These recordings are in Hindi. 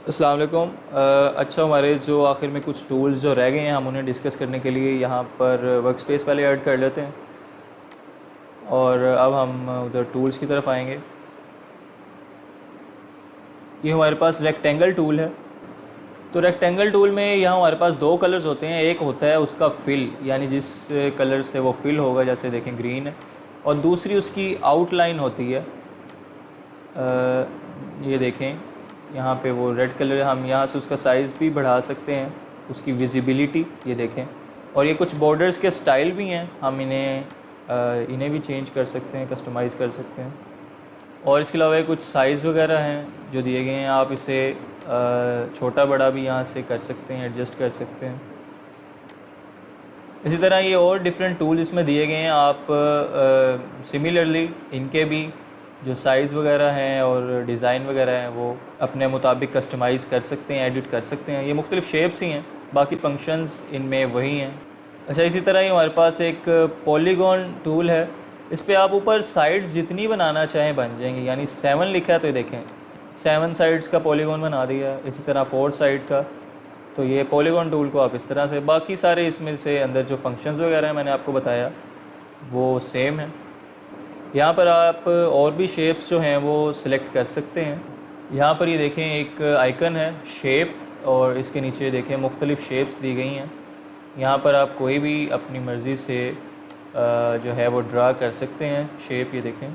अस्सलाम वालेकुम। अच्छा, हमारे जो आखिर में कुछ टूल्स जो रह गए हैं हम उन्हें डिस्कस करने के लिए यहाँ पर वर्क स्पेस पहले ऐड कर लेते हैं और अब हम उधर टूल्स की तरफ आएंगे। ये हमारे पास रेक्टेंगल टूल है। तो रेक्टेंगल टूल में यहाँ हमारे पास दो कलर्स होते हैं। एक होता है उसका फिल, यानी जिस कलर से वो फिल होगा, जैसे देखें ग्रीन है, और दूसरी उसकी आउटलाइन होती है। ये देखें यहाँ पे वो रेड कलर है। हम यहाँ से उसका साइज़ भी बढ़ा सकते हैं, उसकी विजिबिलिटी ये देखें। और ये कुछ बॉर्डर्स के स्टाइल भी हैं, हम इन्हें भी चेंज कर सकते हैं, कस्टमाइज़ कर सकते हैं। और इसके अलावा कुछ साइज़ वगैरह हैं जो दिए गए हैं, आप इसे छोटा बड़ा भी यहाँ से कर सकते हैं, एडजस्ट कर सकते हैं। इसी तरह ये और डिफरेंट टूल इसमें दिए गए हैं। आप सिमिलरली इनके भी जो साइज़ वगैरह हैं और डिज़ाइन वगैरह हैं वो अपने मुताबिक कस्टमाइज़ कर सकते हैं, एडिट कर सकते हैं। ये मुख्तलिफ़ शेप्स ही हैं, बाकी फंक्शंस इनमें वही हैं। अच्छा, इसी तरह ही हमारे पास एक पॉलीगॉन टूल है। इस पर आप ऊपर साइड्स जितनी बनाना चाहें बन जाएंगी। यानी 7 लिखा है तो ये देखें 7 साइड्स का पॉलीगॉन बना दिया। इसी तरह 4 साइड का। तो ये पॉलीगॉन टूल को आप इस तरह से, बाकी सारे इसमें से अंदर जो फंक्शंस वगैरह हैं मैंने आपको बताया वो सेम है। यहाँ पर आप और भी शेप्स जो हैं वो सिलेक्ट कर सकते हैं। यहाँ पर ये देखें एक आइकन है शेप, और इसके नीचे देखें मुख्तलिफ़ शेप्स दी गई हैं। यहाँ पर आप कोई भी अपनी मर्ज़ी से जो है वो ड्रा कर सकते हैं शेप। ये देखें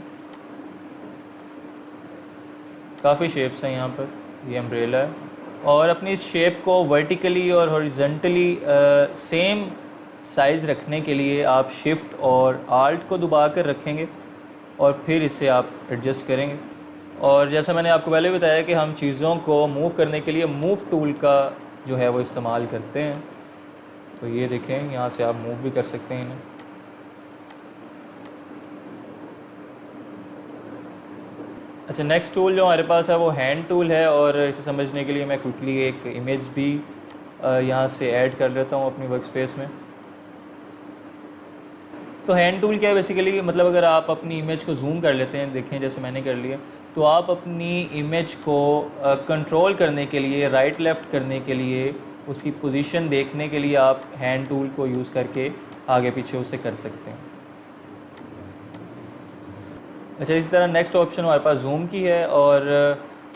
काफ़ी शेप्स हैं यहाँ पर। ये अम्ब्रेला है, और अपनी इस शेप को वर्टिकली और हॉरिजॉन्टली सेम साइज़ रखने के लिए आप शिफ्ट और आल्ट को दबा कर रखेंगे और फिर इसे आप एडजस्ट करेंगे। और जैसा मैंने आपको पहले बताया कि हम चीज़ों को मूव करने के लिए मूव टूल का जो है वो इस्तेमाल करते हैं। तो ये देखें यहाँ से आप मूव भी कर सकते हैं इन्हें। अच्छा, नेक्स्ट टूल जो हमारे पास है वो हैंड टूल है, और इसे समझने के लिए मैं क्विकली एक इमेज भी यहाँ से ऐड कर लेता हूँ अपनी वर्क स्पेस में। तो हैंड टूल क्या है बेसिकली, मतलब अगर आप अपनी इमेज को जूम कर लेते हैं, देखें जैसे मैंने कर लिया, तो आप अपनी इमेज को कंट्रोल करने के लिए, राइट लेफ़्ट करने के लिए, उसकी पोजीशन देखने के लिए आप हैंड टूल को यूज़ करके आगे पीछे उसे कर सकते हैं। अच्छा, इसी तरह नेक्स्ट ऑप्शन हमारे पास जूम की है, और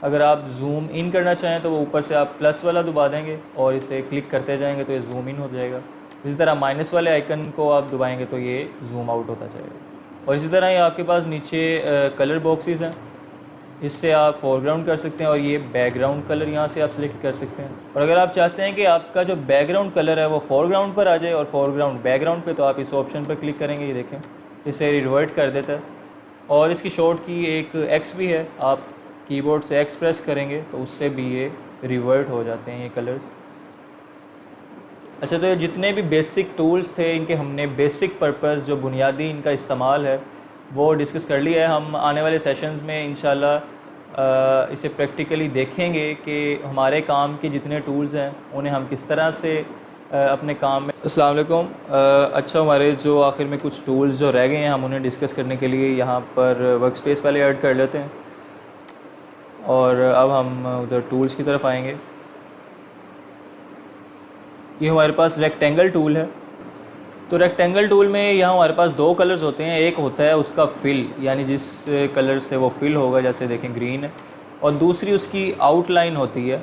अगर आप जूम इन करना चाहें तो वो ऊपर से आप प्लस वाला दबा देंगे और इसे क्लिक करते जाएंगे तो ये जूम इन हो जाएगा। इसी तरह माइनस वाले आइकन को आप दबाएंगे तो ये जूम आउट होता जाएगा। और इसी तरह ये आपके पास नीचे कलर बॉक्सेस हैं, इससे आप फोरग्राउंड कर सकते हैं, और ये बैकग्राउंड कलर यहाँ से आप सिलेक्ट कर सकते हैं। और अगर आप चाहते हैं कि आपका जो बैकग्राउंड कलर है वो फोरग्राउंड पर आ जाए और फोरग्राउंड बैकग्राउंड पे, तो आप इस ऑप्शन पर क्लिक करेंगे। ये देखें इसे रिवर्ट कर देता है। और इसकी शॉर्ट की एक एक्स भी है, आप कीबोर्ड से एक्स प्रेस करेंगे तो उससे भी ये रिवर्ट हो जाते हैं ये कलर्स। अच्छा, तो ये जितने भी बेसिक टूल्स थे इनके हमने बेसिक पर्पस जो बुनियादी इनका इस्तेमाल है वो डिस्कस कर लिया है। हम आने वाले सेशंस में इंशाल्लाह इसे प्रैक्टिकली देखेंगे कि हमारे काम के जितने टूल्स हैं उन्हें हम किस तरह से अपने काम में। अस्सलाम वालेकुम। अच्छा, हमारे जो आखिर में कुछ टूल्स जो रह गए हैं हम उन्हें डिस्कस करने के लिए यहाँ पर वर्क स्पेस पहले ऐड कर लेते हैं और अब हम उधर टूल्स की तरफ आएंगे। ये हमारे पास रेक्टेंगल टूल है। तो रेक्टेंगल टूल में यहाँ हमारे पास दो कलर्स होते हैं। एक होता है उसका फिल, यानी जिस कलर से वो फिल होगा, जैसे देखें ग्रीन है, और दूसरी उसकी आउटलाइन होती है।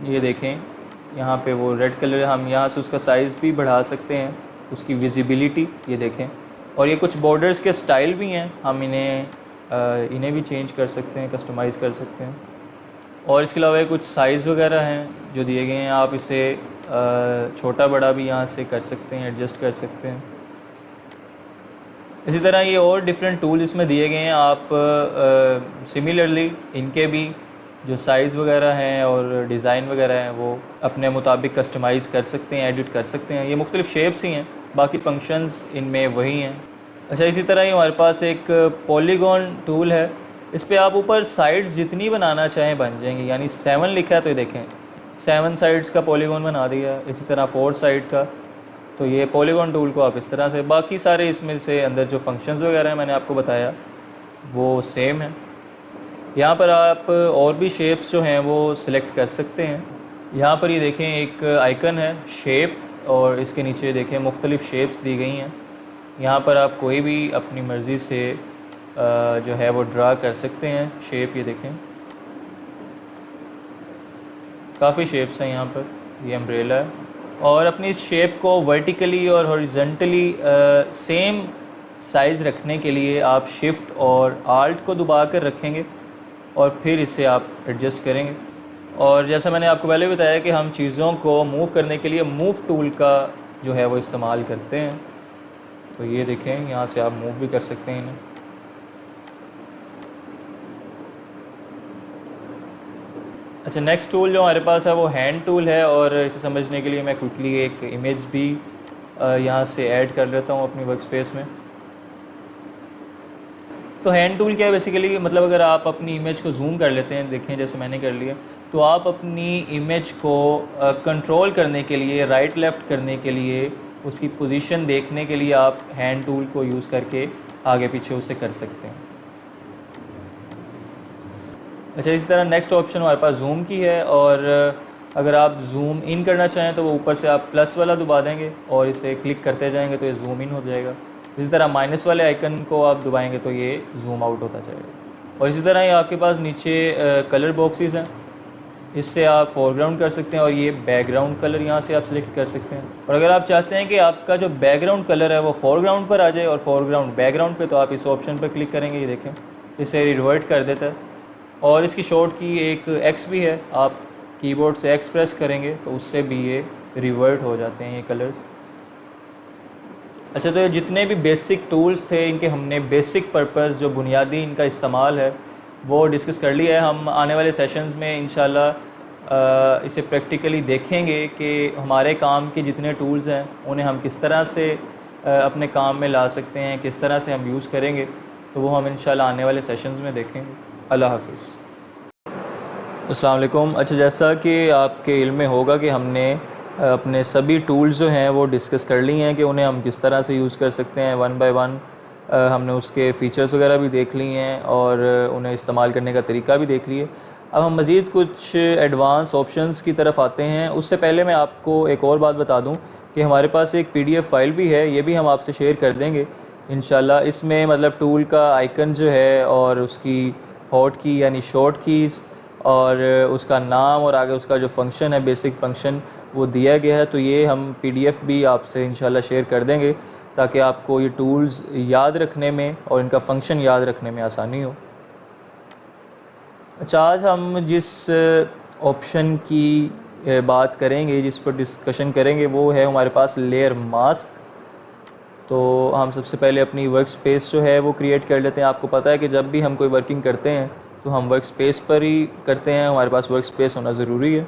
ये देखें यहाँ पे वो रेड कलर है, हम यहाँ से उसका साइज़ भी बढ़ा सकते हैं, उसकी विजिबिलिटी ये देखें। और ये कुछ बॉर्डर्स के स्टाइल भी हैं, हम इन्हें भी चेंज कर सकते हैं, कस्टमाइज़ कर सकते हैं। और इसके अलावा कुछ साइज़ वगैरह हैं जो दिए गए हैं, आप इसे छोटा बड़ा भी यहाँ से कर सकते हैं, एडजस्ट कर सकते हैं। इसी तरह ये और डिफरेंट टूल इसमें दिए गए हैं। आप सिमिलरली इनके भी जो साइज़ वगैरह हैं और डिज़ाइन वगैरह हैं वो अपने मुताबिक कस्टमाइज़ कर सकते हैं, एडिट कर सकते हैं। ये मुख्तलिफ़ शेप्स ही हैं, बाकी फंक्शंस इनमें वही हैं। अच्छा, इसी तरह ही हमारे पास एक पॉलीगॉन टूल है। इस पर आप ऊपर साइड्स जितनी बनाना चाहें बन जाएंगी। यानी 7 लिखा है तो ये देखें 7 साइड्स का पॉलीगॉन बना दिया। इसी तरह 4 साइड का। तो ये पॉलीगॉन टूल को आप इस तरह से, बाकी सारे इसमें से अंदर जो फंक्शंस वगैरह हैं मैंने आपको बताया वो सेम है। यहाँ पर आप और भी शेप्स जो हैं वो सिलेक्ट कर सकते हैं। यहाँ पर ये देखें एक आइकन है शेप, और इसके नीचे देखें मुख्तलिफ़ शेप्स दी गई हैं। यहाँ पर आप कोई भी अपनी मर्ज़ी से जो है वो ड्रा कर सकते हैं शेप। ये देखें काफ़ी शेप्स हैं यहाँ पर। ये अम्ब्रेला है, और अपनी इस शेप को वर्टिकली और हॉरिजॉन्टली सेम साइज़ रखने के लिए आप शिफ्ट और आल्ट को दबा कर रखेंगे और फिर इसे आप एडजस्ट करेंगे। और जैसा मैंने आपको पहले बताया कि हम चीज़ों को मूव करने के लिए मूव टूल का जो है वो इस्तेमाल करते हैं। तो ये देखें यहाँ से आप मूव भी कर सकते हैं इन्हें। अच्छा, नेक्स्ट टूल जो हमारे पास है वो हैंड टूल है, और इसे समझने के लिए मैं क्विकली एक इमेज भी यहाँ से ऐड कर लेता हूँ अपनी वर्क स्पेस में। तो हैंड टूल क्या है बेसिकली, मतलब अगर आप अपनी इमेज को जूम कर लेते हैं, देखें जैसे मैंने कर लिया, तो आप अपनी इमेज को कंट्रोल करने के लिए, राइट लेफ़्ट करने के लिए, उसकी पोजीशन देखने के लिए आप हैंड टूल को यूज़ करके आगे पीछे उसे कर सकते हैं। अच्छा, इसी तरह नेक्स्ट ऑप्शन हमारे पास जूम की है, और अगर आप जूम इन करना चाहें तो वो ऊपर से आप प्लस वाला दबा देंगे और इसे क्लिक करते जाएंगे तो ये जूम इन हो जाएगा। इसी तरह माइनस वाले आइकन को आप दबाएंगे तो ये जूम आउट होता जाएगा। और इसी तरह ये आपके पास नीचे कलर बॉक्सेस हैं, इससे आप फोरग्राउंड कर सकते हैं, और ये बैकग्राउंड कलर यहाँ से आप सिलेक्ट कर सकते हैं। और अगर आप चाहते हैं कि आपका जो बैकग्राउंड कलर है वो फोरग्राउंड पर आ जाए और फोरग्राउंड बैकग्राउंड पे, तो आप इस ऑप्शन पर क्लिक करेंगे। ये देखें इसे रिवर्ट कर देता है। और इसकी शॉर्ट की एक एक्स भी है, आप कीबोर्ड से एक्स प्रेस करेंगे तो उससे भी ये रिवर्ट हो जाते हैं ये कलर्स। अच्छा, तो ये जितने भी बेसिक टूल्स थे इनके हमने बेसिक पर्पस जो बुनियादी इनका इस्तेमाल है वो डिस्कस कर लिया है। हम आने वाले सेशंस में इंशाल्लाह इसे प्रैक्टिकली देखेंगे कि हमारे काम के जितने टूल्स हैं उन्हें हम किस तरह से अपने काम में ला सकते हैं, किस तरह से हम यूज़ करेंगे, तो वो हम इंशाल्लाह आने वाले सेशंस में देखेंगे। अल्लाह हाफ़िज़। अस्सलाम वालेकुम। अच्छा, जैसा कि आपके इल्म में होगा कि हमने अपने सभी टूल्स जो हैं वो डिस्कस कर ली हैं कि उन्हें हम किस तरह से यूज़ कर सकते हैं वन बाय वन। हमने उसके फ़ीचर्स वगैरह भी देख लिए हैं और उन्हें इस्तेमाल करने का तरीका भी देख लिए। अब हम मज़ीद कुछ एडवांस ऑप्शंस की तरफ आते हैं। उससे पहले मैं आपको एक और बात बता दूं कि हमारे पास एक PDF फ़ाइल भी है, ये भी हम आपसे शेयर कर देंगे इंशाल्लाह। इसमें मतलब टूल का आइकन जो है और उसकी हॉट की यानी शॉर्ट कीज़ और उसका नाम और आगे उसका जो फंक्शन है, बेसिक फंक्शन, वो दिया गया है। तो ये हम PDF भी आपसे इंशाल्लाह शेयर कर देंगे ताकि आपको ये टूल्स याद रखने में और इनका फंक्शन याद रखने में आसानी हो। अच्छा, आज हम जिस ऑप्शन की बात करेंगे, जिस पर डिस्कशन करेंगे, वो है हमारे पास लेयर मास्क। तो हम सबसे पहले अपनी वर्क स्पेस जो है वो क्रिएट कर लेते हैं। आपको पता है कि जब भी हम कोई वर्किंग करते हैं तो हम वर्क स्पेस पर ही करते हैं, हमारे पास वर्क स्पेस होना ज़रूरी है।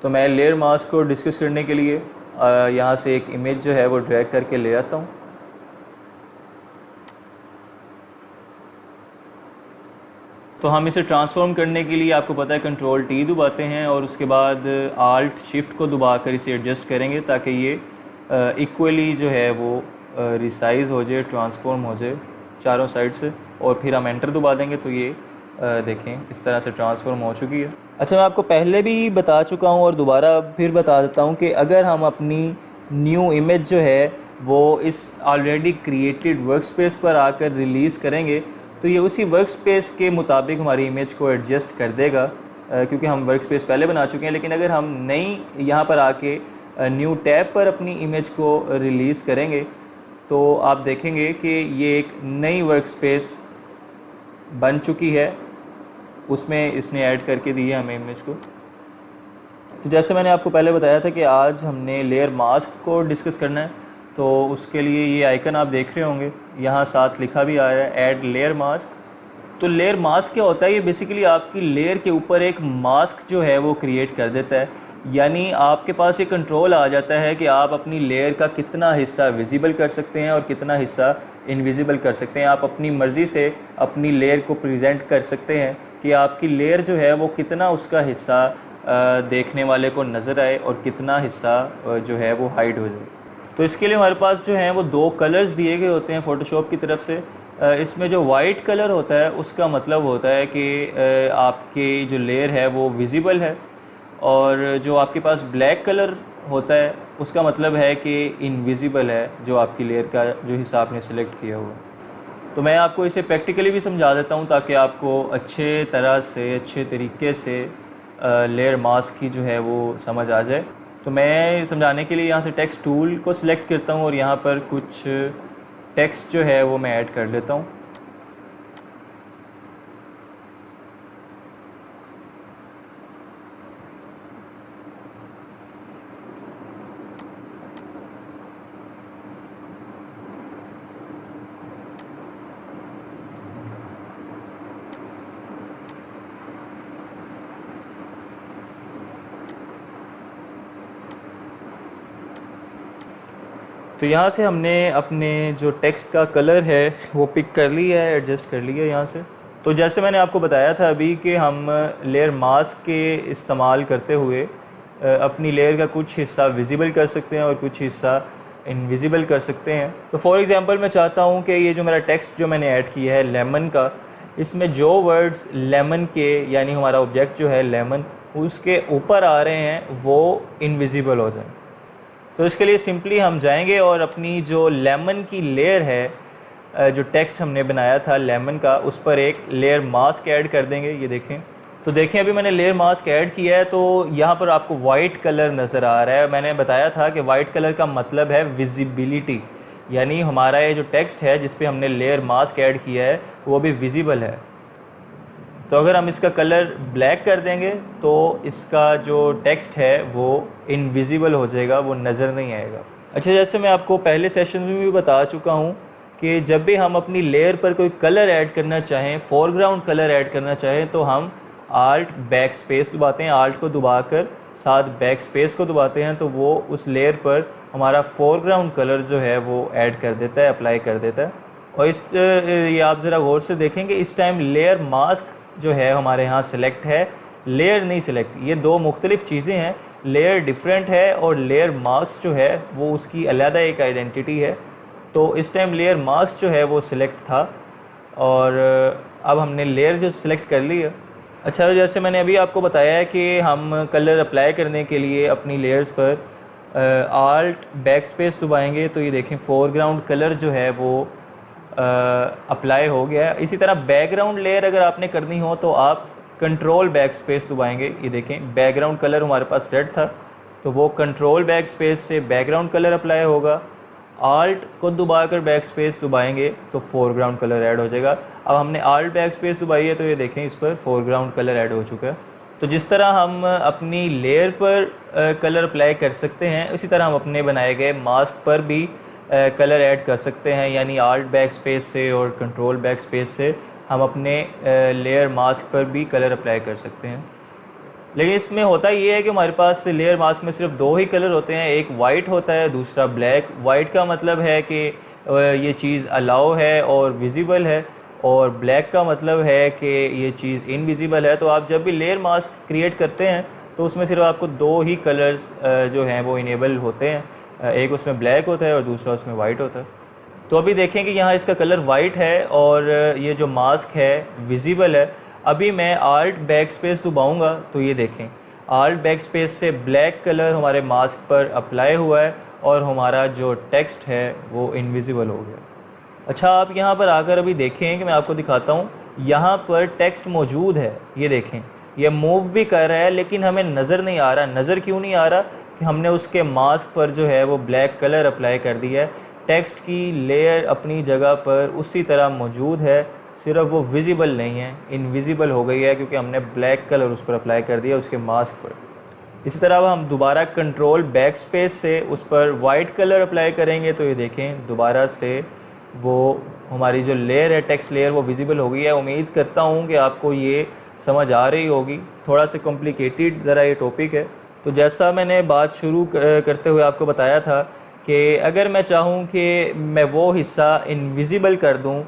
तो मैं लेयर मास्क को डिस्कस करने के लिए यहाँ से एक इमेज जो है वो ड्रैग करके ले आता हूँ। तो हम इसे ट्रांसफॉर्म करने के लिए आपको पता है Ctrl T दबाते हैं और उसके बाद Alt Shift को दबा कर इसे एडजस्ट करेंगे ताकि ये इक्वली जो है वो रिसाइज़ हो जाए, ट्रांसफॉर्म हो जाए चारों साइड से। और फिर हम एंटर दबा देंगे तो ये देखें इस तरह से ट्रांसफॉर्म हो चुकी है। अच्छा, मैं आपको पहले भी बता चुका हूँ और दोबारा फिर बता देता हूँ कि अगर हम अपनी न्यू इमेज जो है वो इस ऑलरेडी क्रिएटेड वर्क स्पेस पर आकर रिलीज़ करेंगे तो ये उसी वर्क स्पेस के मुताबिक हमारी इमेज को एडजस्ट कर देगा, क्योंकि हम वर्क स्पेस पहले बना चुके हैं। लेकिन अगर हम नई यहाँ पर आके न्यू टैब पर अपनी इमेज को रिलीज़ करेंगे तो आप देखेंगे कि ये एक नई वर्क स्पेस बन चुकी है, उसमें इसने ऐड करके दी है हमें इमेज को। तो जैसे मैंने आपको पहले बताया था कि आज हमने लेयर मास्क को डिस्कस करना है, तो उसके लिए ये आइकन आप देख रहे होंगे, यहाँ साथ लिखा भी आ रहा है ऐड लेयर मास्क। तो लेयर मास्क क्या होता है? ये बेसिकली आपकी लेयर के ऊपर एक मास्क जो है वो क्रिएट कर देता है। यानी आपके पास ये कंट्रोल आ जाता है कि आप अपनी लेयर का कितना हिस्सा विजिबल कर सकते हैं और कितना हिस्सा इनविजिबल कर सकते हैं। आप अपनी मर्ज़ी से अपनी लेयर को प्रेजेंट कर सकते हैं कि आपकी लेयर जो है वो कितना उसका हिस्सा देखने वाले को नज़र आए और कितना हिस्सा जो है वो हाइड हो जाए। तो इसके लिए हमारे पास जो हैं वो दो कलर्स दिए गए होते हैं फ़ोटोशॉप की तरफ से। इसमें जो वाइट कलर होता है उसका मतलब होता है कि आपकी जो लेयर है वो विजिबल है, और जो आपके पास ब्लैक कलर होता है उसका मतलब है कि इनविजिबल है जो आपकी लेयर का जो हिस्सा आपने सेलेक्ट किया हुआ। तो मैं आपको इसे प्रैक्टिकली भी समझा देता हूँ ताकि आपको अच्छे तरह से, अच्छे तरीके से लेयर मास्क की जो है वो समझ आ जाए। तो मैं समझाने के लिए यहाँ से टेक्स्ट टूल को सिलेक्ट करता हूँ और यहाँ पर कुछ टेक्स्ट जो है वो मैं ऐड कर लेता हूँ। तो यहाँ से हमने अपने जो टेक्स्ट का कलर है वो पिक कर लिया है, एडजस्ट कर लिया है यहाँ से। तो जैसे मैंने आपको बताया था अभी कि हम लेयर मास्क के इस्तेमाल करते हुए अपनी लेयर का कुछ हिस्सा विजिबल कर सकते हैं और कुछ हिस्सा इनविजिबल कर सकते हैं। तो फॉर एग्ज़ाम्पल मैं चाहता हूँ कि ये जो मेरा टेक्स्ट जो मैंने ऐड किया है लेमन का, इसमें जो वर्ड्स लेमन के यानी हमारा ऑब्जेक्ट जो है लेमन उसके ऊपर आ रहे हैं वो इनविजिबल हो जाए। तो इसके लिए सिंपली हम जाएंगे और अपनी जो लेमन की लेयर है, जो टेक्स्ट हमने बनाया था लेमन का, उस पर एक लेयर मास्क ऐड कर देंगे। ये देखें, तो देखें अभी मैंने लेयर मास्क ऐड किया है तो यहाँ पर आपको वाइट कलर नज़र आ रहा है। मैंने बताया था कि वाइट कलर का मतलब है विजिबिलिटी, यानी हमारा ये जो टेक्स्ट है जिस पे हमने लेयर मास्क ऐड किया है वो भी विजिबल है। तो अगर हम इसका कलर ब्लैक कर देंगे तो इसका जो टेक्स्ट है वो इनविजिबल हो जाएगा, वो नज़र नहीं आएगा। अच्छा, जैसे मैं आपको पहले सेशन में भी बता चुका हूँ कि जब भी हम अपनी लेयर पर कोई कलर ऐड करना चाहें, फोरग्राउंड कलर ऐड करना चाहें, तो हम आल्ट बैक स्पेस दबाते हैं। आल्ट को दबाकर साथ बैक स्पेस को दबाते हैं तो वो उस लेयर पर हमारा फोरग्राउंड कलर जो है वो ऐड कर देता है, अप्लाई कर देता है। और ये आप ज़रा गौर से देखेंगे, इस टाइम लेयर मास्क जो है हमारे यहाँ सिलेक्ट है, लेयर नहीं सिलेक्ट। ये दो मुख्तलिफ़ चीज़ें हैं, लेयर डिफरेंट है और लेयर मास्क जो है वो उसकी अलग एक आइडेंटिटी है। तो इस टाइम लेयर मास्क जो है वो सिलेक्ट था और अब हमने लेयर जो सिलेक्ट कर ली है। अच्छा, जैसे मैंने अभी आपको बताया है कि हम कलर अप्लाई करने के लिए अपनी लेयर्स पर आल्ट बैक स्पेस दबाएंगे तो ये देखें फोरग्राउंड कलर जो है वो अप्लाई हो गया है। इसी तरह बैकग्राउंड लेयर अगर आपने करनी हो तो आप कंट्रोल बैक स्पेस दबाएंगे। ये देखें बैकग्राउंड कलर हमारे पास रेड था तो वो कंट्रोल बैक स्पेस से बैकग्राउंड कलर अप्लाई होगा। आल्ट को दबाकर बैक स्पेस दबाएंगे तो फोरग्राउंड कलर ऐड हो जाएगा। अब हमने आल्ट बैक स्पेस दबाई है तो ये देखें इस पर फोरग्राउंड कलर ऐड हो चुका है। तो जिस तरह हम अपनी लेयर पर कलर अप्लाई कर सकते हैं उसी तरह हम अपने बनाए गए मास्क पर भी कलर ऐड कर सकते हैं, यानी आल्ट बैक स्पेस से और कंट्रोल बैक स्पेस से हम अपने लेयर मास्क पर भी कलर अप्लाई कर सकते हैं। लेकिन इसमें होता ये है कि हमारे पास लेयर मास्क में सिर्फ दो ही कलर होते हैं, एक वाइट होता है, दूसरा ब्लैक। वाइट का मतलब है कि ये चीज़ अलाउ है और विजिबल है, और ब्लैक का मतलब है कि ये चीज़ इनविजिबल है। तो आप जब भी लेयर मास्क क्रिएट करते हैं तो उसमें सिर्फ आपको दो ही कलर्स जो हैं वो इनेबल होते हैं, एक उसमें ब्लैक होता है और दूसरा उसमें वाइट होता है। तो अभी देखें कि यहाँ इसका कलर वाइट है और ये जो मास्क है विजिबल है। अभी मैं आल्ट बैक स्पेस दबाऊँगा तो ये देखें आल्ट बैक स्पेस से ब्लैक कलर हमारे मास्क पर अप्लाई हुआ है और हमारा जो टेक्स्ट है वो इनविजिबल हो गया। अच्छा, आप यहाँ पर आकर अभी देखें कि मैं आपको दिखाता हूँ, यहाँ पर टेक्स्ट मौजूद है। ये देखें ये मूव भी कर रहा है लेकिन हमें नज़र नहीं आ रहा। नज़र क्यों नहीं आ रहा? कि हमने उसके मास्क पर जो है वो ब्लैक कलर अप्लाई कर दिया है। टेक्स्ट की लेयर अपनी जगह पर उसी तरह मौजूद है, सिर्फ वो विजिबल नहीं है, इनविजिबल हो गई है क्योंकि हमने ब्लैक कलर उस पर अप्लाई कर दिया उसके मास्क पर। इसी तरह अब हम दोबारा कंट्रोल बैक स्पेस से उस पर वाइट कलर अप्लाई करेंगे तो ये देखें दोबारा से वो हमारी जो लेयर है टेक्स्ट लेयर वो विजिबल हो गई है। उम्मीद करता हूँ कि आपको ये समझ आ रही होगी। थोड़ा सा कॉम्प्लिकेटेड ज़रा ये टॉपिक है। तो जैसा मैंने बात शुरू करते हुए आपको बताया था कि अगर मैं चाहूँ कि मैं वो हिस्सा इनविजिबल कर दूँ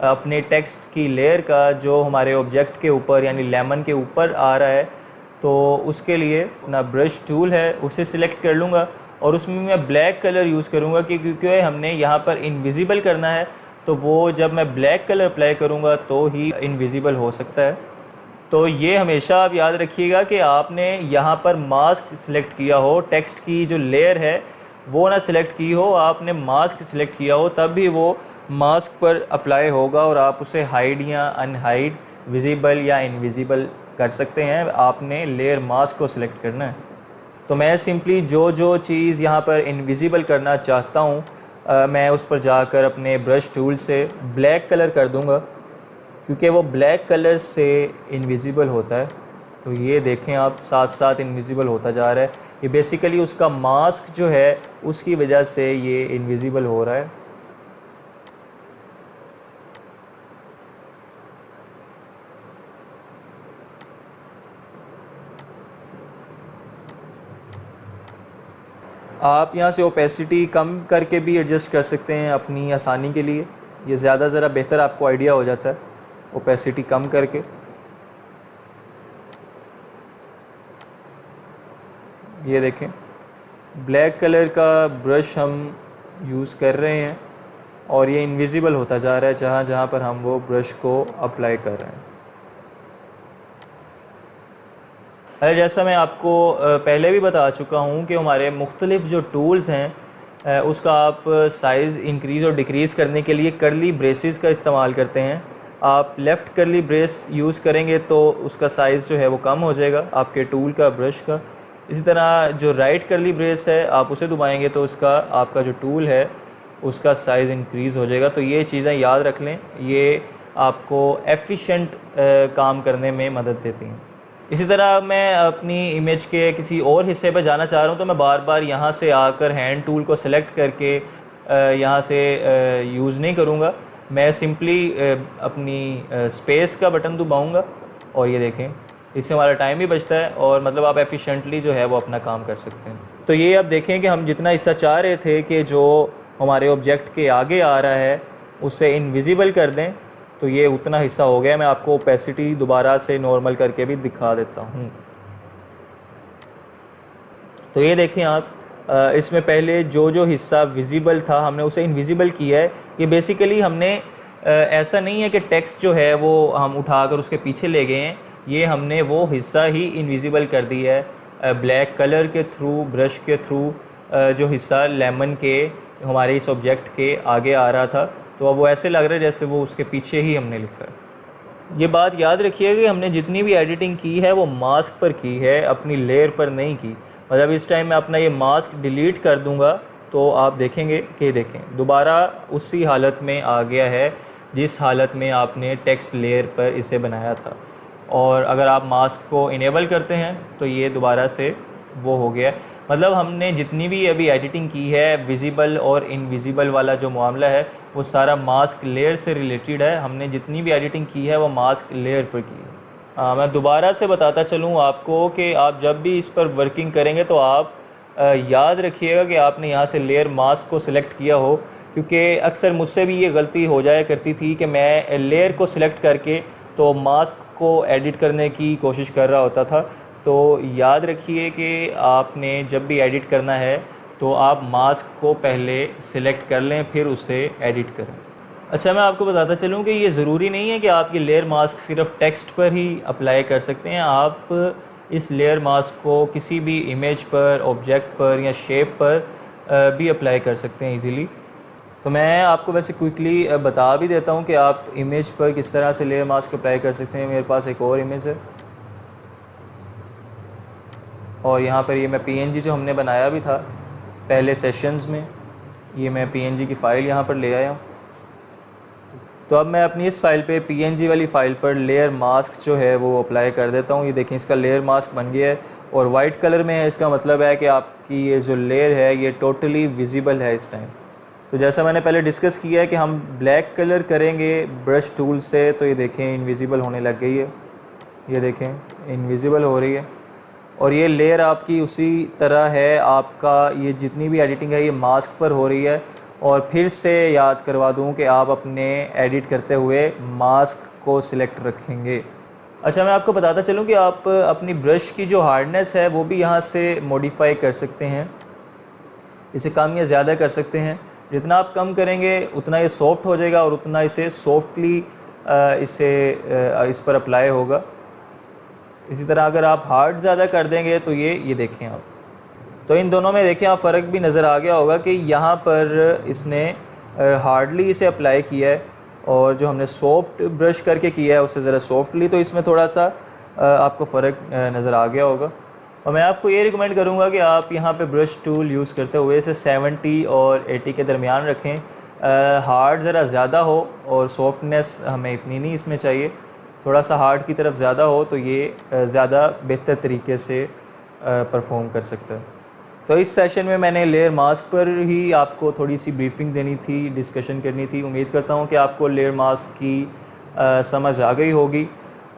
अपने टेक्स्ट की लेयर का जो हमारे ऑब्जेक्ट के ऊपर यानी लेमन के ऊपर आ रहा है, तो उसके लिए अपना ब्रश टूल है उसे सिलेक्ट कर लूँगा और उसमें मैं ब्लैक कलर यूज़ करूँगा क्योंकि हमने यहाँ पर इनविजिबल करना है। तो वो जब मैं ब्लैक कलर अप्लाई करूँगा तो ही इनविजिबल हो सकता है। तो ये हमेशा आप याद रखिएगा कि आपने यहाँ पर मास्क सिलेक्ट किया हो, टेक्स्ट की जो लेयर है वो ना सिलेक्ट की हो, आपने मास्क सिलेक्ट किया हो, तब भी वो मास्क पर अप्लाई होगा और आप उसे हाइड या अनहाइड, विजिबल या इनविजिबल कर सकते हैं। आपने लेयर मास्क को सिलेक्ट करना है। तो मैं सिंपली जो चीज़ यहाँ पर इनविजिबल करना चाहता हूँ मैं उस पर जाकर अपने ब्रश टूल से ब्लैक कलर कर दूँगा, क्योंकि वो ब्लैक कलर से इनविजिबल होता है। तो ये देखें आप, साथ साथ इनविजिबल होता जा रहा है। ये बेसिकली उसका मास्क जो है उसकी वजह से ये इनविजिबल हो रहा है। आप यहाँ से ओपेसिटी कम करके भी एडजस्ट कर सकते हैं अपनी आसानी के लिए। ये ज़्यादा ज़रा बेहतर आपको आइडिया हो जाता है ओपेसिटी कम करके। ये देखें, ब्लैक कलर का ब्रश हम यूज़ कर रहे हैं और ये इनविजिबल होता जा रहा है जहाँ जहाँ पर हम वो ब्रश को अप्लाई कर रहे हैं। जैसा मैं आपको पहले भी बता चुका हूँ कि हमारे मुख्तलिफ़ जो टूल्स हैं उसका आप साइज़ इंक्रीज़ और डिक्रीज़ करने के लिए करली ब्रेसेस का इस्तेमाल करते हैं। आप लेफ़्ट करली ब्रेस यूज़ करेंगे तो उसका साइज़ जो है वो कम हो जाएगा आपके टूल का, ब्रश का। इसी तरह जो राइट करली ब्रेस है आप उसे दबाएंगे तो उसका आपका जो टूल है उसका साइज़ इंक्रीज़ हो जाएगा। तो ये चीज़ें याद रख लें, ये आपको एफिशिएंट काम करने में मदद देती हैं। इसी तरह मैं अपनी इमेज के किसी और हिस्से पर जाना चाह रहा हूँ तो मैं बार बार यहाँ से आकर हैंड टूल को सेलेक्ट करके यहाँ से यूज़ नहीं करूँगा। मैं सिंपली अपनी स्पेस का बटन दबाऊँगा और ये देखें, इससे हमारा टाइम भी बचता है और मतलब आप एफिशिएंटली जो है वो अपना काम कर सकते हैं। तो ये अब देखें कि हम जितना हिस्सा चाह रहे थे कि जो हमारे ऑब्जेक्ट के आगे आ रहा है उसे इनविजिबल कर दें, तो ये उतना हिस्सा हो गया। मैं आपको ओपेसिटी दोबारा से नॉर्मल करके भी दिखा देता हूँ। तो ये देखें आप, इसमें पहले जो हिस्सा विजिबल था हमने उसे इनविजिबल किया है। ये बेसिकली हमने ऐसा नहीं है कि टेक्स्ट जो है वो हम उठाकर उसके पीछे ले गए हैं, ये हमने वो हिस्सा ही इनविजिबल कर दिया है ब्लैक कलर के थ्रू, ब्रश के थ्रू। जो हिस्सा लेमन के हमारे इस ऑब्जेक्ट के आगे आ रहा था तो अब वो ऐसे लग रहा है जैसे वो उसके पीछे ही हमने लिखा है। ये बात याद रखिए कि हमने जितनी भी एडिटिंग की है वो मास्क पर की है, अपनी लेयर पर नहीं की। मतलब इस टाइम मैं अपना ये मास्क डिलीट कर दूंगा तो आप देखेंगे कि देखें दोबारा उसी हालत में आ गया है जिस हालत में आपने टेक्स्ट लेयर पर इसे बनाया था। और अगर आप मास्क को इनेबल करते हैं तो ये दोबारा से वो हो गया। मतलब हमने जितनी भी अभी एडिटिंग की है, विजिबल और इनविजिबल वाला जो मामला है वो सारा मास्क लेयर से रिलेटेड है। हमने जितनी भी एडिटिंग की है वो मास्क लेयर पर की है। मैं दोबारा से बताता चलूँ आपको कि आप जब भी इस पर वर्किंग करेंगे तो आप याद रखिएगा कि आपने यहाँ से लेयर मास्क को सिलेक्ट किया हो, क्योंकि अक्सर मुझसे भी ये गलती हो जाया करती थी कि मैं लेयर को सिलेक्ट करके तो मास्क को एडिट करने की कोशिश कर रहा होता था। तो याद रखिए कि आपने जब भी एडिट करना है तो आप मास्क को पहले सिलेक्ट कर लें फिर उसे एडिट करें। अच्छा, मैं आपको बताता चलूँ कि ये ज़रूरी नहीं है कि आप ये लेयर मास्क सिर्फ टेक्स्ट पर ही अप्लाई कर सकते हैं। आप इस लेयर मास्क को किसी भी इमेज पर, ऑब्जेक्ट पर या शेप पर भी अप्लाई कर सकते हैं इजीली। तो मैं आपको वैसे क्विकली बता भी देता हूँ कि आप इमेज पर किस तरह से लेयर मास्क अप्लाई कर सकते हैं। मेरे पास एक और इमेज है और यहाँ पर ये मैं PNG जो हमने बनाया भी था पहले सेशंस में, ये मैं PNG की फ़ाइल यहाँ पर ले आया हूँ। तो अब मैं अपनी इस फाइल पे PNG वाली फ़ाइल पर लेयर मास्क जो है वो अप्लाई कर देता हूँ। ये देखें, इसका लेयर मास्क बन गया है और वाइट कलर में है। इसका मतलब है कि आपकी ये जो लेयर है ये टोटली विजिबल है इस टाइम। तो जैसा मैंने पहले डिस्कस किया है कि हम ब्लैक कलर करेंगे ब्रश टूल से, तो ये देखें इनविजिबल होने लग गई है। ये देखें इनविजिबल हो रही है और ये लेयर आपकी उसी तरह है। आपका ये जितनी भी एडिटिंग है ये मास्क पर हो रही है। और फिर से याद करवा दूं कि आप अपने एडिट करते हुए मास्क को सिलेक्ट रखेंगे। अच्छा, मैं आपको बताता चलूं कि आप अपनी ब्रश की जो हार्डनेस है वो भी यहाँ से मॉडिफाई कर सकते हैं, इसे कम या ज़्यादा कर सकते हैं। जितना आप कम करेंगे उतना ये सॉफ्ट हो जाएगा और उतना इसे सॉफ्टली इस पर अप्लाई होगा। इसी तरह अगर आप हार्ड ज़्यादा कर देंगे तो ये देखें आप, तो इन दोनों में देखें आप फ़र्क भी नज़र आ गया होगा कि यहाँ पर इसने हार्डली इसे अप्लाई किया है और जो हमने सॉफ्ट ब्रश करके किया है उससे ज़रा सॉफ्टली, तो इसमें थोड़ा सा आपको फ़र्क नज़र आ गया होगा। और मैं आपको ये रिकमेंड करूँगा कि आप यहाँ पे ब्रश टूल यूज़ करते हुए इसे 70 और 80 के दरमियान रखें। हार्ड ज़रा ज़्यादा हो और सॉफ्टनेस हमें इतनी नहीं इसमें चाहिए, थोड़ा सा हार्ड की तरफ ज़्यादा हो तो ये ज़्यादा बेहतर तरीके से परफॉर्म कर सकता है। तो इस सेशन में मैंने लेयर मास्क पर ही आपको थोड़ी सी ब्रीफिंग देनी थी, डिस्कशन करनी थी। उम्मीद करता हूँ कि आपको लेयर मास्क की समझ आ गई होगी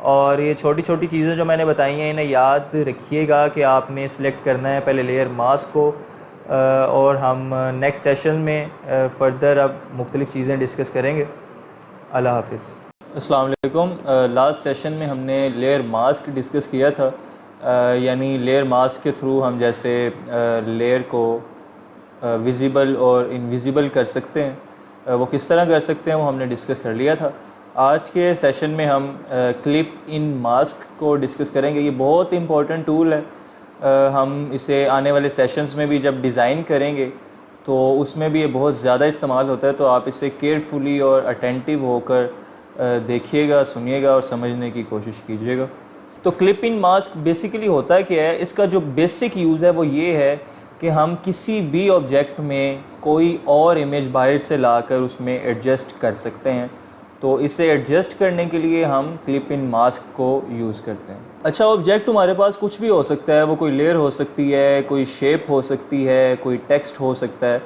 और ये छोटी छोटी चीज़ें जो मैंने बताई हैं इन्हें याद रखिएगा कि आपने सेलेक्ट करना है पहले लेयर मास्क को। और हम नेक्स्ट सेशन में फ़र्दर अब मुख्तलिफ़ चीज़ें डिस्कस करेंगे। अल्लाह हाफ़िज़। अस्सलाम वालेकुम। लास्ट सेशन में हमने लेयर मास्क डिस्कस किया था, यानी लेयर मास्क के थ्रू हम जैसे लेयर को विज़िबल और इनविज़िबल कर सकते हैं, वो किस तरह कर सकते हैं वो हमने डिस्कस कर लिया था। आज के सेशन में हम क्लिप इन मास्क को डिस्कस करेंगे। ये बहुत इंपॉर्टेंट टूल है, हम इसे आने वाले सेशंस में भी जब डिज़ाइन करेंगे तो उसमें भी ये बहुत ज़्यादा इस्तेमाल होता है, तो आप इसे केयरफुली और अटेंटिव होकर देखिएगा, सुनिएगा और समझने की कोशिश कीजिएगा। तो क्लिप इन मास्क बेसिकली होता है क्या है, इसका जो बेसिक यूज़ है वो ये है कि हम किसी भी ऑब्जेक्ट में कोई और इमेज बाहर से लाकर उसमें एडजस्ट कर सकते हैं। तो इसे एडजस्ट करने के लिए हम क्लिप इन मास्क को यूज़ करते हैं। अच्छा, ऑब्जेक्ट हमारे पास कुछ भी हो सकता है, वो कोई लेयर हो सकती है, कोई शेप हो सकती है, कोई टेक्स्ट हो सकता है,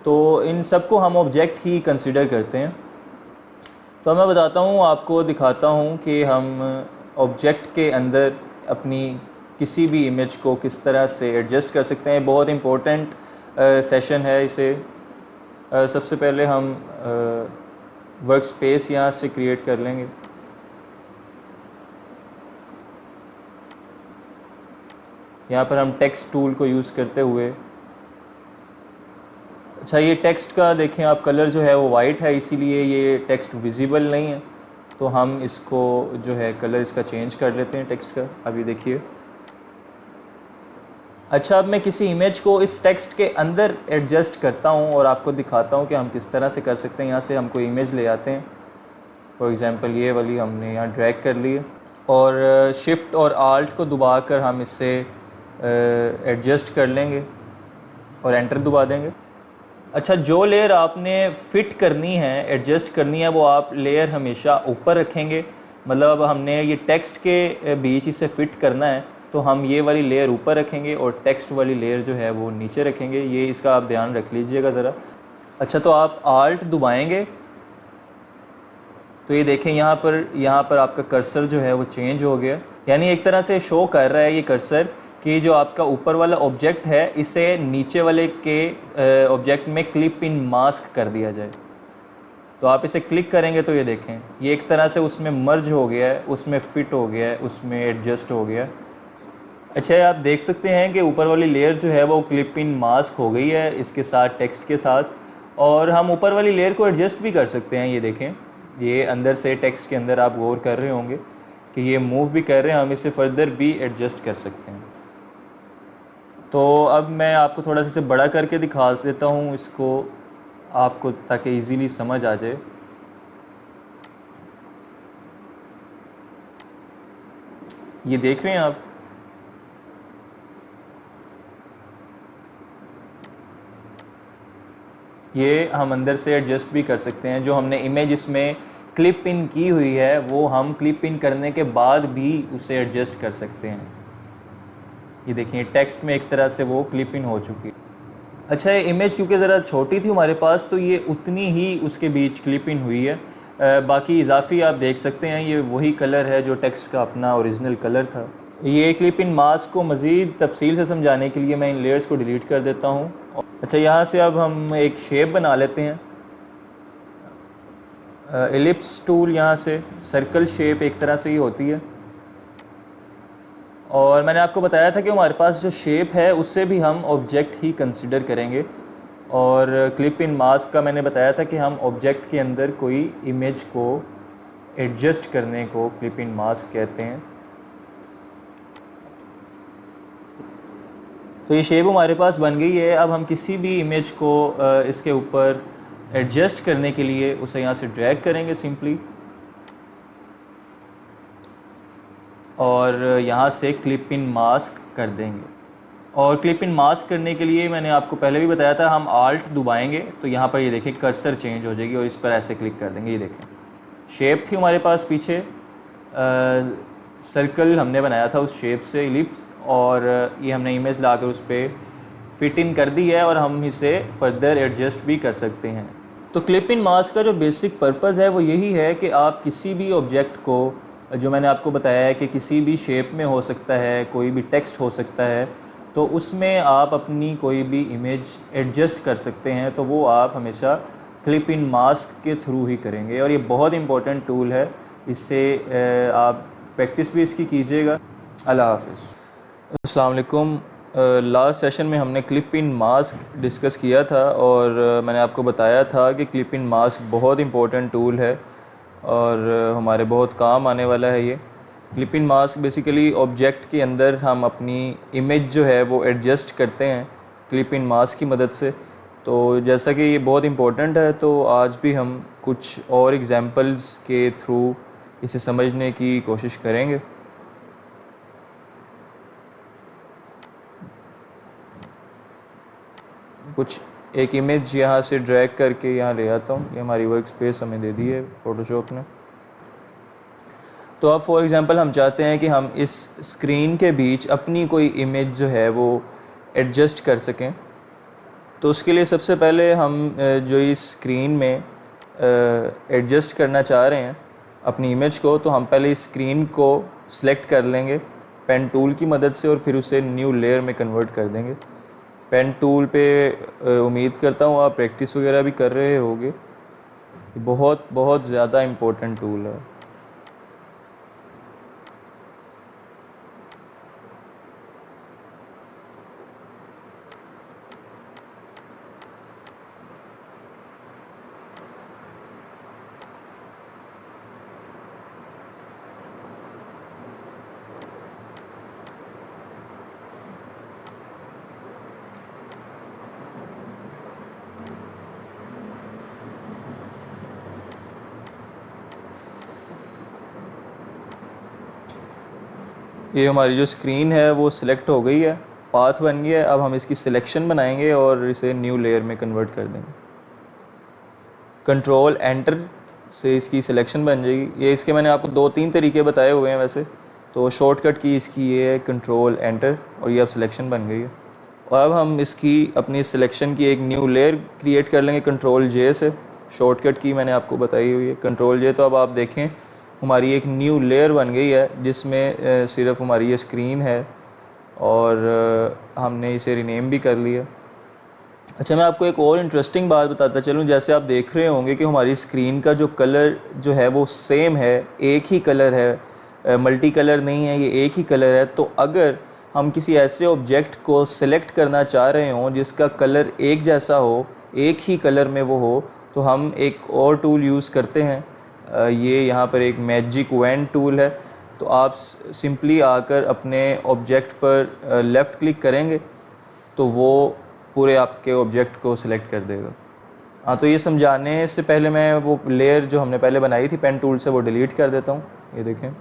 तो इन सब को हम ऑब्जेक्ट ही कंसिडर करते हैं। तो मैं बताता हूँ, आपको दिखाता हूँ कि हम ऑब्जेक्ट के अंदर अपनी किसी भी इमेज को किस तरह से एडजस्ट कर सकते हैं। बहुत इम्पोर्टेंट सेशन है इसे। सबसे पहले हम वर्क स्पेस यहाँ से क्रिएट कर लेंगे। यहाँ पर हम टेक्स्ट टूल को यूज़ करते हुए, अच्छा ये टेक्स्ट का देखें आप कलर जो है वो वाइट है, इसीलिए ये टेक्स्ट विजिबल नहीं है, तो हम इसको जो है कलर इसका चेंज कर लेते हैं टेक्स्ट का। अभी देखिए, अच्छा अब मैं किसी इमेज को इस टेक्स्ट के अंदर एडजस्ट करता हूँ और आपको दिखाता हूँ कि हम किस तरह से कर सकते हैं। यहाँ से हम कोई इमेज ले आते हैं, फॉर एग्ज़ाम्पल ये वाली हमने यहाँ ड्रैग कर ली है और शिफ्ट और आल्ट को दबा कर हम इससे एडजस्ट कर लेंगे और एंटर दबा देंगे। अच्छा, जो लेयर आपने फ़िट करनी है, एडजस्ट करनी है, वो आप लेयर हमेशा ऊपर रखेंगे। मतलब अब हमने ये टेक्स्ट के बीच इसे फ़िट करना है तो हम ये वाली लेयर ऊपर रखेंगे और टेक्स्ट वाली लेयर जो है वो नीचे रखेंगे। ये इसका आप ध्यान रख लीजिएगा ज़रा। अच्छा, तो आप आल्ट दबाएंगे तो ये देखें यहाँ पर आपका कर्सर जो है वो चेंज हो गया, यानी एक तरह से शो कर रहा है ये कर्सर कि जो आपका ऊपर वाला ऑब्जेक्ट है इसे नीचे वाले के ऑब्जेक्ट में क्लिप इन मास्क कर दिया जाए। तो आप इसे क्लिक करेंगे तो ये देखें ये एक तरह से उसमें मर्ज हो गया है, उसमें फ़िट हो गया है, उसमें एडजस्ट हो गया। अच्छा, आप देख सकते हैं कि ऊपर वाली लेयर जो है वो क्लिप इन मास्क हो गई है इसके साथ, टेक्स्ट के साथ। और हम ऊपर वाली लेयर को एडजस्ट भी कर सकते हैं। ये देखें, ये अंदर से टेक्स्ट के अंदर आप गौर कर रहे होंगे कि ये मूव भी कर रहे हैं, हम इसे फर्दर भी एडजस्ट कर सकते हैं। तो अब मैं आपको थोड़ा सा इसे बड़ा करके दिखा देता हूँ इसको आपको, ताकि इजीली समझ आ जाए। ये देख रहे हैं आप, ये हम अंदर से एडजस्ट भी कर सकते हैं। जो हमने इमेज इसमें क्लिप इन की हुई है वो हम क्लिप इन करने के बाद भी उसे एडजस्ट कर सकते हैं। ये देखिए टेक्स्ट में एक तरह से वो क्लिप इन हो चुकी है। अच्छा, ये इमेज क्योंकि ज़रा छोटी थी हमारे पास तो ये उतनी ही उसके बीच क्लिप इन हुई है। बाकी इजाफी आप देख सकते हैं ये वही कलर है जो टेक्स्ट का अपना ओरिजिनल कलर था। ये क्लिप इन मास्क को मज़ीद तफसील से समझाने के लिए मैं इन लेयर्स को डिलीट कर देता हूँ। अच्छा, यहाँ से अब हम एक शेप बना लेते हैं। एलिप्स टूल, यहाँ से सर्कल शेप एक तरह से ही होती है। और मैंने आपको बताया था कि हमारे पास जो शेप है उससे भी हम ऑब्जेक्ट ही कंसिडर करेंगे और क्लिप इन मास्क का मैंने बताया था कि हम ऑब्जेक्ट के अंदर कोई इमेज को एडजस्ट करने को क्लिप इन मास्क कहते हैं। तो ये शेप हमारे पास बन गई है। अब हम किसी भी इमेज को इसके ऊपर एडजस्ट करने के लिए उसे यहाँ से ड्रैग करेंगे सिंपली, और यहाँ से क्लिप इन मास्क कर देंगे। और क्लिप इन मास्क करने के लिए मैंने आपको पहले भी बताया था, हम आल्ट दबाएंगे तो यहाँ पर ये देखें कर्सर चेंज हो जाएगी और इस पर ऐसे क्लिक कर देंगे। ये देखें शेप थी हमारे पास पीछे, सर्कल हमने बनाया था उस शेप से, इलिप्स, और ये हमने इमेज लाकर उस पर फिट इन कर दी है और हम इसे फर्दर एडजस्ट भी कर सकते हैं। तो क्लिप इन मास्क का जो बेसिक पर्पज़ है वो यही है कि आप किसी भी ऑब्जेक्ट को, जो मैंने आपको बताया है कि किसी भी शेप में हो सकता है, कोई भी टेक्स्ट हो सकता है, तो उसमें आप अपनी कोई भी इमेज एडजस्ट कर सकते हैं। तो वो आप हमेशा क्लिप इन मास्क के थ्रू ही करेंगे और ये बहुत इंपॉर्टेंट टूल है। इससे आप प्रैक्टिस भी इसकी कीजिएगा। अल्लाह हाफ़िज़। अस्सलाम वालेकुम। लास्ट सेशन में हमने क्लिप इन मास्क डिस्कस किया था और मैंने आपको बताया था कि क्लिप इन मास्क बहुत इंपॉर्टेंट टूल है और हमारे बहुत काम आने वाला है। ये क्लिप इन मास्क बेसिकली ऑब्जेक्ट के अंदर हम अपनी इमेज जो है वो एडजस्ट करते हैं क्लिप इन मास्क की मदद से। तो जैसा कि ये बहुत इंपॉर्टेंट है, तो आज भी हम कुछ और एग्जांपल्स के थ्रू इसे समझने की कोशिश करेंगे। कुछ एक इमेज यहाँ से ड्रैग करके यहाँ ले आता हूँ। ये हमारी वर्क स्पेस हमें दे दी है फ़ोटोशॉप ने। तो अब फॉर एग्ज़ाम्पल हम चाहते हैं कि हम इस स्क्रीन के बीच अपनी कोई इमेज जो है वो एडजस्ट कर सकें। तो उसके लिए सबसे पहले हम जो इस स्क्रीन में एडजस्ट करना चाह रहे हैं अपनी इमेज को, तो हम पहले इस स्क्रीन को सिलेक्ट कर लेंगे पेन टूल की मदद से और फिर उसे न्यू लेयर में कन्वर्ट कर देंगे। पेन टूल पे उम्मीद करता हूँ आप प्रैक्टिस वगैरह भी कर रहे होंगे। बहुत बहुत ज़्यादा इम्पोर्टेंट टूल है। ये हमारी जो स्क्रीन है वो सिलेक्ट हो गई है, पाथ बन गया है। अब हम इसकी सिलेक्शन बनाएंगे और इसे न्यू लेयर में कन्वर्ट कर देंगे। कंट्रोल एंटर से इसकी सिलेक्शन बन जाएगी। ये इसके मैंने आपको 2-3 तरीके बताए हुए हैं वैसे, तो शॉर्टकट की इसकी ये है कंट्रोल एंटर, और ये अब सिलेक्शन बन गई है। और अब हम इसकी अपनी सिलेक्शन की एक न्यू लेयर क्रिएट कर लेंगे कंट्रोल जे से। शॉर्टकट की मैंने आपको बताई हुई है कंट्रोल जे। तो अब आप देखें हमारी एक न्यू लेयर बन गई है जिसमें सिर्फ हमारी ये स्क्रीन है और हमने इसे रीनेम भी कर लिया। अच्छा, मैं आपको एक और इंटरेस्टिंग बात बताता चलूँ। जैसे आप देख रहे होंगे कि हमारी स्क्रीन का जो कलर जो है वो सेम है, एक ही कलर है, मल्टी कलर नहीं है, ये एक ही कलर है। तो अगर हम किसी ऐसे ऑब्जेक्ट को सिलेक्ट करना चाह रहे हों जिसका कलर एक जैसा हो, एक ही कलर में वो हो, तो हम एक और टूल यूज़ करते हैं। ये यहाँ पर एक मैजिक वेन टूल है। तो आप सिंपली आकर अपने ऑब्जेक्ट पर लेफ़्ट क्लिक करेंगे तो वो पूरे आपके ऑब्जेक्ट को सिलेक्ट कर देगा। हाँ, तो ये समझाने से पहले मैं वो लेयर जो हमने पहले बनाई थी पेन टूल से वो डिलीट कर देता हूँ। ये देखें,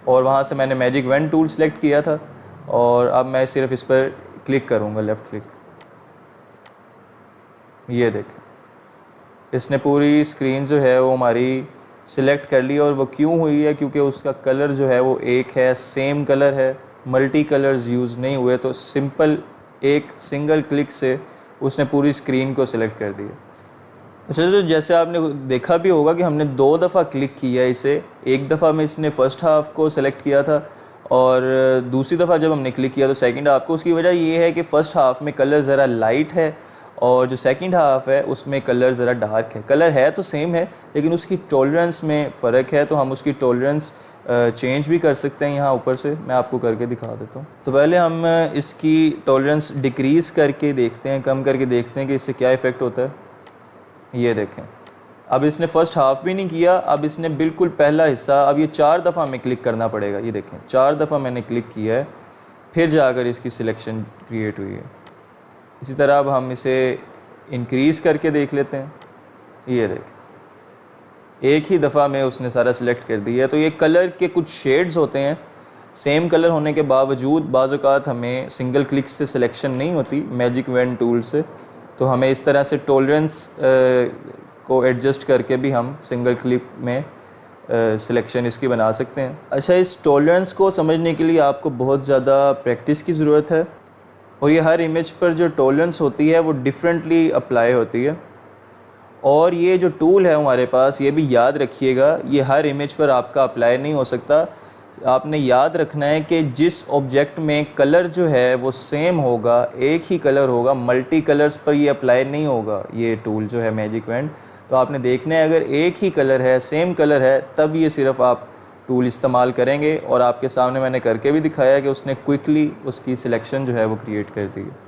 और वहाँ से मैंने मैजिक वेन टूल सेलेक्ट किया था और अब मैं सिर्फ इस पर क्लिक करूँगा, लेफ़्ट क्लिक। ये देखें, इसने पूरी स्क्रीन जो है वो हमारी सिलेक्ट कर ली। और वो क्यों हुई है? क्योंकि उसका कलर जो है वो एक है, सेम कलर है, मल्टी कलर्स यूज़ नहीं हुए। तो सिंपल एक सिंगल क्लिक से उसने पूरी स्क्रीन को सिलेक्ट कर दिया। अच्छा, तो जैसे आपने देखा भी होगा कि हमने 2 दफ़ा क्लिक किया इसे। एक दफ़ा में इसने फ़र्स्ट हाफ़ को सिलेक्ट किया था और दूसरी दफ़ा जब हमने क्लिक किया तो सेकंड हाफ़ को। उसकी वजह ये है कि फ़र्स्ट हाफ़ में कलर ज़रा लाइट है और जो सेकंड हाफ़ है उसमें कलर ज़रा डार्क है। कलर है तो सेम है लेकिन उसकी टॉलरेंस में फ़र्क है, तो हम उसकी टॉलरेंस चेंज भी कर सकते हैं। यहाँ ऊपर से मैं आपको करके दिखा देता हूँ। तो पहले हम इसकी टॉलरेंस डिक्रीज़ करके देखते हैं, कम करके देखते हैं कि इससे क्या इफ़ेक्ट होता है। ये देखें, अब इसने फ़र्स्ट हाफ़ भी नहीं किया, अब इसने बिल्कुल पहला हिस्सा, अब ये 4 दफ़ा हमें क्लिक करना पड़ेगा। ये देखें 4 दफ़ा मैंने क्लिक किया है, फिर जाकर इसकी सिलेक्शन क्रिएट हुई है। इसी तरह अब हम इसे इंक्रीज़ करके देख लेते हैं। ये देखें, एक ही दफ़ा में उसने सारा सिलेक्ट कर दिया है। तो ये कलर के कुछ शेड्स होते हैं, सेम कलर होने के बावजूद बाज़ औक़ात हमें सिंगल क्लिक से सिलेक्शन नहीं होती मैजिक वैन टूल से, तो हमें इस तरह से टॉलरेंस को एडजस्ट करके भी हम सिंगल क्लिक में सिलेक्शन इसकी बना सकते हैं। अच्छा, इस टॉलरेंस को समझने के लिए आपको बहुत ज़्यादा प्रैक्टिस की ज़रूरत है, और ये हर इमेज पर जो टॉलरेंस होती है वो डिफरेंटली अप्लाई होती है। और ये जो टूल है हमारे पास, ये भी याद रखिएगा, ये हर इमेज पर आपका अप्लाई नहीं हो सकता। आपने याद रखना है कि जिस ऑब्जेक्ट में कलर जो है वो सेम होगा, एक ही कलर होगा, मल्टी कलर्स पर ये अप्लाई नहीं होगा ये टूल जो है मैजिक वैन। तो आपने देखना है अगर एक ही कलर है, सेम कलर है, तब ये सिर्फ़ आप टूल इस्तेमाल करेंगे। और आपके सामने मैंने करके भी दिखाया कि उसने क्विकली उसकी सिलेक्शन जो है वो क्रिएट कर दी है।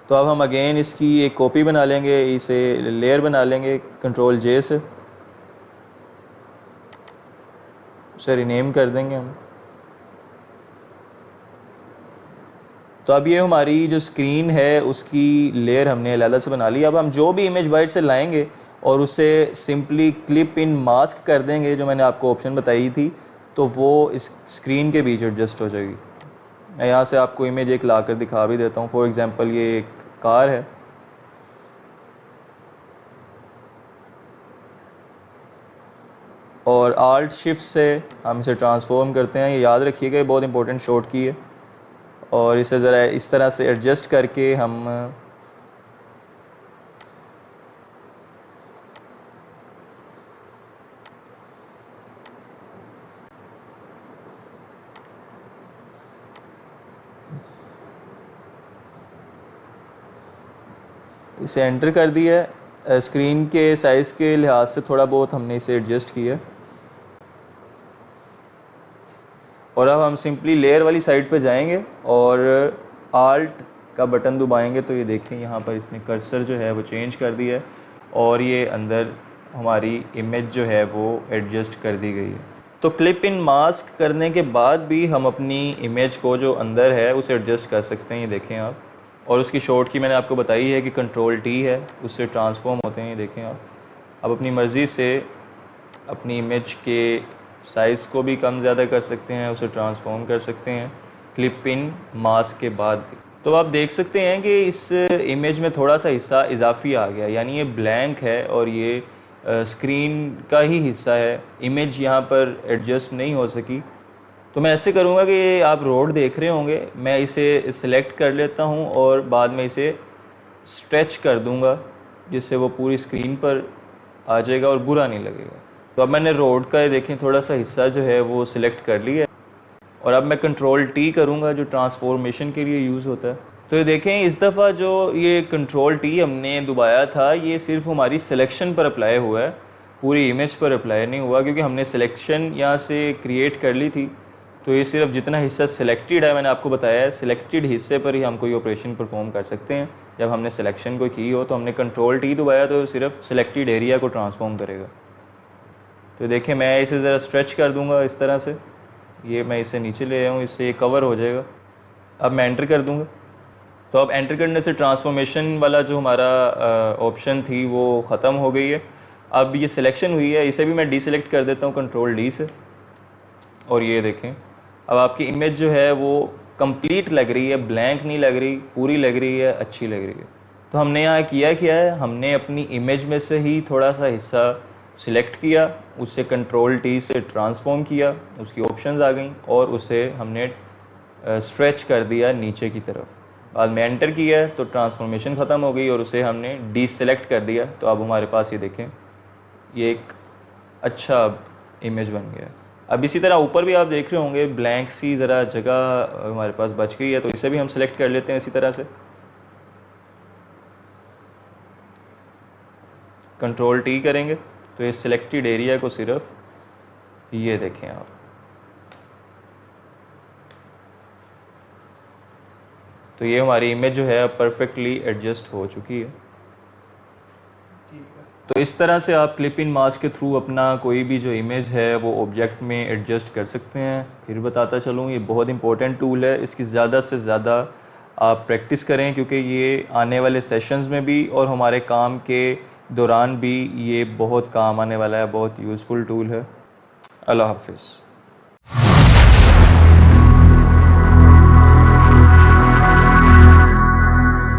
तो अब हम अगेन इसकी एक कॉपी बना लेंगे, इसे लेयर बना लेंगे कंट्रोल जे से, उसे रीनेम कर देंगे हम। तो अब ये हमारी जो स्क्रीन है उसकी लेयर हमने अलग से बना ली। अब हम जो भी इमेज बाहर से लाएंगे और उसे सिंपली क्लिप इन मास्क कर देंगे, जो मैंने आपको ऑप्शन बताई थी, तो वो इस स्क्रीन के बीच एडजस्ट हो जाएगी। मैं यहाँ से आपको इमेज एक ला कर दिखा भी देता हूँ। फॉर एग्ज़ाम्पल ये एक कार है, और आल्ट शिफ्ट से हम इसे ट्रांसफॉर्म करते हैं। ये याद रखिएगा, ये बहुत इंपॉर्टेंट शॉर्ट की है। और इसे ज़रा इस तरह से एडजस्ट करके हम इसे एंटर कर दिया है। स्क्रीन के साइज़ के लिहाज से थोड़ा बहुत हमने इसे एडजस्ट किया। और अब हम सिंपली लेयर वाली साइड पे जाएंगे और आल्ट का बटन दबाएंगे, तो ये देखें यहाँ पर इसने कर्सर जो है वो चेंज कर दिया है, और ये अंदर हमारी इमेज जो है वो एडजस्ट कर दी गई है। तो क्लिप इन मास्क करने के बाद भी हम अपनी इमेज को जो अंदर है उसे एडजस्ट कर सकते हैं। ये देखें आप, और उसकी शॉर्ट की मैंने आपको बताई है कि कंट्रोल टी है, उससे ट्रांसफॉर्म होते हैं। ये देखें आप, अब अपनी मर्ज़ी से अपनी इमेज के साइज़ को भी कम ज़्यादा कर सकते हैं, उसे ट्रांसफॉर्म कर सकते हैं क्लिप इन मास्क के बाद भी। तो आप देख सकते हैं कि इस इमेज में थोड़ा सा हिस्सा इजाफी आ गया, यानी ये ब्लैंक है और ये स्क्रीन का ही हिस्सा है। इमेज यहाँ पर एडजस्ट नहीं हो सकी। तो मैं ऐसे करूँगा कि आप रोड देख रहे होंगे, मैं इसे सिलेक्ट कर लेता हूँ और बाद में इसे स्ट्रेच कर दूँगा, जिससे वो पूरी स्क्रीन पर आ जाएगा और बुरा नहीं लगेगा। तो अब मैंने रोड का ये देखें थोड़ा सा हिस्सा जो है वो सिलेक्ट कर लिया है, और अब मैं कंट्रोल टी करूँगा जो ट्रांसफॉर्मेशन के लिए यूज़ होता है। तो ये देखें इस दफ़ा जो ये कंट्रोल टी हमने दबाया था, ये सिर्फ हमारी सिलेक्शन पर अप्लाई हुआ है, पूरी इमेज पर अप्लाई नहीं हुआ, क्योंकि हमने सिलेक्शन यहाँ से क्रिएट कर ली थी। तो ये सिर्फ जितना हिस्सा सिलेक्टेड है, मैंने आपको बताया है, सिलेक्टेड हिस्से पर ही हम कोई ऑपरेशन परफॉर्म कर सकते हैं। जब हमने सिलेक्शन को की हो तो हमने कंट्रोल टी दबाया तो सिर्फ सिलेक्टेड एरिया को ट्रांसफॉर्म करेगा। तो देखिए मैं इसे ज़रा स्ट्रेच कर दूंगा इस तरह से, ये मैं इसे नीचे ले आया हूँ, इससे ये कवर हो जाएगा। अब मैं एंटर कर दूंगा। तो अब एंटर करने से ट्रांसफॉर्मेशन वाला जो हमारा ऑप्शन थी वो ख़त्म हो गई है। अब ये सिलेक्शन हुई है, इसे भी मैं डीसेलेक्ट कर देता हूँ कंट्रोल डी से, और ये देखें अब आपकी इमेज जो है वो कंप्लीट लग रही है, ब्लैंक नहीं लग रही, पूरी लग रही है, अच्छी लग रही है। तो हमने यहाँ किया क्या है, हमने अपनी इमेज में से ही थोड़ा सा हिस्सा सिलेक्ट किया, उसे कंट्रोल टी से ट्रांसफॉर्म किया, उसकी ऑप्शंस आ गई, और उसे हमने स्ट्रेच कर दिया नीचे की तरफ। बाद में एंटर किया तो ट्रांसफॉर्मेशन ख़त्म हो गई और उसे हमने डीसेलेक्ट कर दिया। तो अब हमारे पास ये देखें, ये एक अच्छा इमेज बन गया। अब इसी तरह ऊपर भी आप देख रहे होंगे ब्लैंक सी ज़रा जगह हमारे पास बच गई है, तो इसे भी हम सिलेक्ट कर लेते हैं इसी तरह से। कंट्रोल टी करेंगे तो इस सिलेक्टेड एरिया को सिर्फ ये देखें आप, तो ये हमारी इमेज जो है परफेक्टली एडजस्ट हो चुकी है। तो इस तरह से आप क्लिप इन मास्क के थ्रू अपना कोई भी जो इमेज है वो ऑब्जेक्ट में एडजस्ट कर सकते हैं। फिर बताता चलूँ, ये बहुत इंपॉर्टेंट टूल है, इसकी ज़्यादा से ज़्यादा आप प्रैक्टिस करें, क्योंकि ये आने वाले सेशंस में भी और हमारे काम के दौरान भी ये बहुत काम आने वाला है, बहुत यूज़फुल टूल है। अल्लाह हाफिज़।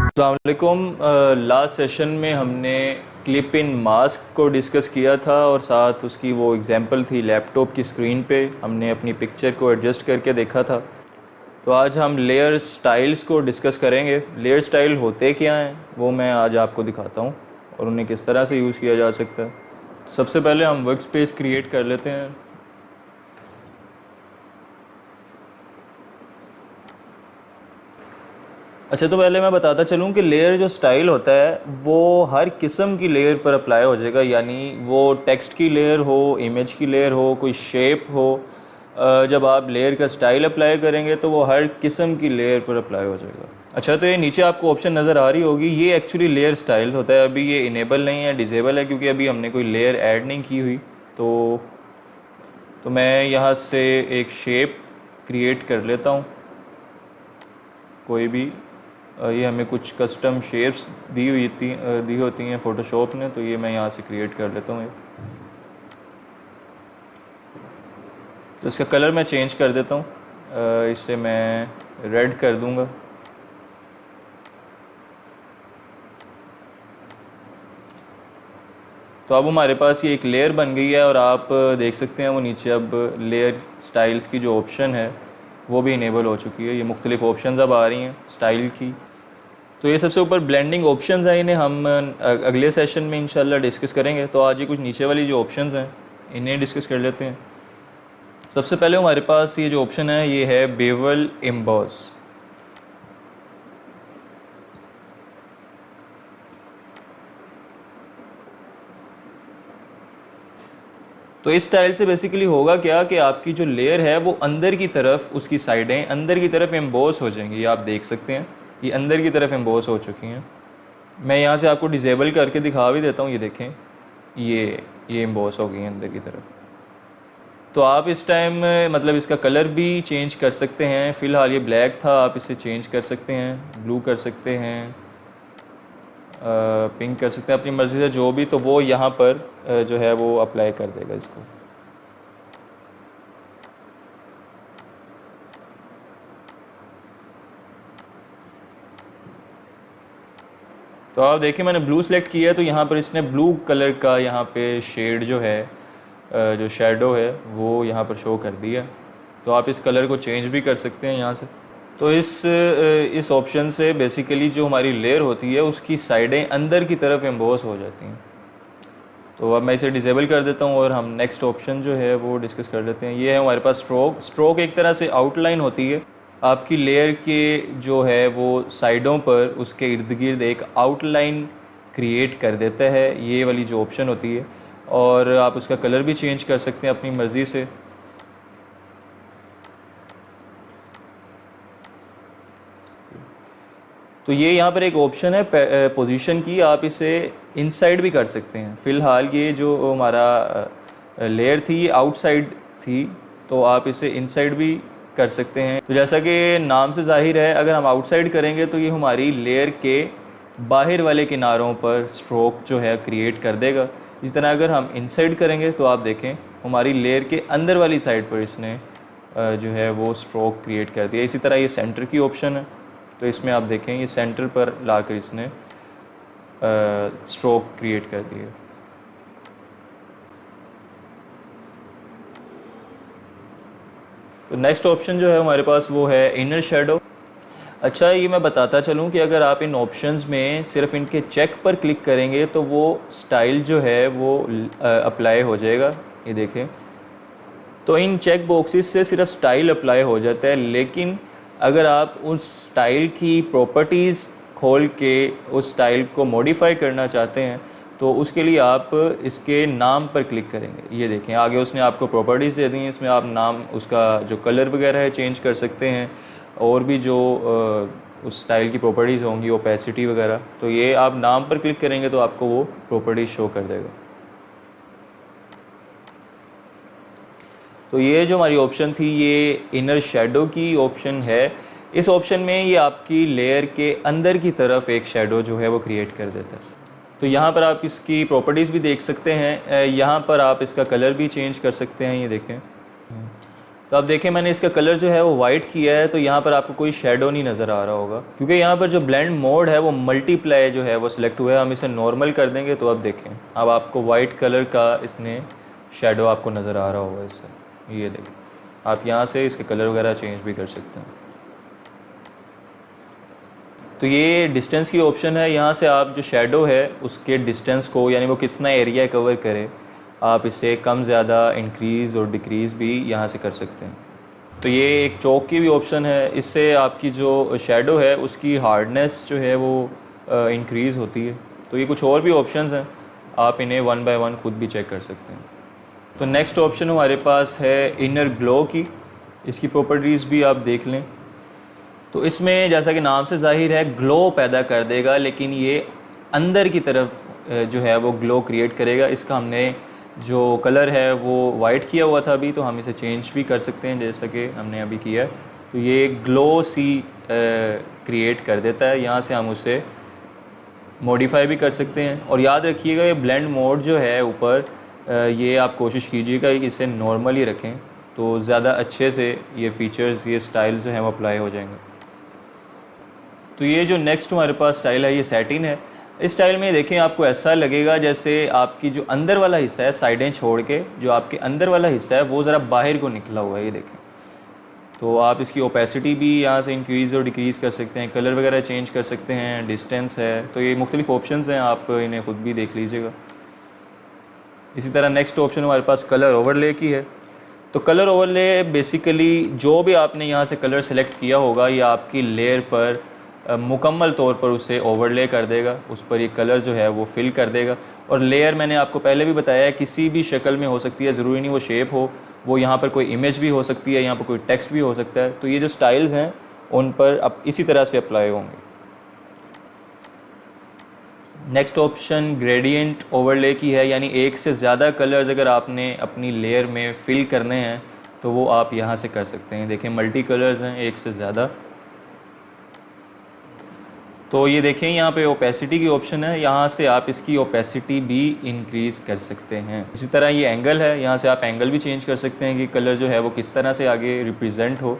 अस्सलामुअलैकुम। लास्ट सेशन में हमने क्लिप इन मास्क को डिस्कस किया था और साथ उसकी वो एग्जांपल थी लैपटॉप की स्क्रीन पे, हमने अपनी पिक्चर को एडजस्ट करके देखा था। तो आज हम लेयर स्टाइल्स को डिस्कस करेंगे। लेयर स्टाइल होते क्या हैं वो मैं आज आपको दिखाता हूँ और उन्हें किस तरह से यूज़ किया जा सकता है। सबसे पहले हम वर्क स्पेस क्रिएट कर लेते हैं। अच्छा, तो पहले मैं बताता चलूँ कि लेयर जो स्टाइल होता है वो हर किस्म की लेयर पर अप्लाई हो जाएगा, यानी वो टेक्स्ट की लेयर हो, इमेज की लेयर हो, कोई शेप हो। जब आप लेयर का स्टाइल अप्लाई करेंगे तो वो हर किस्म की लेयर पर अप्लाई हो जाएगा। अच्छा, तो ये नीचे आपको ऑप्शन नज़र आ रही होगी, ये एक्चुअली लेयर स्टाइल होता है। अभी ये इनेबल नहीं है, डिसेबल है, क्योंकि अभी हमने कोई लेयर ऐड नहीं की हुई। तो मैं यहाँ से एक शेप क्रिएट कर लेता हूँ, कोई भी। ये हमें कुछ कस्टम शेप्स दी होती हैं फ़ोटोशॉप ने, तो ये मैं यहाँ से क्रिएट कर लेता हूँ एक। तो इसका कलर मैं चेंज कर देता हूँ, इससे मैं रेड कर दूँगा। तो अब हमारे पास ये एक लेयर बन गई है और आप देख सकते हैं वो नीचे अब लेयर स्टाइल्स की जो ऑप्शन है वो भी इनेबल हो चुकी है। ये मुख्तलिफ ऑप्शंस अब आ रही हैं स्टाइल की। तो ये सबसे ऊपर ब्लेंडिंग ऑप्शंस हैं, इन्हें हम अगले सेशन में इंशाल्लाह डिस्कस करेंगे। तो आज ये कुछ नीचे वाली जो ऑप्शंस हैं इन्हें डिस्कस कर लेते हैं। सबसे पहले हमारे पास ये जो ऑप्शन है ये है बेवल एम्बॉस। तो इस स्टाइल से बेसिकली होगा क्या कि आपकी जो लेयर है वो अंदर की तरफ, उसकी साइडें अंदर की तरफ एम्बॉस हो जाएंगी। ये आप देख सकते हैं, ये अंदर की तरफ एम्बॉस हो चुकी हैं। मैं यहाँ से आपको डिसेबल करके दिखा भी देता हूँ। ये देखें, ये एम्बॉस हो गई हैं अंदर की तरफ। तो आप इस टाइम मतलब इसका कलर भी चेंज कर सकते हैं। फ़िलहाल ये ब्लैक था, आप इसे चेंज कर सकते हैं, ब्लू कर सकते हैं, पिंक कर सकते हैं, अपनी मर्ज़ी से जो भी। तो वो यहाँ पर जो है वो अप्लाई कर देगा इसको। तो आप देखिए मैंने ब्लू सेलेक्ट किया है, तो यहाँ पर इसने ब्लू कलर का यहाँ पे शेड जो है, जो शेडो है वो यहाँ पर शो कर दिया। तो आप इस कलर को चेंज भी कर सकते हैं यहाँ से। तो इस ऑप्शन से बेसिकली जो हमारी लेयर होती है उसकी साइडें अंदर की तरफ एम्बॉस हो जाती हैं। तो अब मैं इसे डिसेबल कर देता हूँ और हम नेक्स्ट ऑप्शन जो है वो डिस्कस कर लेते हैं। ये है हमारे पास स्ट्रोक। स्ट्रोक एक तरह से आउटलाइन होती है, आपकी लेयर के जो है वो साइडों पर उसके इर्द गिर्द एक आउटलाइन क्रिएट कर देता है, ये वाली जो ऑप्शन होती है। और आप उसका कलर भी चेंज कर सकते हैं अपनी मर्ज़ी से। तो ये यहाँ पर एक ऑप्शन है पोजीशन की, आप इसे इनसाइड भी कर सकते हैं। फ़िलहाल ये जो हमारा लेयर थी ये आउटसाइड थी, तो आप इसे इनसाइड भी कर सकते हैं। तो जैसा कि नाम से ज़ाहिर है, अगर हम आउटसाइड करेंगे तो ये हमारी लेयर के बाहर वाले किनारों पर स्ट्रोक जो है क्रिएट कर देगा। इस तरह अगर हम इनसाइड करेंगे तो आप देखें हमारी लेयर के अंदर वाली साइड पर इसने जो है वो स्ट्रोक क्रिएट कर दिया। इसी तरह ये सेंटर की ऑप्शन है, तो इसमें आप देखें ये सेंटर पर लाकर इसने स्ट्रोक क्रिएट कर दिया। तो नेक्स्ट ऑप्शन जो है हमारे पास वो है इनर शेडो। अच्छा, ये मैं बताता चलूँ कि अगर आप इन ऑप्शंस में सिर्फ इनके चेक पर क्लिक करेंगे तो वो स्टाइल जो है वो अप्लाई हो जाएगा। ये देखें, तो इन चेक बॉक्सेस से सिर्फ स्टाइल अप्लाई हो जाता है, लेकिन अगर आप उस स्टाइल की प्रॉपर्टीज़ खोल के उस स्टाइल को मॉडिफाई करना चाहते हैं तो उसके लिए आप इसके नाम पर क्लिक करेंगे। ये देखें आगे उसने आपको प्रॉपर्टीज़ दे दी हैं, इसमें आप नाम उसका जो कलर वगैरह है चेंज कर सकते हैं, और भी जो उस स्टाइल की प्रॉपर्टीज़ होंगी, ओपेसिटी वगैरह। तो ये आप नाम पर क्लिक करेंगे तो आपको वो प्रॉपर्टीज़ शो कर देगा। तो ये जो हमारी ऑप्शन थी ये इनर शेडो की ऑप्शन है। इस ऑप्शन में ये आपकी लेयर के अंदर की तरफ एक शेडो जो है वो क्रिएट कर देता है। तो यहाँ पर आप इसकी प्रॉपर्टीज़ भी देख सकते हैं, यहाँ पर आप इसका कलर भी चेंज कर सकते हैं। ये देखें, तो आप देखें मैंने इसका कलर जो है वो वाइट किया है, तो यहाँ पर आपको कोई शेडो नहीं नज़र आ रहा होगा, क्योंकि यहाँ पर जो ब्लेंड मोड है वो मल्टीप्लाई जो है वो सिलेक्ट हुआ है। हम इसे नॉर्मल कर देंगे तो अब देखें, अब आपको वाइट कलर का इसने शेडो आपको नज़र आ रहा होगा इससे। ये देखें, आप यहाँ से इसके कलर वगैरह चेंज भी कर सकते हैं। तो ये डिस्टेंस की ऑप्शन है, यहाँ से आप जो शेडो है उसके डिस्टेंस को, यानी वो कितना एरिया कवर करे, आप इसे कम ज़्यादा इंक्रीज़ और डिक्रीज़ भी यहाँ से कर सकते हैं। तो ये एक चौक की भी ऑप्शन है, इससे आपकी जो शेडो है उसकी हार्डनेस जो है वो इंक्रीज़ होती है। तो ये कुछ और भी ऑप्शंस हैं, आप इन्हें वन बाय वन खुद भी चेक कर सकते हैं। तो नेक्स्ट ऑप्शन हमारे पास है इनर ग्लो की, इसकी प्रॉपर्टीज़ भी आप देख लें। तो इसमें जैसा कि नाम से जाहिर है ग्लो पैदा कर देगा, लेकिन ये अंदर की तरफ जो है वो ग्लो क्रिएट करेगा। इसका हमने जो कलर है वो वाइट किया हुआ था अभी, तो हम इसे चेंज भी कर सकते हैं जैसा कि हमने अभी किया है। तो ये ग्लो सी क्रिएट कर देता है, यहाँ से हम उसे मॉडिफाई भी कर सकते हैं। और याद रखिएगा ये ब्लेंड मोड जो है ऊपर, ये आप कोशिश कीजिएगा कि इसे नॉर्मल ही रखें, तो ज़्यादा अच्छे से ये फ़ीचर्स, ये स्टाइल्स जो हैं वो अप्लाई हो जाएंगे। तो ये जो नेक्स्ट हमारे पास स्टाइल है ये सैटिन है। इस स्टाइल में देखें आपको ऐसा लगेगा जैसे आपकी जो अंदर वाला हिस्सा है, साइडें छोड़ के जो आपके अंदर वाला हिस्सा है वो ज़रा बाहर को निकला हुआ है। ये देखें, तो आप इसकी ओपेसिटी भी यहाँ से इंक्रीज़ और डिक्रीज़ कर सकते हैं, कलर वगैरह चेंज कर सकते हैं, डिस्टेंस है। तो ये मुख्तलिफ ऑप्शंस हैं, आप इन्हें ख़ुद भी देख लीजिएगा। इसी तरह नेक्स्ट ऑप्शन हमारे पास कलर ओवरले की है। तो कलर ओवरले बेसिकली जो भी आपने यहाँ से कलर सेलेक्ट किया होगा ये आपकी लेयर पर मुकम्मल तौर पर उसे ओवरले कर देगा, उस पर ये कलर जो है वो फिल कर देगा। और लेयर मैंने आपको पहले भी बताया है किसी भी शक्ल में हो सकती है, ज़रूरी नहीं वो शेप हो, वो यहाँ पर कोई इमेज भी हो सकती है, यहाँ पर कोई टेक्स्ट भी हो सकता है। तो ये जो स्टाइल्स हैं उन पर अब इसी तरह से अप्लाई होंगे। नेक्स्ट ऑप्शन ग्रेडियंट ओवरले की है, यानी एक से ज़्यादा कलर्स अगर आपने अपनी लेयर में फिल करने हैं तो वो आप यहाँ से कर सकते हैं। देखें मल्टी कलर्स हैं, एक से ज़्यादा। तो ये देखें यहाँ पे ओपेसिटी की ऑप्शन है, यहाँ से आप इसकी ओपेसिटी भी इंक्रीज़ कर सकते हैं। इसी तरह ये एंगल है, यहाँ से आप एंगल भी चेंज कर सकते हैं कि कलर जो है वो किस तरह से आगे रिप्रेजेंट हो।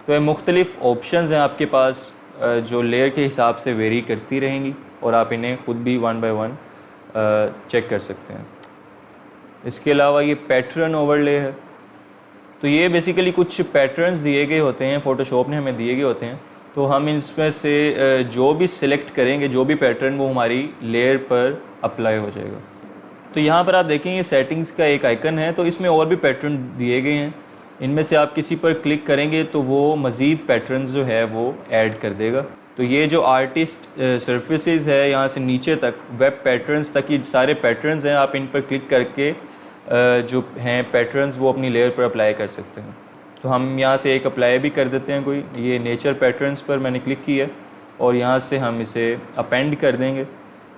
तो ये मुख्तलिफ़ ऑप्शंस हैं आपके पास जो लेयर के हिसाब से वेरी करती रहेंगी, और आप इन्हें ख़ुद भी वन बाय वन चेक कर सकते हैं। इसके अलावा ये पैटर्न ओवरले है। तो ये बेसिकली कुछ पैटर्न्स दिए गए होते हैं, फ़ोटोशॉप ने हमें दिए गए होते हैं, तो हम इसमें से जो भी सिलेक्ट करेंगे, जो भी पैटर्न, वो हमारी लेयर पर अप्लाई हो जाएगा। तो यहाँ पर आप देखें ये सेटिंग्स का एक आइकन है, तो इसमें और भी पैटर्न दिए गए हैं। इनमें से आप किसी पर क्लिक करेंगे तो वो मज़ीद पैटर्न जो है वो ऐड कर देगा। तो ये जो आर्टिस्ट सर्फेसेस है यहाँ से नीचे तक, वेब पैटर्न्स तक, ये सारे पैटर्न्स हैं। आप इन पर क्लिक करके जो हैं पैटर्न्स वो अपनी लेयर पर अप्लाई कर सकते हैं। तो हम यहाँ से एक अप्लाई भी कर देते हैं कोई, ये नेचर पैटर्न्स पर मैंने क्लिक किया और यहाँ से हम इसे अपेंड कर देंगे।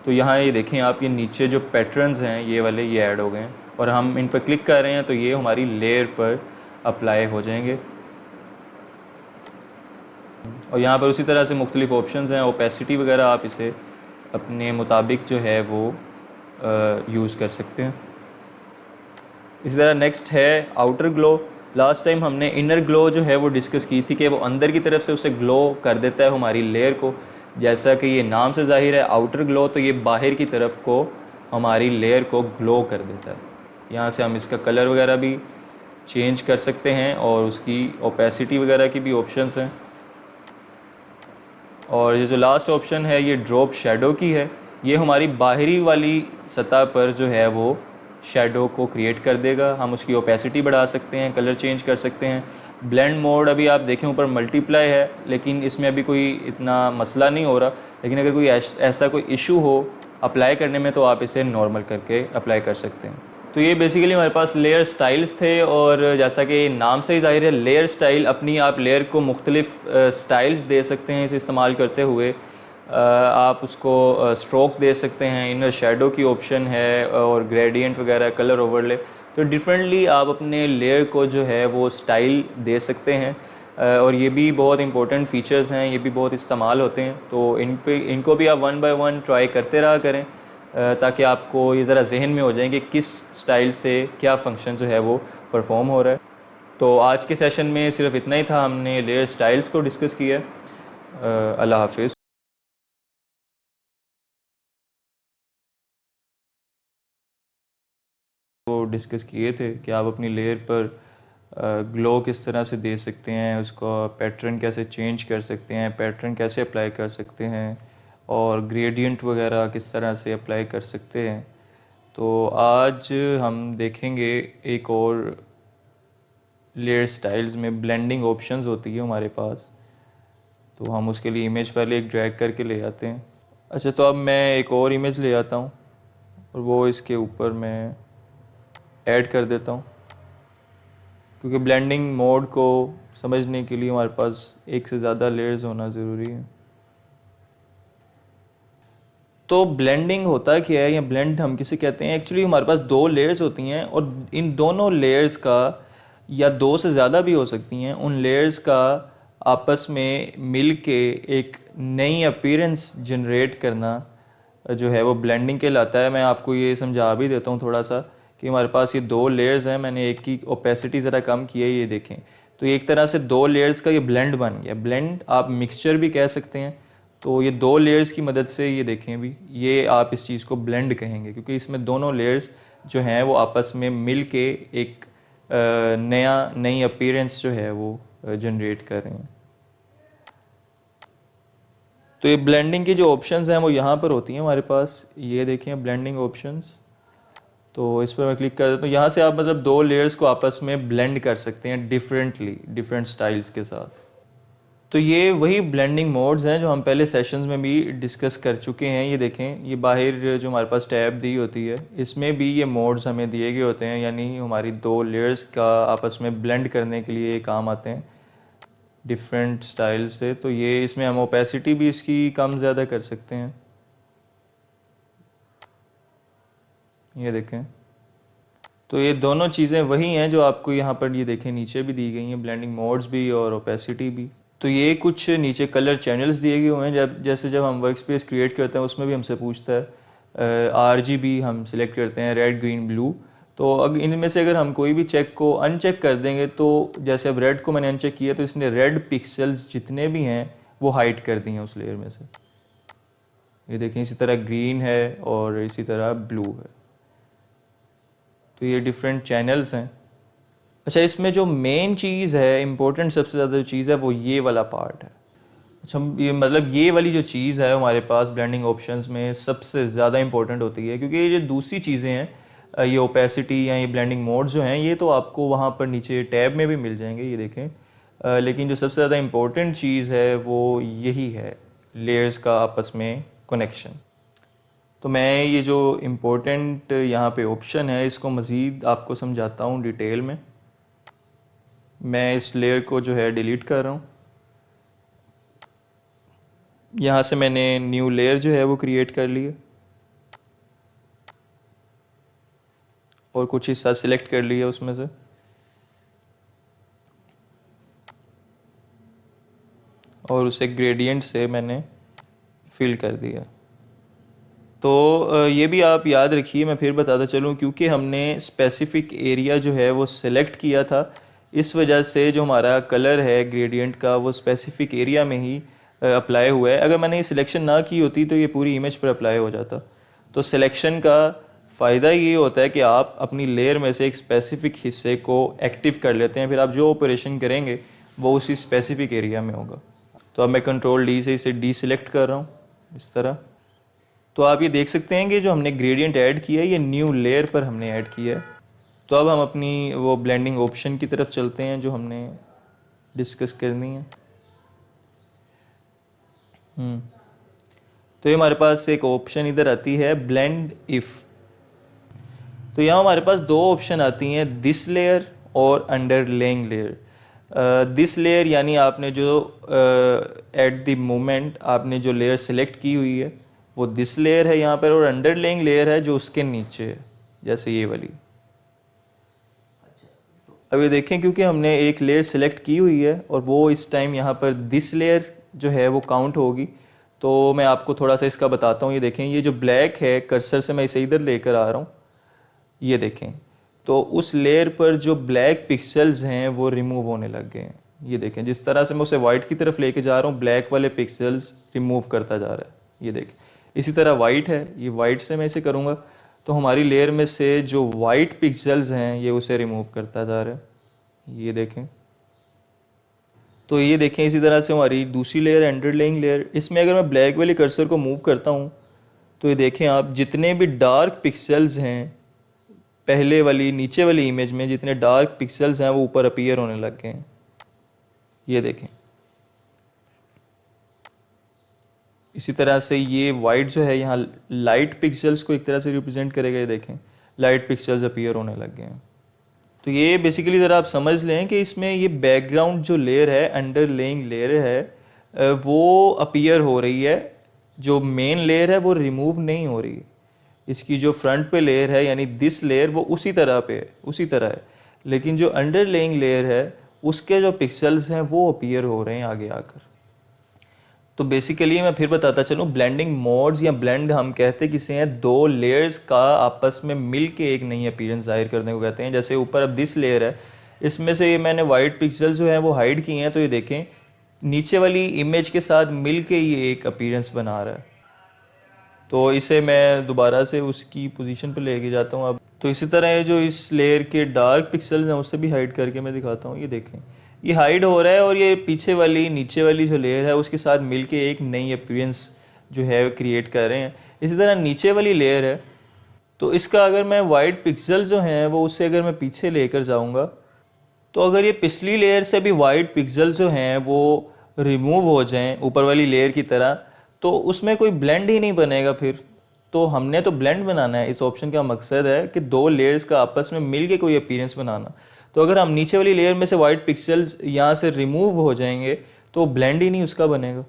तो यहाँ ये देखें आप, ये नीचे जो पैटर्न्स हैं ये वाले ये ऐड हो गए हैं, और हम इन पर क्लिक कर रहे हैं तो ये हमारी लेयर पर अप्लाई हो जाएंगे। और यहाँ पर उसी तरह से मुख्तलिफ ऑप्शंस हैं, ओपेसिटी वगैरह आप इसे अपने मुताबिक जो है वो यूज़ कर सकते हैं। इसी तरह नेक्स्ट है आउटर ग्लो। लास्ट टाइम हमने इनर ग्लो जो है वो डिस्कस की थी कि वो अंदर की तरफ से उसे ग्लो कर देता है हमारी लेयर को, जैसा कि ये नाम से जाहिर है आउटर ग्लो, तो ये बाहर की तरफ को हमारी लेयर को ग्लो कर देता है। यहाँ से हम इसका कलर वगैरह भी चेंज कर सकते हैं और उसकी ओपेसिटी वगैरह की भी ऑप्शंस हैं। और ये जो लास्ट ऑप्शन है ये ड्रॉप शेडो की है, ये हमारी बाहरी वाली सतह पर जो है वो शेडो को क्रिएट कर देगा। हम उसकी ओपेसिटी बढ़ा सकते हैं, कलर चेंज कर सकते हैं। ब्लेंड मोड अभी आप देखें ऊपर मल्टीप्लाई है, लेकिन इसमें अभी कोई इतना मसला नहीं हो रहा। लेकिन अगर कोई ऐसा कोई इशू हो अप्लाई करने में तो आप इसे नॉर्मल करके अप्लाई कर सकते हैं। तो ये बेसिकली हमारे पास लेयर स्टाइल्स थे, और जैसा कि नाम से ही ज़ाहिर है लेयर स्टाइल, अपनी आप लेयर को मुख्तलिफ स्टाइल्स दे सकते हैं इसे इस्तेमाल करते हुए। आप उसको स्ट्रोक दे सकते हैं, इनर शेडो की ऑप्शन है, और ग्रेडियंट वगैरह, कलर ओवरले, तो डिफरेंटली आप अपने लेयर को जो है वो स्टाइल दे सकते हैं। और ये भी बहुत इंपॉर्टेंट फ़ीचर्स हैं, ये भी बहुत इस्तेमाल होते हैं। तो इनको भी आप वन बाय वन ट्राई करते रहा करें, ताकि आपको ये ज़रा जहन में हो जाए कि किस स्टाइल से क्या फ़ंक्शन जो है वो परफॉर्म हो रहा है। तो आज के सेशन में सिर्फ इतना ही था, हमने लेयर स्टाइल्स को डिस्कस किया। अल्लाह हाफिज़। वो डिस्कस किए थे कि आप अपनी लेयर पर ग्लो किस तरह से दे सकते हैं, उसको पैटर्न कैसे चेंज कर सकते हैं, पैटर्न कैसे अप्लाई कर सकते हैं, और ग्रेडियंट वगैरह किस तरह से अप्लाई कर सकते हैं। तो आज हम देखेंगे एक और लेयर स्टाइल्स में ब्लेंडिंग ऑप्शंस होती है हमारे पास। तो हम उसके लिए इमेज पहले एक ड्रैग करके ले आते हैं। अच्छा, तो अब मैं एक और इमेज ले आता हूँ और वो इसके ऊपर मैं ऐड कर देता हूँ, क्योंकि ब्लेंडिंग मोड को समझने के लिए हमारे पास एक से ज़्यादा लेयर्स होना ज़रूरी है। तो ब्लेंडिंग होता क्या है, या ब्लेंड हम किसे कहते हैं? एक्चुअली हमारे पास दो लेयर्स होती हैं, और इन दोनों लेयर्स का, या दो से ज़्यादा भी हो सकती हैं, उन लेयर्स का आपस में मिल के एक नई अपीयरेंस जनरेट करना जो है वो ब्लेंडिंग कहलाता है। मैं आपको ये समझा भी देता हूँ थोड़ा सा कि हमारे पास ये दो लेयर्स हैं, मैंने एक की ओपेसिटी ज़रा कम की है, ये देखें। तो एक तरह से दो लेयर्स का ये ब्लेंड बन गया। ब्लेंड आप मिक्सचर भी कह सकते हैं। तो ये दो लेयर्स की मदद से, ये देखें भी, ये आप इस चीज़ को ब्लेंड कहेंगे, क्योंकि इसमें दोनों लेयर्स जो हैं वो आपस में मिल के एक नई अपीयरेंस जो है वो जनरेट कर रहे हैं। तो ये ब्लेंडिंग की जो ऑप्शंस हैं वो यहाँ पर होती हैं हमारे पास। ये देखें ब्लेंडिंग ऑप्शंस, तो इस पर मैं क्लिक कर देता हूँ। यहाँ से आप मतलब दो लेयर्स को आपस में ब्लेंड कर सकते हैं डिफरेंटली, डिफरेंट स्टाइल्स के साथ। तो ये वही ब्लेंडिंग मोड्स हैं जो हम पहले सेशंस में भी डिस्कस कर चुके हैं। ये देखें, ये बाहर जो हमारे पास टैब दी होती है, इसमें भी ये मोड्स हमें दिए गए होते हैं, यानी हमारी दो लेयर्स का आपस में ब्लेंड करने के लिए ये काम आते हैं डिफरेंट स्टाइल से। तो ये इसमें हम ओपेसिटी भी इसकी कम ज़्यादा कर सकते हैं। ये देखें, तो ये दोनों चीज़ें वही हैं जो आपको यहाँ पर ये देखें नीचे भी दी गई हैं, ब्लेंडिंग मोड्स भी और ओपेसिटी भी। तो ये कुछ नीचे कलर चैनल्स दिए गए हुए हैं। जब हम वर्क स्पेस क्रिएट करते हैं उसमें भी हमसे पूछता है RGB हम सिलेक्ट करते हैं, रेड ग्रीन ब्लू। तो अगर इनमें से अगर हम कोई भी चेक को अनचेक कर देंगे, तो जैसे अब रेड को मैंने अनचेक किया तो इसने रेड पिक्सल्स जितने भी हैं वो हाइड कर दी हैं उस लेयर में से। ये देखें, इसी तरह ग्रीन है और इसी तरह ब्लू है। तो ये डिफरेंट चैनल्स हैं। अच्छा, इसमें जो मेन चीज़ है, इम्पोर्टेंट सबसे ज़्यादा जो चीज़ है वो ये वाला पार्ट है। अच्छा, ये मतलब ये वाली जो चीज़ है हमारे पास ब्लेंडिंग ऑप्शंस में सबसे ज़्यादा इंपॉर्टेंट होती है, क्योंकि ये जो दूसरी चीज़ें हैं, ये ओपेसिटी या ये ब्लेंडिंग मोड्स जो हैं, ये तो आपको वहाँ पर नीचे टैब में भी मिल जाएंगे, ये देखें। लेकिन जो सबसे ज़्यादा इम्पोर्टेंट चीज़ है वो यही है, लेयर्स का आपस में कनेक्शन। तो मैं ये जो इम्पोर्टेंट यहाँ पे ऑप्शन है इसको मज़ीद आपको समझाता हूँ डिटेल में। मैं इस लेयर को जो है डिलीट कर रहा हूँ। यहाँ से मैंने न्यू लेयर जो है वो क्रिएट कर लिया और कुछ हिस्सा सिलेक्ट कर लिया उसमें से, और उसे ग्रेडियंट से मैंने फिल कर दिया। तो ये भी आप याद रखिए, मैं फिर बताता चलूँ, क्योंकि हमने स्पेसिफ़िक एरिया जो है वो सिलेक्ट किया था, इस वजह से जो हमारा कलर है ग्रेडियंट का वो स्पेसिफ़िक एरिया में ही अप्लाई हुआ है। अगर मैंने ये सिलेक्शन ना की होती तो ये पूरी इमेज पर अप्लाई हो जाता। तो सिलेक्शन का फ़ायदा ये होता है कि आप अपनी लेयर में से एक स्पेसिफ़िक हिस्से को एक्टिव कर लेते हैं, फिर आप जो ऑपरेशन करेंगे वो उसी स्पेसिफ़िक एरिया में होगा। तो अब मैं कंट्रोल D से इसे डीसिलेक्ट कर रहा हूँ इस तरह। तो आप ये देख सकते हैं कि जो हमने ग्रेडियंट ऐड किया है ये न्यू लेयर पर हमने ऐड किया है। तो अब हम अपनी वो ब्लेंडिंग ऑप्शन की तरफ चलते हैं जो हमने डिस्कस करनी है। तो ये हमारे पास एक ऑप्शन इधर आती है ब्लेंड इफ़। तो यहाँ हमारे पास दो ऑप्शन आती हैं, दिस लेयर और अंडरलेइंग लेयर। दिस लेयर यानी आपने जो एट द मोमेंट आपने जो लेयर सेलेक्ट की हुई है वो दिस लेयर है यहाँ पर, और अंडरलेइंग लेयर है जो उसके नीचे है, जैसे ये वाली। अब ये देखें, क्योंकि हमने एक लेयर सेलेक्ट की हुई है और वो इस टाइम यहाँ पर दिस लेयर जो है वो काउंट होगी। तो मैं आपको थोड़ा सा इसका बताता हूँ। ये देखें, ये जो ब्लैक है, कर्सर से मैं इसे इधर लेकर आ रहा हूँ, ये देखें, तो उस लेयर पर जो ब्लैक पिक्सेल्स हैं वो रिमूव होने लग गए हैं। ये देखें, जिस तरह से मैं उसे वाइट की तरफ लेके जा रहा हूँ, ब्लैक वाले पिक्सेल्स रिमूव करता जा रहा है। ये देखें, इसी तरह वाइट है, ये वाइट से मैं इसे करूँगा तो हमारी लेयर में से जो वाइट पिक्सेल्स हैं ये उसे रिमूव करता जा रहा है। ये देखें, तो ये देखें, इसी तरह से हमारी दूसरी लेयर अंडरलेइंग लेयर, इसमें अगर मैं ब्लैक वाले कर्सर को मूव करता हूँ तो ये देखें आप, जितने भी डार्क पिक्सेल्स हैं पहले वाली नीचे वाली इमेज में, जितने डार्क पिक्सेल्स हैं वो ऊपर अपीयर होने लग गए हैं। ये देखें, इसी तरह से ये वाइट जो है यहाँ लाइट पिक्सेल्स को एक तरह से रिप्रेजेंट करेगा। ये देखें, लाइट पिक्सेल्स अपीयर होने लग गए हैं। तो ये बेसिकली ज़रा आप समझ लें कि इसमें ये बैकग्राउंड जो लेयर है, अंडरलेइंग लेयर है, वो अपीयर हो रही है। जो मेन लेयर है वो रिमूव नहीं हो रही। इसकी जो फ्रंट पे लेयर है यानी दिस लेयर वो उसी तरह पे है, उसी तरह है, लेकिन जो अंडरलेइंग लेयर है उसके जो पिक्सेल्स हैं वो अपीयर हो रहे हैं आगे आकर। तो बेसिकली मैं फिर बताता चलूँ, ब्लेंडिंग मोड्स या ब्लेंड हम कहते किसे हैं, दो लेयर्स का आपस में मिल के एक नई अपीयरेंस जाहिर करने को कहते हैं। जैसे ऊपर अब दिस लेयर है, इसमें से ये मैंने वाइट पिक्सल जो है वो हाइड किए हैं, तो ये देखें नीचे वाली इमेज के साथ मिल के ये एक अपीयरेंस बना रहा है। तो इसे मैं दोबारा से उसकी पोजीशन पे लेके जाता हूँ अब। तो इसी तरह ये जो इस लेयर के डार्क पिक्सेल्स हैं उसे भी हाइड करके मैं दिखाता हूँ। ये देखें, ये हाइड हो रहा है और ये पीछे वाली नीचे वाली जो लेयर है उसके साथ मिलके एक नई अपीयरेंस जो है क्रिएट कर रहे हैं। इसी तरह नीचे वाली लेयर है, तो इसका अगर मैं वाइट पिक्सल जो हैं वो उससे अगर मैं पीछे लेकर जाऊँगा, तो अगर ये पिछली लेयर से भी वाइट पिक्सल जो हैं वो रिमूव हो जाएं ऊपर वाली लेयर की तरह, तो उसमें कोई ब्लेंड ही नहीं बनेगा फिर। तो हमने तो ब्लेंड बनाना है, इस ऑप्शन का मकसद है कि दो लेयर्स का आपस में मिल के कोई अपीयरेंस बनाना। तो अगर हम नीचे वाली लेयर में से वाइट पिक्सल्स यहाँ से रिमूव हो जाएंगे तो ब्लेंड ही नहीं उसका बनेगा।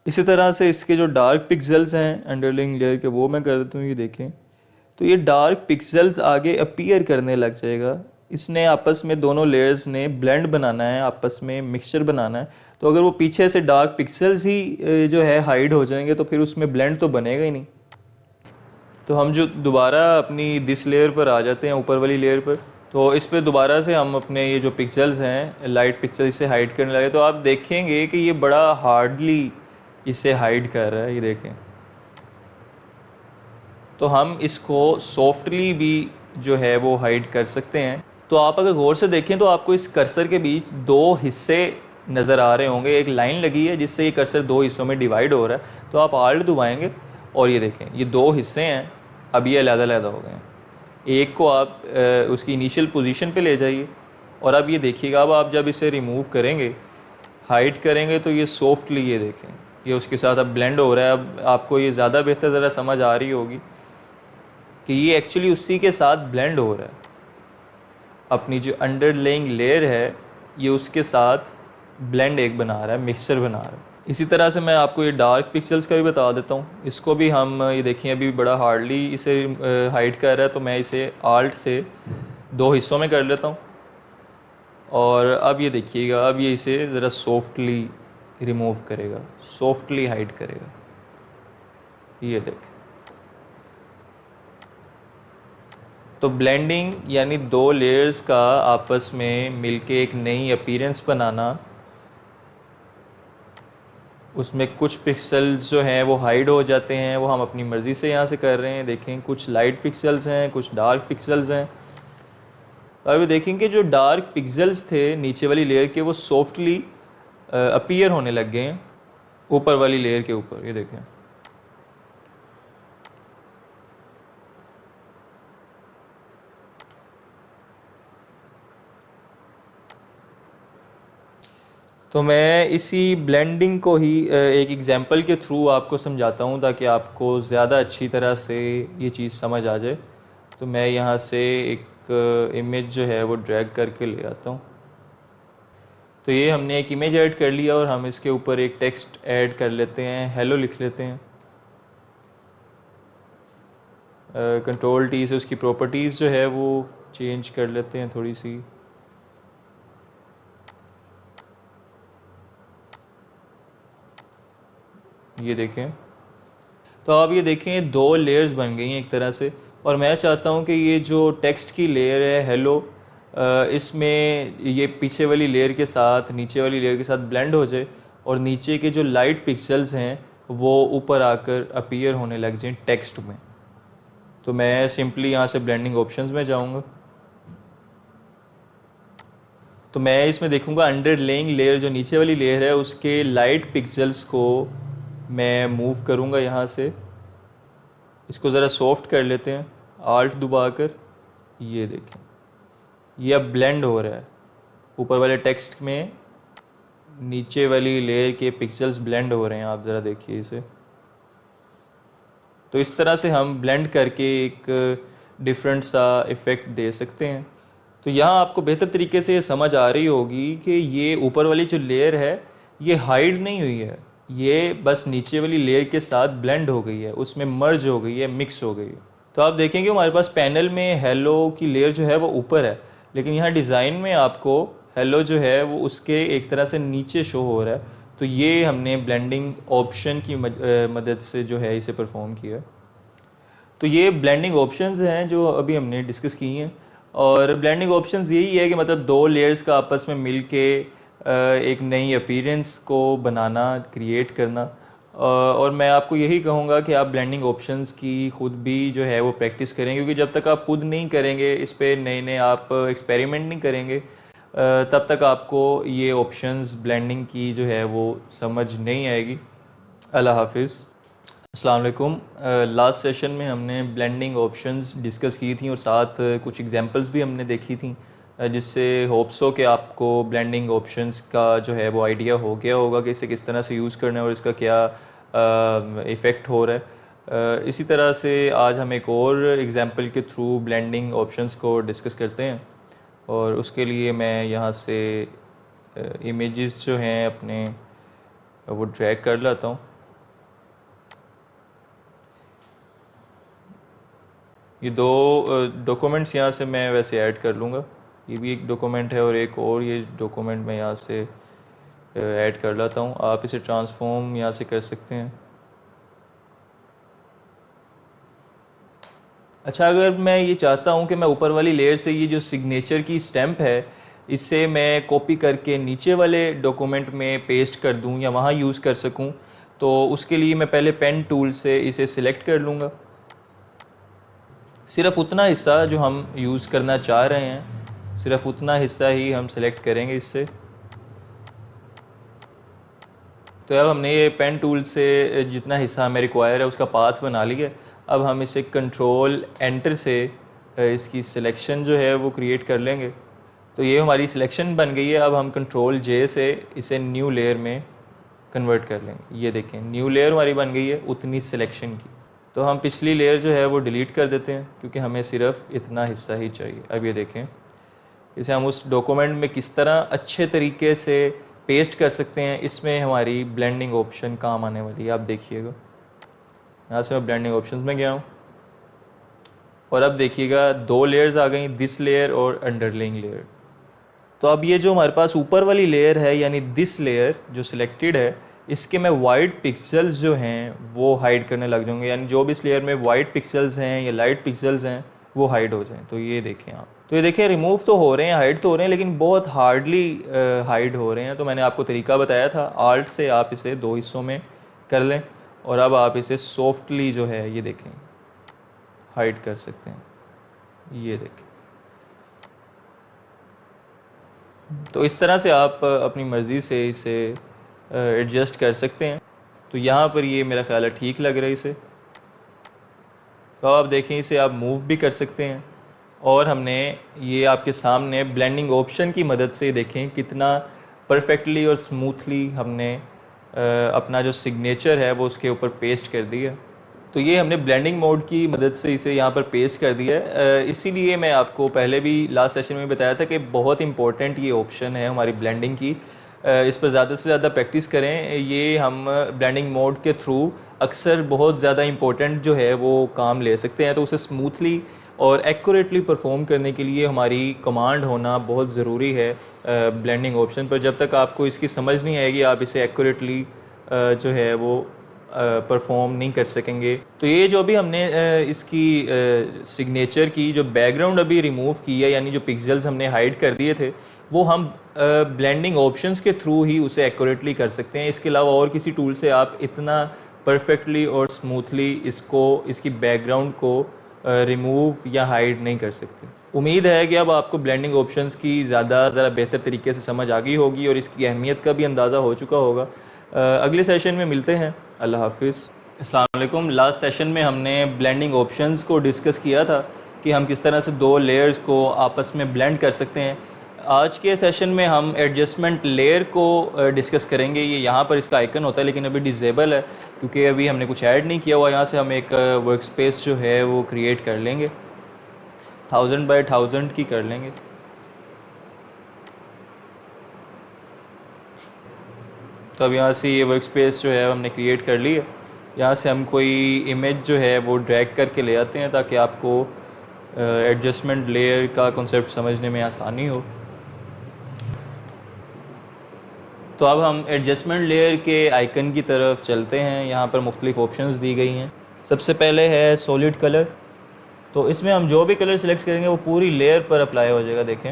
इसी तरह से इसके जो डार्क पिक्सल्स हैं अंडरलाइंग लेयर के वो मैं कर देता हूँ। ये देखें, तो ये डार्क पिक्सल्स आगे अपीयर करने लग जाएगा। इसने आपस में दोनों लेयर्स ने ब्लेंड बनाना है, आपस में मिक्सचर बनाना है। तो अगर वो पीछे से डार्क पिक्सल्स ही जो है हाइड हो जाएंगे तो फिर उसमें ब्लेंड तो बनेगा ही नहीं। तो हम जो दोबारा अपनी दिस लेयर पर आ जाते हैं, ऊपर वाली लेयर पर, तो इस पर दोबारा से हम अपने ये जो पिक्सल्स हैं लाइट पिक्सल इसे हाइड करने लगे, तो आप देखेंगे कि ये बड़ा हार्डली इसे हाइड कर रहा है। ये देखें, तो हम इसको सॉफ्टली भी जो है वो हाइड कर सकते हैं। तो आप अगर गौर से देखें तो आपको इस कर्सर के बीच दो हिस्से नज़र आ रहे होंगे, एक लाइन लगी है जिससे ये कर्सर दो हिस्सों में डिवाइड हो रहा है। तो आप आल्ट दबाएंगे और ये देखें, ये दो हिस्से हैं, अब ये अलग-अलग हो गए हैं। एक को आप उसकी इनिशियल पोजीशन पे ले जाइए और अब ये देखिएगा, अब आप जब इसे रिमूव करेंगे, हाइड करेंगे, तो ये सॉफ्टली ये देखें ये उसके साथ अब ब्लेंड हो रहा है। अब आपको ये ज़्यादा बेहतर ज़रा समझ आ रही होगी कि ये एक्चुअली उसी के साथ ब्लेंड हो रहा है। अपनी जो अंडरलेइंग लेयर है ये उसके साथ ब्लेंड एक बना रहा है, मिक्सचर बना रहा है। इसी तरह से मैं आपको ये डार्क पिक्सल्स का भी बता देता हूँ। इसको भी हम ये देखिए अभी बड़ा हार्डली इसे हाइड कर रहा है, तो मैं इसे आल्ट से दो हिस्सों में कर लेता हूँ और अब ये देखिएगा, अब ये इसे ज़रा सॉफ्टली रिमूव करेगा, सॉफ्टली हाइड करेगा। ये देखें, तो ब्लेंडिंग यानी दो लेयर्स का आपस में मिलके एक नई अपीयरेंस बनाना। उसमें कुछ पिक्सल्स जो हैं वो हाइड हो जाते हैं, वो हम अपनी मर्ज़ी से यहाँ से कर रहे हैं। देखें, कुछ लाइट पिक्सल्स हैं, कुछ डार्क पिक्सल्स हैं। अभी देखेंगे जो डार्क पिक्सल्स थे नीचे वाली लेयर के वो सॉफ्टली अपीयर होने लग गए हैं ऊपर वाली लेयर के ऊपर। ये देखें, तो मैं इसी ब्लेंडिंग को ही एक एग्जांपल के थ्रू आपको समझाता हूँ ताकि आपको ज़्यादा अच्छी तरह से ये चीज़ समझ आ जाए। तो मैं यहाँ से एक इमेज जो है वो ड्रैग करके ले आता हूँ। तो ये हमने एक इमेज ऐड कर लिया और हम इसके ऊपर एक टेक्स्ट ऐड कर लेते हैं, हेलो लिख लेते हैं। कंट्रोल टी से उसकी प्रॉपर्टीज़ जो है वो चेंज कर लेते हैं थोड़ी सी। ये देखें, तो आप ये देखें 2 लेयर्स बन गई हैं एक तरह से। और मैं चाहता हूँ कि ये जो टेक्स्ट की लेयर है हेलो, इसमें ये पीछे वाली लेयर के साथ नीचे वाली लेयर के साथ ब्लेंड हो जाए और नीचे के जो लाइट पिक्सेल्स हैं वो ऊपर आकर अपीयर होने लग जाएं टेक्स्ट में। तो मैं सिंपली यहाँ से ब्लेंडिंग ऑप्शंस में जाऊँगा। तो मैं इसमें देखूँगा अंडरलेइंग लेयर, जो नीचे वाली लेयर है उसके लाइट पिक्सेल्स को मैं मूव करूँगा यहाँ से। इसको ज़रा सॉफ्ट कर लेते हैं आल्ट दबाकर। ये देखें, ये अब ब्लेंड हो रहा है ऊपर वाले टेक्स्ट में, नीचे वाली लेयर के पिक्सेल्स ब्लेंड हो रहे हैं। आप ज़रा देखिए इसे। तो इस तरह से हम ब्लेंड करके एक डिफरेंट सा इफ़ेक्ट दे सकते हैं। तो यहाँ आपको बेहतर तरीके से ये समझ आ रही होगी कि ये ऊपर वाली जो लेयर है ये हाइड नहीं हुई है, ये बस नीचे वाली लेयर के साथ ब्लेंड हो गई है, उसमें मर्ज हो गई है, मिक्स हो गई है। तो आप देखेंगे हमारे पास पैनल में हेलो की लेयर जो है वो ऊपर है, लेकिन यहाँ डिज़ाइन में आपको हेलो जो है वो उसके एक तरह से नीचे शो हो रहा है। तो ये हमने ब्लेंडिंग ऑप्शन की मदद से जो है इसे परफॉर्म किया। तो ये ब्लेंडिंग ऑप्शंस हैं जो अभी हमने डिस्कस की हैं। और ब्लेंडिंग ऑप्शंस यही है कि मतलब 2 लेयर्स का आपस में मिल के एक नई अपीयरेंस को बनाना, क्रिएट करना। और मैं आपको यही कहूँगा कि आप ब्लेंडिंग ऑप्शंस की ख़ुद भी जो है वो प्रैक्टिस करें, क्योंकि जब तक आप ख़ुद नहीं करेंगे, इस पर नए नए आप एक्सपेरिमेंट नहीं करेंगे, तब तक आपको ये ऑप्शंस ब्लेंडिंग की जो है वो समझ नहीं आएगी। अल्लाह हाफिज़। अस्सलाम वालेकुम। लास्ट सेशन में हमने ब्लेंडिंग ऑप्शंस डिस्कस की थी और साथ कुछ एग्जांपल्स भी हमने देखी थी, जिससे होप्स हो कि आपको ब्लेंडिंग ऑप्शंस का जो है वो आइडिया हो गया होगा कि इसे किस तरह से यूज़ करना है और इसका क्या इफ़ेक्ट हो रहा है। इसी तरह से आज हम एक और एग्जांपल के थ्रू ब्लेंडिंग ऑप्शंस को डिस्कस करते हैं। और उसके लिए मैं यहाँ से इमेजेस जो हैं अपने वो ड्रैग कर लाता हूँ। ये 2 डॉक्यूमेंट्स यहाँ से मैं वैसे ऐड कर लूँगा। ये भी एक डॉक्यूमेंट है और एक और ये डॉक्यूमेंट मैं यहाँ से ऐड कर लाता हूँ। आप इसे ट्रांसफॉर्म यहाँ से कर सकते हैं। अच्छा, अगर मैं ये चाहता हूँ कि मैं ऊपर वाली लेयर से ये जो सिग्नेचर की स्टैम्प है इससे मैं कॉपी करके नीचे वाले डॉक्यूमेंट में पेस्ट कर दूँ या वहाँ यूज़ कर सकूँ, तो उसके लिए मैं पहले पेन टूल से इसे सिलेक्ट कर लूँगा। सिर्फ़ उतना हिस्सा जो हम यूज़ करना चाह रहे हैं, सिर्फ़ उतना हिस्सा ही हम सेलेक्ट करेंगे इससे। तो अब हमने ये पेन टूल से जितना हिस्सा हमें रिक्वायर है उसका पाथ बना लिया। अब हम इसे कंट्रोल एंटर से इसकी सिलेक्शन जो है वो क्रिएट कर लेंगे। तो ये हमारी सिलेक्शन बन गई है। अब हम कंट्रोल जे से इसे न्यू लेयर में कन्वर्ट कर लेंगे। ये देखें, न्यू लेयर हमारी बन गई है उतनी सिलेक्शन की। तो हम पिछली लेयर जो है वो डिलीट कर देते हैं क्योंकि हमें सिर्फ इतना हिस्सा ही चाहिए। अब ये देखें, इसे हम उस डॉक्यूमेंट में किस तरह अच्छे तरीके से पेस्ट कर सकते हैं, इसमें हमारी ब्लेंडिंग ऑप्शन काम आने वाली है। आप देखिएगा, यहाँ से मैं ब्लेंडिंग ऑप्शंस में गया हूँ और अब देखिएगा 2 लेयर्स आ गई, दिस लेयर और अंडरलेइंग लेयर। तो अब ये जो हमारे पास ऊपर वाली लेयर है यानी दिस लेयर जो सिलेक्टेड है, इसके में वाइट पिक्सेल्स जो हैं वो हाइड करने लग जाएंगे, यानी जो भी इस लेयर में वाइट पिक्सेल्स हैं या लाइट पिक्सेल्स हैं वो हाइड हो जाएं। तो ये देखें आप, तो ये देखें रिमूव तो हो रहे हैं, हाइड तो हो रहे हैं, लेकिन बहुत हार्डली हाइड हो रहे हैं। तो मैंने आपको तरीका बताया था, आल्ट से आप इसे 2 हिस्सों में कर लें और अब आप इसे सॉफ्टली जो है ये देखें हाइड कर सकते हैं। ये देखें, तो इस तरह से आप अपनी मर्ज़ी से इसे एडजस्ट कर सकते हैं। तो यहाँ पर ये मेरा ख्याल है ठीक लग रहा है इसे। तो आप देखें, इसे आप मूव भी कर सकते हैं। और हमने ये आपके सामने ब्लेंडिंग ऑप्शन की मदद से देखें कितना परफेक्टली और स्मूथली हमने अपना जो सिग्नेचर है वो उसके ऊपर पेस्ट कर दिया। तो ये हमने ब्लेंडिंग मोड की मदद से इसे यहाँ पर पेस्ट कर दिया है। इसीलिए मैं आपको पहले भी लास्ट सेशन में बताया था कि बहुत इंपॉर्टेंट ये ऑप्शन है हमारी ब्लेंडिंग की। इस पर ज़्यादा से ज़्यादा प्रैक्टिस करें। ये हम ब्लेंडिंग मोड के थ्रू अक्सर बहुत ज़्यादा इंपॉर्टेंट जो है वो काम ले सकते हैं। तो उसे स्मूथली और एक्यूरेटली परफॉर्म करने के लिए हमारी कमांड होना बहुत ज़रूरी है ब्लेंडिंग ऑप्शन पर। जब तक आपको इसकी समझ नहीं आएगी आप इसे एक्यूरेटली जो है वो परफॉर्म नहीं कर सकेंगे। तो ये जो भी हमने इसकी सिग्नेचर की जो बैकग्राउंड अभी रिमूव की है, यानी जो पिक्सेल्स हमने हाइड कर दिए थे, वो हम ब्लेंडिंग ऑप्शंस के थ्रू ही उसे एक्यूरेटली कर सकते हैं। इसके अलावा और किसी टूल से आप इतना परफेक्टली और स्मूथली इसकी बैकग्राउंड को रिमूव या हाइड नहीं कर सकते। उम्मीद है कि अब आपको ब्लेंडिंग ऑप्शंस की ज़्यादा बेहतर तरीके से समझ आ गई होगी और इसकी अहमियत का भी अंदाज़ा हो चुका होगा। अगले सेशन में मिलते हैं। अल्लाह हाफिज़। अस्सलाम वालेकुम। लास्ट सेशन में हमने ब्लेंडिंग ऑप्शंस को डिस्कस किया था कि हम किस तरह से दो लेयर्स को आपस में ब्लेंड कर सकते हैं। आज के सेशन में हम एडजस्टमेंट लेयर को डिस्कस करेंगे। ये यहाँ पर इसका आइकन होता है लेकिन अभी डिसेबल है क्योंकि अभी हमने कुछ ऐड नहीं किया हुआ। यहाँ से हम एक वर्क स्पेस जो है वो क्रिएट कर लेंगे, 1000 बाय 1000 की कर लेंगे। तो अब यहाँ से ये वर्क स्पेस जो है हमने क्रिएट कर ली है। यहाँ से हम कोई इमेज जो है वो ड्रैग करके ले आते हैं ताकि आपको एडजस्टमेंट लेयर का कॉन्सेप्ट समझने में आसानी हो। तो अब हम एडजस्टमेंट लेयर के आइकन की तरफ चलते हैं। यहाँ पर मुख्तलिफ ऑप्शंस दी गई हैं। सबसे पहले है सॉलिड कलर। तो इसमें हम जो भी कलर सेलेक्ट करेंगे वो पूरी लेयर पर अप्लाई हो जाएगा। देखें,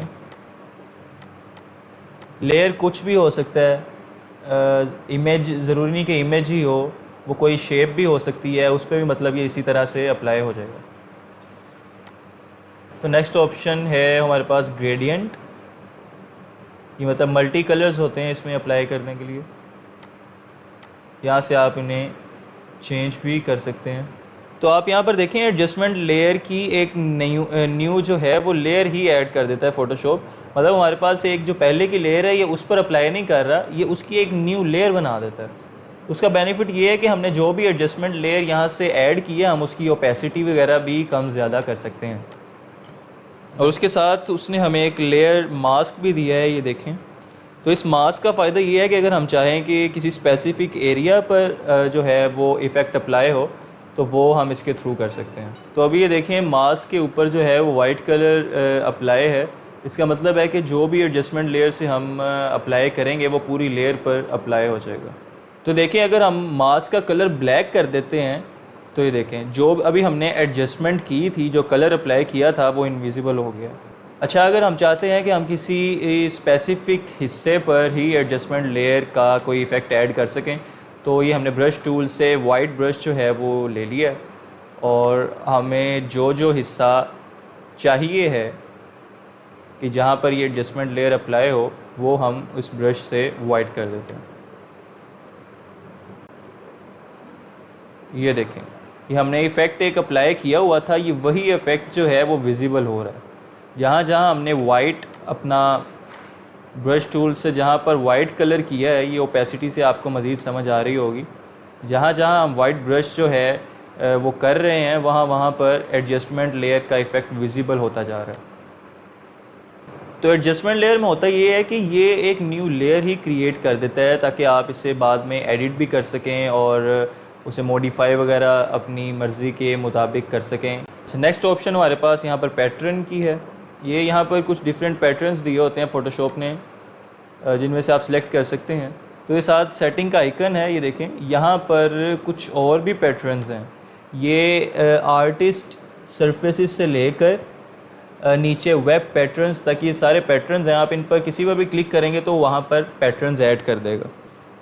लेयर कुछ भी हो सकता है, इमेज ज़रूरी नहीं कि इमेज ही हो, वो कोई शेप भी हो सकती है, उस पर भी मतलब ये इसी तरह से अप्लाई हो जाएगा। तो नेक्स्ट ऑप्शन है हमारे पास ग्रेडियंट। ये मतलब मल्टी कलर्स होते हैं इसमें अप्लाई करने के लिए। यहाँ से आप इन्हें चेंज भी कर सकते हैं। तो आप यहाँ पर देखें एडजस्टमेंट लेयर की एक न्यू जो है वो लेयर ही ऐड कर देता है फ़ोटोशॉप। मतलब हमारे पास एक जो पहले की लेयर है ये उस पर अप्लाई नहीं कर रहा, ये उसकी एक न्यू लेयर बना देता है। उसका बेनिफिट ये है कि हमने जो भी एडजस्टमेंट लेयर यहाँ से ऐड की है हम उसकी ओपेसिटी वगैरह भी कम ज़्यादा कर सकते हैं। और उसके साथ उसने हमें एक लेयर मास्क भी दिया है, ये देखें। तो इस मास्क का फ़ायदा ये है कि अगर हम चाहें कि किसी स्पेसिफ़िक एरिया पर जो है वो इफ़ेक्ट अप्लाई हो तो वो हम इसके थ्रू कर सकते हैं। तो अभी ये देखें मास्क के ऊपर जो है वो वाइट कलर अप्लाई है। इसका मतलब है कि जो भी एडजस्टमेंट लेयर से हम अप्लाई करेंगे वो पूरी लेयर पर अप्लाई हो जाएगा। तो देखें अगर हम मास्क का कलर ब्लैक कर देते हैं तो ये देखें जो अभी हमने एडजस्टमेंट की थी, जो कलर अप्लाई किया था वो इनविजिबल हो गया। अच्छा, अगर हम चाहते हैं कि हम किसी स्पेसिफ़िक हिस्से पर ही एडजस्टमेंट लेयर का कोई इफ़ेक्ट ऐड कर सकें तो ये हमने ब्रश टूल से वाइट ब्रश जो है वो ले लिया है और हमें जो हिस्सा चाहिए है कि जहाँ पर ये एडजस्टमेंट लेयर अप्लाई हो वो हम उस ब्रश से वाइट कर देते हैं। ये देखें, ये हमने इफ़ेक्ट एक अप्लाई किया हुआ था, ये वही इफ़ेक्ट जो है वो विजिबल हो रहा है। जहाँ हमने वाइट अपना ब्रश टूल से जहाँ पर वाइट कलर किया है, ये ओपेसिटी से आपको मज़ीद समझ आ रही होगी। जहाँ हम वाइट ब्रश जो है वो कर रहे हैं वहाँ पर एडजस्टमेंट लेयर का इफ़ेक्ट विजिबल होता जा रहा है। तो एडजस्टमेंट लेयर में होता ये है कि ये एक न्यू लेयर ही क्रिएट कर देता है ताकि आप इसे बाद में एडिट भी कर सकें और उसे मॉडिफाई वगैरह अपनी मर्ज़ी के मुताबिक कर सकें। नेक्स्ट ऑप्शन हमारे पास यहाँ पर पैटर्न की है। ये यहाँ पर कुछ डिफरेंट पैटर्न्स दिए होते हैं फ़ोटोशॉप ने जिनमें से आप सिलेक्ट कर सकते हैं। तो ये साथ सेटिंग का आइकन है, ये देखें। यहाँ पर कुछ और भी पैटर्न्स हैं। ये आर्टिस्ट सरफेसेस से लेकर नीचे वेब पैटर्न्स तक ये सारे पैटर्न्स हैं। आप इन पर किसी पर भी क्लिक करेंगे तो वहाँ पर पैटर्न्स ऐड कर देगा।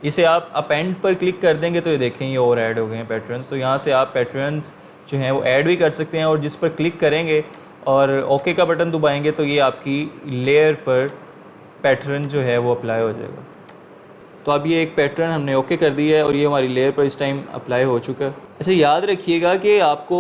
इसे आप अपेंड पर क्लिक कर देंगे तो ये देखें ये और ऐड हो गए हैं पैटर्न्स। तो यहाँ से आप पैटर्न्स जो हैं वो ऐड भी कर सकते हैं और जिस पर क्लिक करेंगे और ओके का बटन दबाएंगे तो ये आपकी लेयर पर पैटर्न जो है वो अप्लाई हो जाएगा। तो अब ये एक पैटर्न हमने ओके कर दिया है और ये हमारी लेयर पर इस टाइम अप्लाई हो चुका है। ऐसे याद रखिएगा कि आपको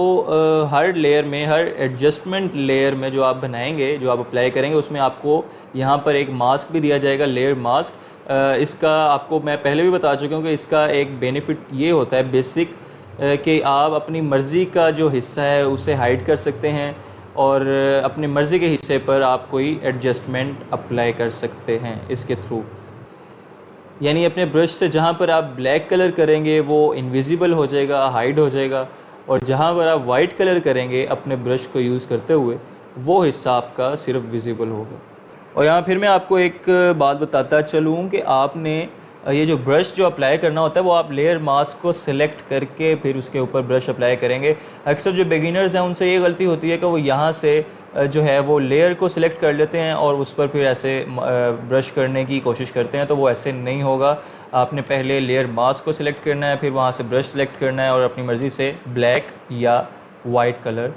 हर लेयर में, हर एडजस्टमेंट लेयर में जो आप बनाएंगे, जो आप अप्लाई करेंगे, उसमें आपको यहाँ पर एक मास्क भी दिया जाएगा, लेयर मास्क, इसका आपको मैं पहले भी बता चुका हूँ कि इसका एक बेनिफिट ये होता है बेसिक, कि आप अपनी मर्ज़ी का जो हिस्सा है उसे हाइड कर सकते हैं और अपनी मर्ज़ी के हिस्से पर आप कोई एडजस्टमेंट अप्लाई कर सकते हैं इसके थ्रू। यानी अपने ब्रश से जहाँ पर आप ब्लैक कलर करेंगे वो इनविजिबल हो जाएगा, हाइड हो जाएगा, और जहाँ पर आप वाइट कलर करेंगे अपने ब्रश को यूज़ करते हुए वो हिस्सा आपका सिर्फ विजिबल होगा। और यहाँ फिर मैं आपको एक बात बताता चलूँ कि आपने ये जो ब्रश जो अप्लाई करना होता है वो आप लेयर मास्क को सिलेक्ट करके फिर उसके ऊपर ब्रश अप्लाई करेंगे। अक्सर जो बिगिनर्स हैं उनसे ये गलती होती है कि वो यहाँ से जो है वो लेयर को सिलेक्ट कर लेते हैं और उस पर फिर ऐसे ब्रश करने की कोशिश करते हैं, तो वो ऐसे नहीं होगा। आपने पहले लेयर मास्क को सिलेक्ट करना है, फिर वहाँ से ब्रश सिलेक्ट करना है और अपनी मर्ज़ी से ब्लैक या वाइट कलर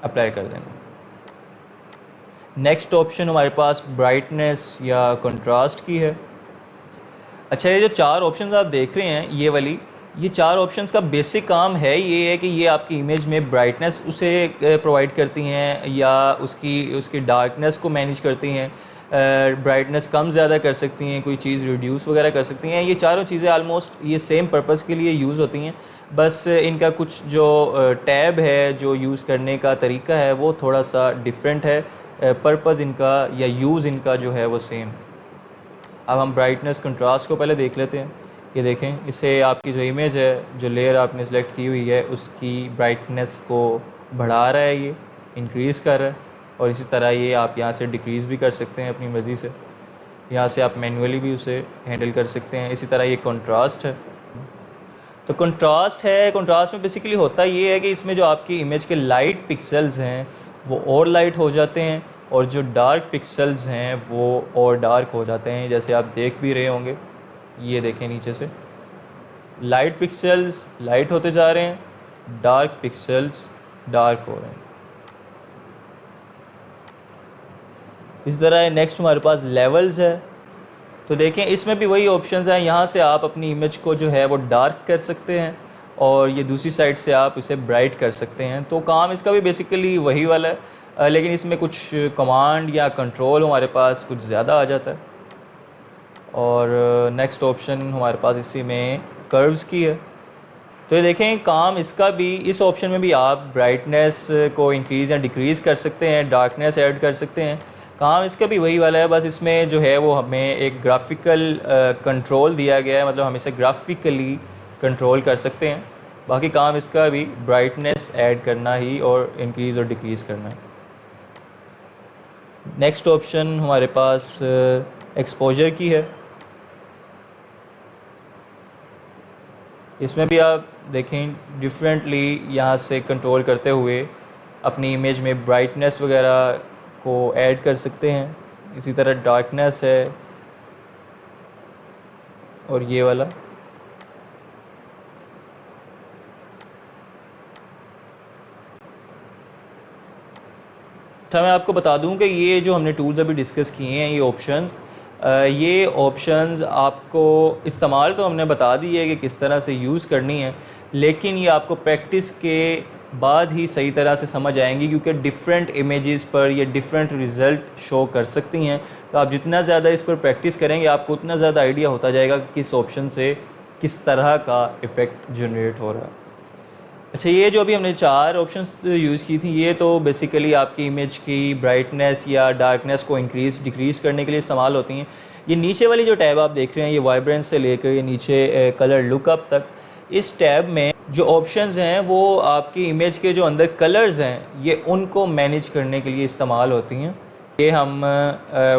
अप्लाई कर देना। नेक्स्ट ऑप्शन हमारे पास ब्राइटनेस या कंट्रास्ट की है। अच्छा, ये जो 4 ऑप्शंस आप देख रहे हैं ये 4 ऑप्शंस का बेसिक काम है ये है कि ये आपकी इमेज में ब्राइटनेस उसे प्रोवाइड करती हैं या उसकी डार्कनेस को मैनेज करती हैं। ब्राइटनेस कम ज़्यादा कर सकती हैं, कोई चीज़ रिड्यूस वगैरह कर सकती हैं। ये चारों चीज़ें आलमोस्ट ये सेम पर्पज़ के लिए यूज़ होती हैं, बस इनका कुछ जो टैब है, जो यूज़ करने का तरीका है वो थोड़ा सा डिफरेंट है। पर्पज़ इनका या यूज़ इनका जो है वो सेम। अब हम ब्राइटनेस कंट्रास्ट को पहले देख लेते हैं। ये देखें, इससे आपकी जो इमेज है, जो लेयर आपने सेलेक्ट की हुई है, उसकी ब्राइटनेस को बढ़ा रहा है, ये इंक्रीज़ कर रहा है। और इसी तरह ये आप यहाँ से डिक्रीज़ भी कर सकते हैं अपनी मर्ज़ी से, यहाँ से आप मैनुअली भी उसे हैंडल कर सकते हैं। इसी तरह ये कंट्रास्ट है। तो कंट्रास्ट में बेसिकली होता ये है कि इसमें जो आपकी इमेज के लाइट पिक्सल्स हैं वो और लाइट हो जाते हैं और जो डार्क पिक्सल्स हैं वो और डार्क हो जाते हैं। जैसे आप देख भी रहे होंगे, ये देखें नीचे से लाइट पिक्सल्स लाइट होते जा रहे हैं, डार्क पिक्सल्स डार्क हो रहे हैं। इस तरह नेक्स्ट हमारे पास लेवल्स है। तो देखें, इसमें भी वही ऑप्शंस हैं। यहाँ से आप अपनी इमेज को जो है वो डार्क कर सकते हैं और ये दूसरी साइड से आप इसे ब्राइट कर सकते हैं। तो काम इसका भी बेसिकली वही वाला है, लेकिन इसमें कुछ कमांड या कंट्रोल हमारे पास कुछ ज़्यादा आ जाता है। और नेक्स्ट ऑप्शन हमारे पास इसी में कर्व्स की है। तो ये देखें, काम इसका भी, इस ऑप्शन में भी आप ब्राइटनेस को इंक्रीज़ या डिक्रीज़ कर सकते हैं, डार्कनेस ऐड कर सकते हैं। काम इसका भी वही वाला है, बस इसमें जो है वो हमें एक ग्राफिकल कंट्रोल दिया गया है, मतलब हम इसे ग्राफिकली कंट्रोल कर सकते हैं। बाकी काम इसका भी ब्राइटनेस ऐड करना ही और इंक्रीज़ और डिक्रीज़ करना है। नेक्स्ट ऑप्शन हमारे पास एक्सपोजर की है। इसमें भी आप देखें डिफरेंटली यहाँ से कंट्रोल करते हुए अपनी इमेज में ब्राइटनेस वगैरह को ऐड कर सकते हैं। इसी तरह डार्कनेस है और ये वाला। अच्छा, मैं आपको बता दूं कि ये जो हमने टूल्स अभी डिस्कस किए हैं, ये ऑप्शंस आपको इस्तेमाल तो हमने बता दी है कि किस तरह से यूज़ करनी है, लेकिन ये आपको प्रैक्टिस के बाद ही सही तरह से समझ आएंगी, क्योंकि डिफरेंट इमेजेस पर ये डिफरेंट रिज़ल्ट शो कर सकती हैं। तो आप जितना ज़्यादा इस पर प्रैक्टिस करेंगे आपको उतना ज़्यादा आइडिया होता जाएगा कि किस ऑप्शन से किस तरह का इफ़ेक्ट जनरेट हो रहा है। अच्छा, ये जो अभी हमने 4 ऑप्शंस यूज़ की थी, ये तो बेसिकली आपकी इमेज की ब्राइटनेस या डार्कनेस को इंक्रीज़ डिक्रीज़ करने के लिए इस्तेमाल होती हैं। ये नीचे वाली जो टैब आप देख रहे हैं, ये वाइब्रेंस से लेकर ये नीचे कलर लुकअप तक, इस टैब में जो ऑप्शंस हैं वो आपकी इमेज के जो अंदर कलर्स हैं ये उनको मैनेज करने के लिए इस्तेमाल होती हैं। ये हम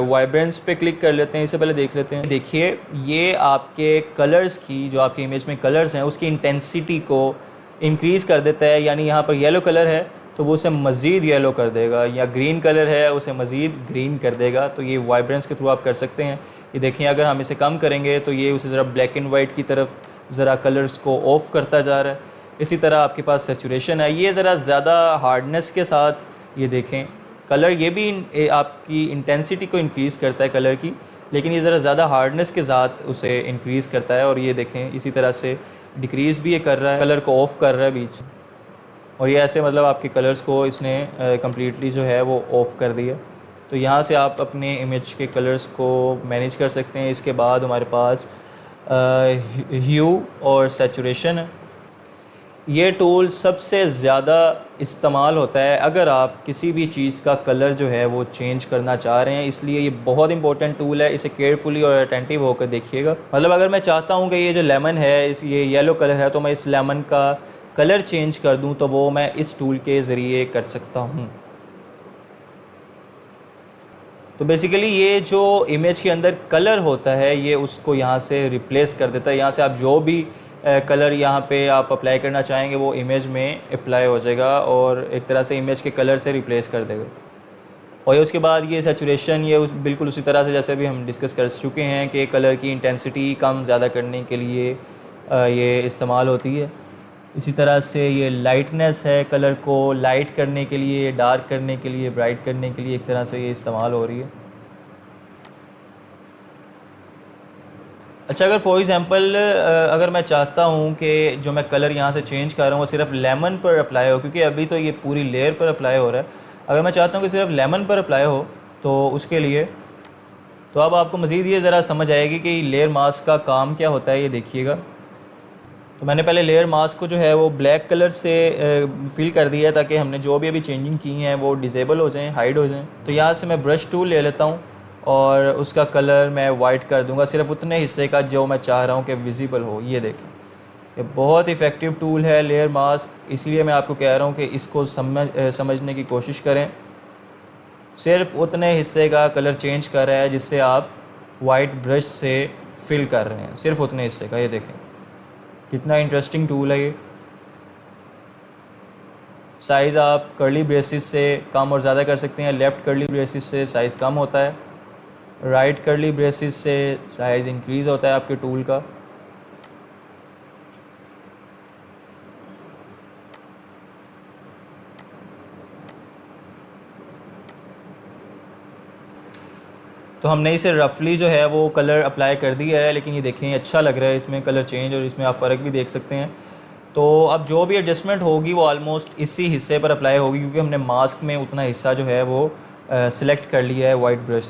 वाइब्रेंस पे क्लिक कर लेते हैं। इससे पहले देख लेते हैं। देखिए, ये आपके कलर्स की, जो आपकी इमेज में कलर्स हैं उसकी इंटेंसिटी को इंक्रीज़ कर देता है। यानी यहाँ पर येलो कलर है तो वो उसे मज़ीद येलो कर देगा, या ग्रीन कलर है उसे मज़ीद ग्रीन कर देगा। तो ये वाइब्रेंस के थ्रू आप कर सकते हैं। ये देखिए, अगर हम इसे कम करेंगे तो ये उसे ज़रा ब्लैक एंड वाइट की तरफ ज़रा कलर्स को ऑफ़ करता जा रहा है। इसी तरह आपके पास सैचुरेशन है, ये ज़रा ज़्यादा हार्डनेस के साथ, ये देखें कलर, ये भी आपकी इंटेंसिटी को इंक्रीज़ करता है कलर की, लेकिन ये ज़रा ज़्यादा हार्डनेस के साथ उसे इंक्रीज़ करता है। और ये देखें इसी तरह से डिक्रीज़ भी ये कर रहा है, कलर को ऑफ़ कर रहा है बीच। और ये ऐसे मतलब आपके कलर्स को इसने कम्प्लीटली जो है वो ऑफ़ कर दिया। तो यहाँ से आप अपने इमेज के कलर्स को मैनेज कर सकते हैं। इसके बाद हमारे पास ह्यू और सैचुरेशन है। ये टूल सबसे ज़्यादा इस्तेमाल होता है अगर आप किसी भी चीज़ का कलर जो है वो चेंज करना चाह रहे हैं, इसलिए ये बहुत इंपॉर्टेंट टूल है। इसे केयरफुली और अटेंटिव होकर देखिएगा। मतलब अगर मैं चाहता हूँ कि ये जो लेमन है ये येलो कलर है, तो मैं इस लेमन का कलर चेंज कर दूँ तो वो मैं इस टूल के ज़रिए कर सकता हूँ। तो बेसिकली ये जो इमेज के अंदर कलर होता है ये उसको यहाँ से रिप्लेस कर देता है। यहाँ से आप जो भी कलर यहाँ पे आप अप्लाई करना चाहेंगे वो इमेज में अप्लाई हो जाएगा और एक तरह से इमेज के कलर से रिप्लेस कर देगा। और उसके बाद ये सैचुरेशन ये बिल्कुल उसी तरह से जैसे भी हम डिस्कस कर चुके हैं कि कलर की इंटेंसिटी कम ज़्यादा करने के लिए ये इस्तेमाल होती है। इसी तरह से ये लाइटनेस है, कलर को लाइट करने के लिए, डार्क करने के लिए, ब्राइट करने के लिए एक तरह से ये इस्तेमाल हो रही है। अच्छा, अगर फॉर एग्ज़ाम्पल अगर मैं चाहता हूँ कि जो मैं कलर यहाँ से चेंज कर रहा हूँ वो सिर्फ लेमन पर अप्लाई हो, क्योंकि अभी तो ये पूरी लेयर पर अप्लाई हो रहा है। अगर मैं चाहता हूँ कि सिर्फ लेमन पर अप्लाई हो तो उसके लिए तो अब आपको मज़ीद ये ज़रा समझ आएगी कि लेयर मास्क का काम क्या होता है। ये देखिएगा, तो मैंने पहले लेयर मास्क को जो है वो ब्लैक कलर से फिल कर दिया है ताकि हमने जो भी अभी चेंजिंग की हैं वो डिसेबल हो जाएं, हाइड हो जाएं। तो यहाँ से मैं ब्रश टूल ले लेता हूँ और उसका कलर मैं वाइट कर दूंगा, सिर्फ उतने हिस्से का जो मैं चाह रहा हूँ कि विजिबल हो। ये देखें, ये बहुत इफ़ेक्टिव टूल है लेयर मास्क, इसलिए मैं आपको कह रहा हूँ कि इसको समझने की कोशिश करें। सिर्फ उतने हिस्से का कलर चेंज कर रहा है जिससे आप वाइट ब्रश से फिल कर रहे हैं, सिर्फ उतने हिस्से का। ये देखें कितना इंटरेस्टिंग टूल है ये। साइज़ आप कर्ली ब्रेसिस से कम और ज़्यादा कर सकते हैं। लेफ़्ट कर्ली ब्रेसिस से साइज़ कम होता है, राइट कर्ली ब्रेसिस से साइज़ इंक्रीज़ होता है आपके टूल का। तो हमने इसे रफली जो है वो कलर अप्लाई कर दिया है, लेकिन ये देखें अच्छा लग रहा है, इसमें कलर चेंज और इसमें आप फ़र्क भी देख सकते हैं। तो अब जो भी एडजस्टमेंट होगी वो ऑलमोस्ट इसी हिस्से पर अप्लाई होगी, क्योंकि हमने मास्क में उतना हिस्सा जो है वो सिलेक्ट कर लिया है वाइट ब्रश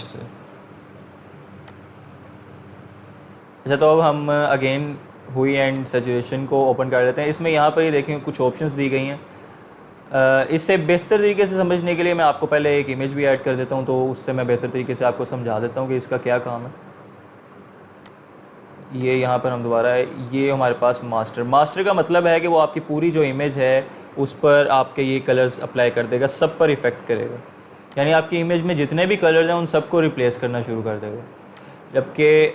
से। अच्छा, तो अब हम अगेन हुई एंड सैचुरेशन को ओपन कर लेते हैं। इसमें यहाँ पर ये देखें कुछ ऑप्शंस दी गई हैं। इससे बेहतर तरीके से समझने के लिए मैं आपको पहले एक इमेज भी ऐड कर देता हूँ, तो उससे मैं बेहतर तरीके से आपको समझा देता हूँ कि इसका क्या काम है। ये यहाँ पर हम दोबारा ये हमारे पास मास्टर का मतलब है कि वो आपकी पूरी जो इमेज है उस पर आपके ये कलर्स अप्लाई कर देगा, सब पर इफ़ेक्ट करेगा। यानी आपकी इमेज में जितने भी कलर्स हैं उन सबको रिप्लेस करना शुरू कर देगा। जबकि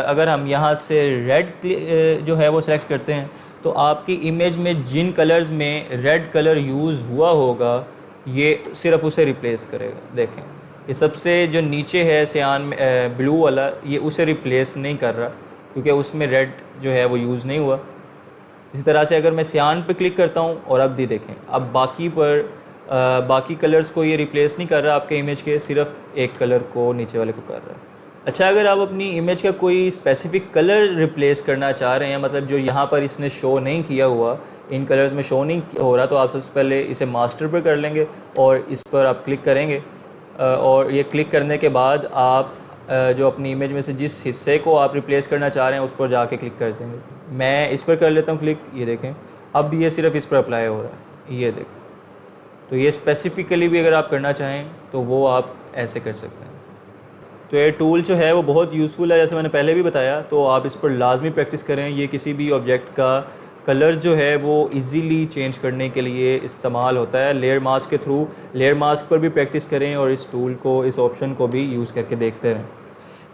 अगर हम यहाँ से रेड जो है वो सिलेक्ट करते हैं तो आपकी इमेज में जिन कलर्स में रेड कलर यूज़ हुआ होगा ये सिर्फ उसे रिप्लेस करेगा। देखें, ये सबसे जो नीचे है सियान ब्लू वाला, ये उसे रिप्लेस नहीं कर रहा क्योंकि उसमें रेड जो है वो यूज़ नहीं हुआ। इसी तरह से अगर मैं सियान पे क्लिक करता हूँ और अब भी देखें, अब बाकी कलर्स को ये रिप्लेस नहीं कर रहा आपके इमेज के, सिर्फ एक कलर को नीचे वाले को कर रहा है। अच्छा, अगर आप अपनी इमेज का कोई स्पेसिफिक कलर रिप्लेस करना चाह रहे हैं, मतलब जो यहाँ पर इसने शो नहीं किया हुआ, इन कलर्स में शो नहीं हो रहा, तो आप सबसे पहले इसे मास्टर पर कर लेंगे और इस पर आप क्लिक करेंगे। और ये क्लिक करने के बाद आप जो अपनी इमेज में से जिस हिस्से को आप रिप्लेस करना चाह रहे हैं उस पर जाके क्लिक कर देंगे। मैं इस पर कर लेता हूँ क्लिक। ये देखें, अब ये सिर्फ इस पर अप्लाई हो रहा है। ये देखें, तो ये स्पेसिफ़िकली भी अगर आप करना चाहें तो वो आप ऐसे कर सकते हैं। तो ये टूल जो है वो बहुत यूज़फुल है, जैसे मैंने पहले भी बताया, तो आप इस पर लाजमी प्रैक्टिस करें। ये किसी भी ऑब्जेक्ट का कलर जो है वो इजीली चेंज करने के लिए इस्तेमाल होता है। लेयर मास्क के थ्रू लेयर मास्क पर भी प्रैक्टिस करें और इस टूल को, इस ऑप्शन को भी यूज़ करके देखते रहें।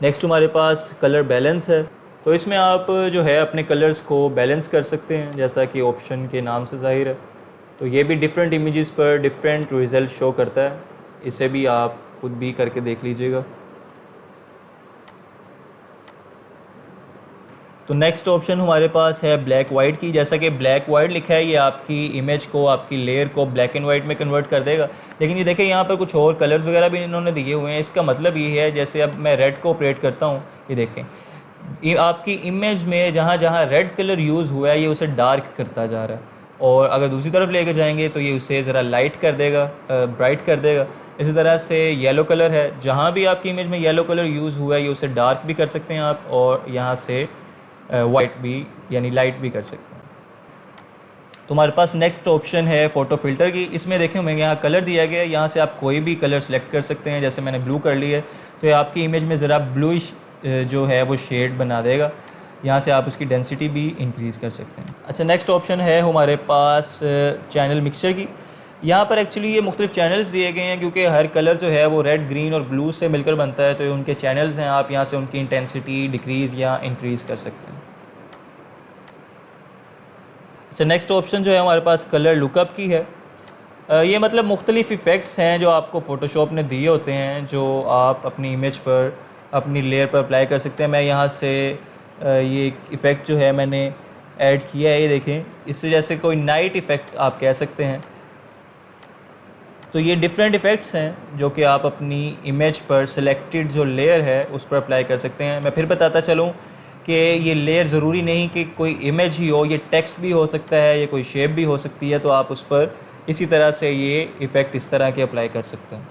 नेक्स्ट हमारे पास कलर बैलेंस है। तो इसमें आप जो है अपने कलर्स को बैलेंस कर सकते हैं, जैसा कि ऑप्शन के नाम से ज़ाहिर है। तो ये भी डिफरेंट इमेजेस पर डिफरेंट रिज़ल्ट शो करता है। इसे भी आप ख़ुद भी करके देख लीजिएगा। तो नेक्स्ट ऑप्शन हमारे पास है ब्लैक वाइट की। जैसा कि ब्लैक वाइट लिखा है, ये आपकी इमेज को, आपकी लेयर को ब्लैक एंड वाइट में कन्वर्ट कर देगा। लेकिन ये देखिए यहाँ पर कुछ और कलर्स वगैरह भी इन्होंने दिए हुए हैं। इसका मतलब ये है, जैसे अब मैं रेड को ऑपरेट करता हूँ, ये देखें, ये आपकी इमेज में जहाँ जहाँ रेड कलर यूज़ हुआ है ये उसे डार्क करता जा रहा है। और अगर दूसरी तरफ लेके जाएंगे तो ये उसे ज़रा लाइट कर देगा, ब्राइट कर देगा। इसी तरह से येलो कलर है, जहाँ भी आपकी इमेज में येलो कलर यूज़ हुआ है ये उसे डार्क भी कर सकते हैं आप, और यहाँ से वाइट भी यानी लाइट भी कर सकते हैं। तो हमारे पास नेक्स्ट ऑप्शन है फ़ोटो फ़िल्टर की। इसमें देखें हमें यहाँ कलर दिया गया है, यहाँ से आप कोई भी कलर सेलेक्ट कर सकते हैं। जैसे मैंने ब्लू कर ली है तो ये आपकी इमेज में ज़रा ब्लूइश जो है वो शेड बना देगा। यहाँ से आप उसकी डेंसिटी भी इंक्रीज़ कर सकते हैं। अच्छा, नेक्स्ट ऑप्शन है हमारे पास चैनल मिक्सचर की। यहाँ पर एक्चुअली ये मुख्तलिफ चैनल्स दिए गए हैं, क्योंकि हर कलर जो है वो रेड, ग्रीन और ब्लू से मिलकर बनता है, तो ये उनके चैनल्स हैं। आप यहाँ से उनकी इंटेंसिटी डिक्रीज़ या इंक्रीज़ कर सकते हैं। अच्छा, नेक्स्ट ऑप्शन जो है हमारे पास कलर लुकअप की है। ये मतलब मुख्तलिफ इफ़ेक्ट्स हैं जो आपको फ़ोटोशॉप ने दिए होते हैं, जो आप अपनी इमेज पर, अपनी लेयर पर अप्लाई कर सकते हैं। मैं यहाँ से ये इफ़ेक्ट जो है मैंने ऐड किया है, ये देखें, इससे जैसे कोई नाइट इफ़ेक्ट आप कह सकते हैं। तो ये डिफरेंट इफ़ेक्ट्स हैं जो कि आप अपनी इमेज पर सिलेक्टेड जो लेयर है उस पर अप्लाई कर सकते हैं। मैं फिर बताता चलूँ कि ये लेयर ज़रूरी नहीं कि कोई इमेज ही हो, ये टेक्स्ट भी हो सकता है, ये कोई शेप भी हो सकती है। तो आप उस पर इसी तरह से ये इफ़ेक्ट इस तरह के अप्लाई कर सकते हैं,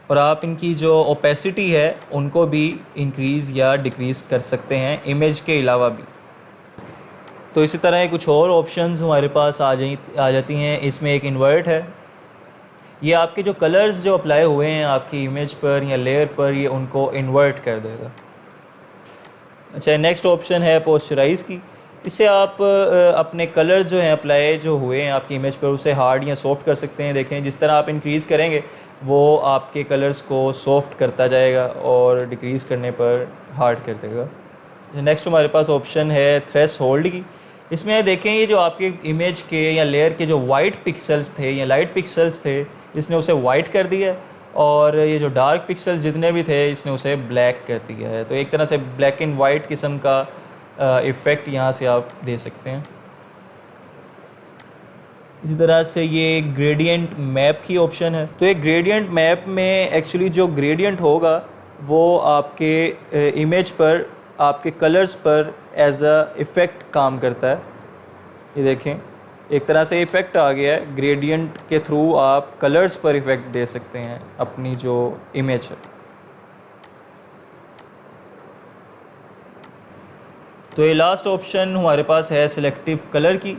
और आप इनकी जो ओपेसिटी है उनको भी इंक्रीज़ या डिक्रीज़ कर सकते हैं इमेज के अलावा भी। तो इसी तरह कुछ और ऑप्शंस हमारे पास आ जाती हैं। इसमें एक इन्वर्ट है, ये आपके जो कलर्स जो अप्लाई हुए हैं आपकी इमेज पर या लेयर पर, ये उनको इन्वर्ट कर देगा। अच्छा, नेक्स्ट ऑप्शन है पोस्चराइज़ की। इससे आप अपने कलर जो हैं अप्लाई जो हुए हैं आपकी इमेज पर उसे हार्ड या सॉफ्ट कर सकते हैं। देखें, जिस तरह आप इंक्रीज़ करेंगे वो आपके कलर्स को सॉफ्ट करता जाएगा और डिक्रीज़ करने पर हार्ड कर देगा। नेक्स्ट हमारे पास ऑप्शन है थ्रेशोल्ड की। इसमें देखें, ये जो आपके इमेज के या लेयर के जो वाइट पिक्सल्स थे या लाइट पिक्सल्स थे, इसने उसे वाइट कर दिया, और ये जो डार्क पिक्सल्स जितने भी थे इसने उसे ब्लैक कर दिया है। तो एक तरह से ब्लैक एंड वाइट किस्म का इफ़ेक्ट यहाँ से आप दे सकते हैं। इसी तरह से ये ग्रेडियंट मैप की ऑप्शन है। तो एक ग्रेडियंट मैप में एक्चुअली जो ग्रेडियंट होगा वो आपके इमेज पर, आपके कलर्स पर एज अ इफ़ेक्ट काम करता है। ये देखें, एक तरह से इफ़ेक्ट आ गया है। ग्रेडियंट के थ्रू आप कलर्स पर इफ़ेक्ट दे सकते हैं अपनी जो इमेज है। तो ये लास्ट ऑप्शन हमारे पास है सिलेक्टिव कलर की।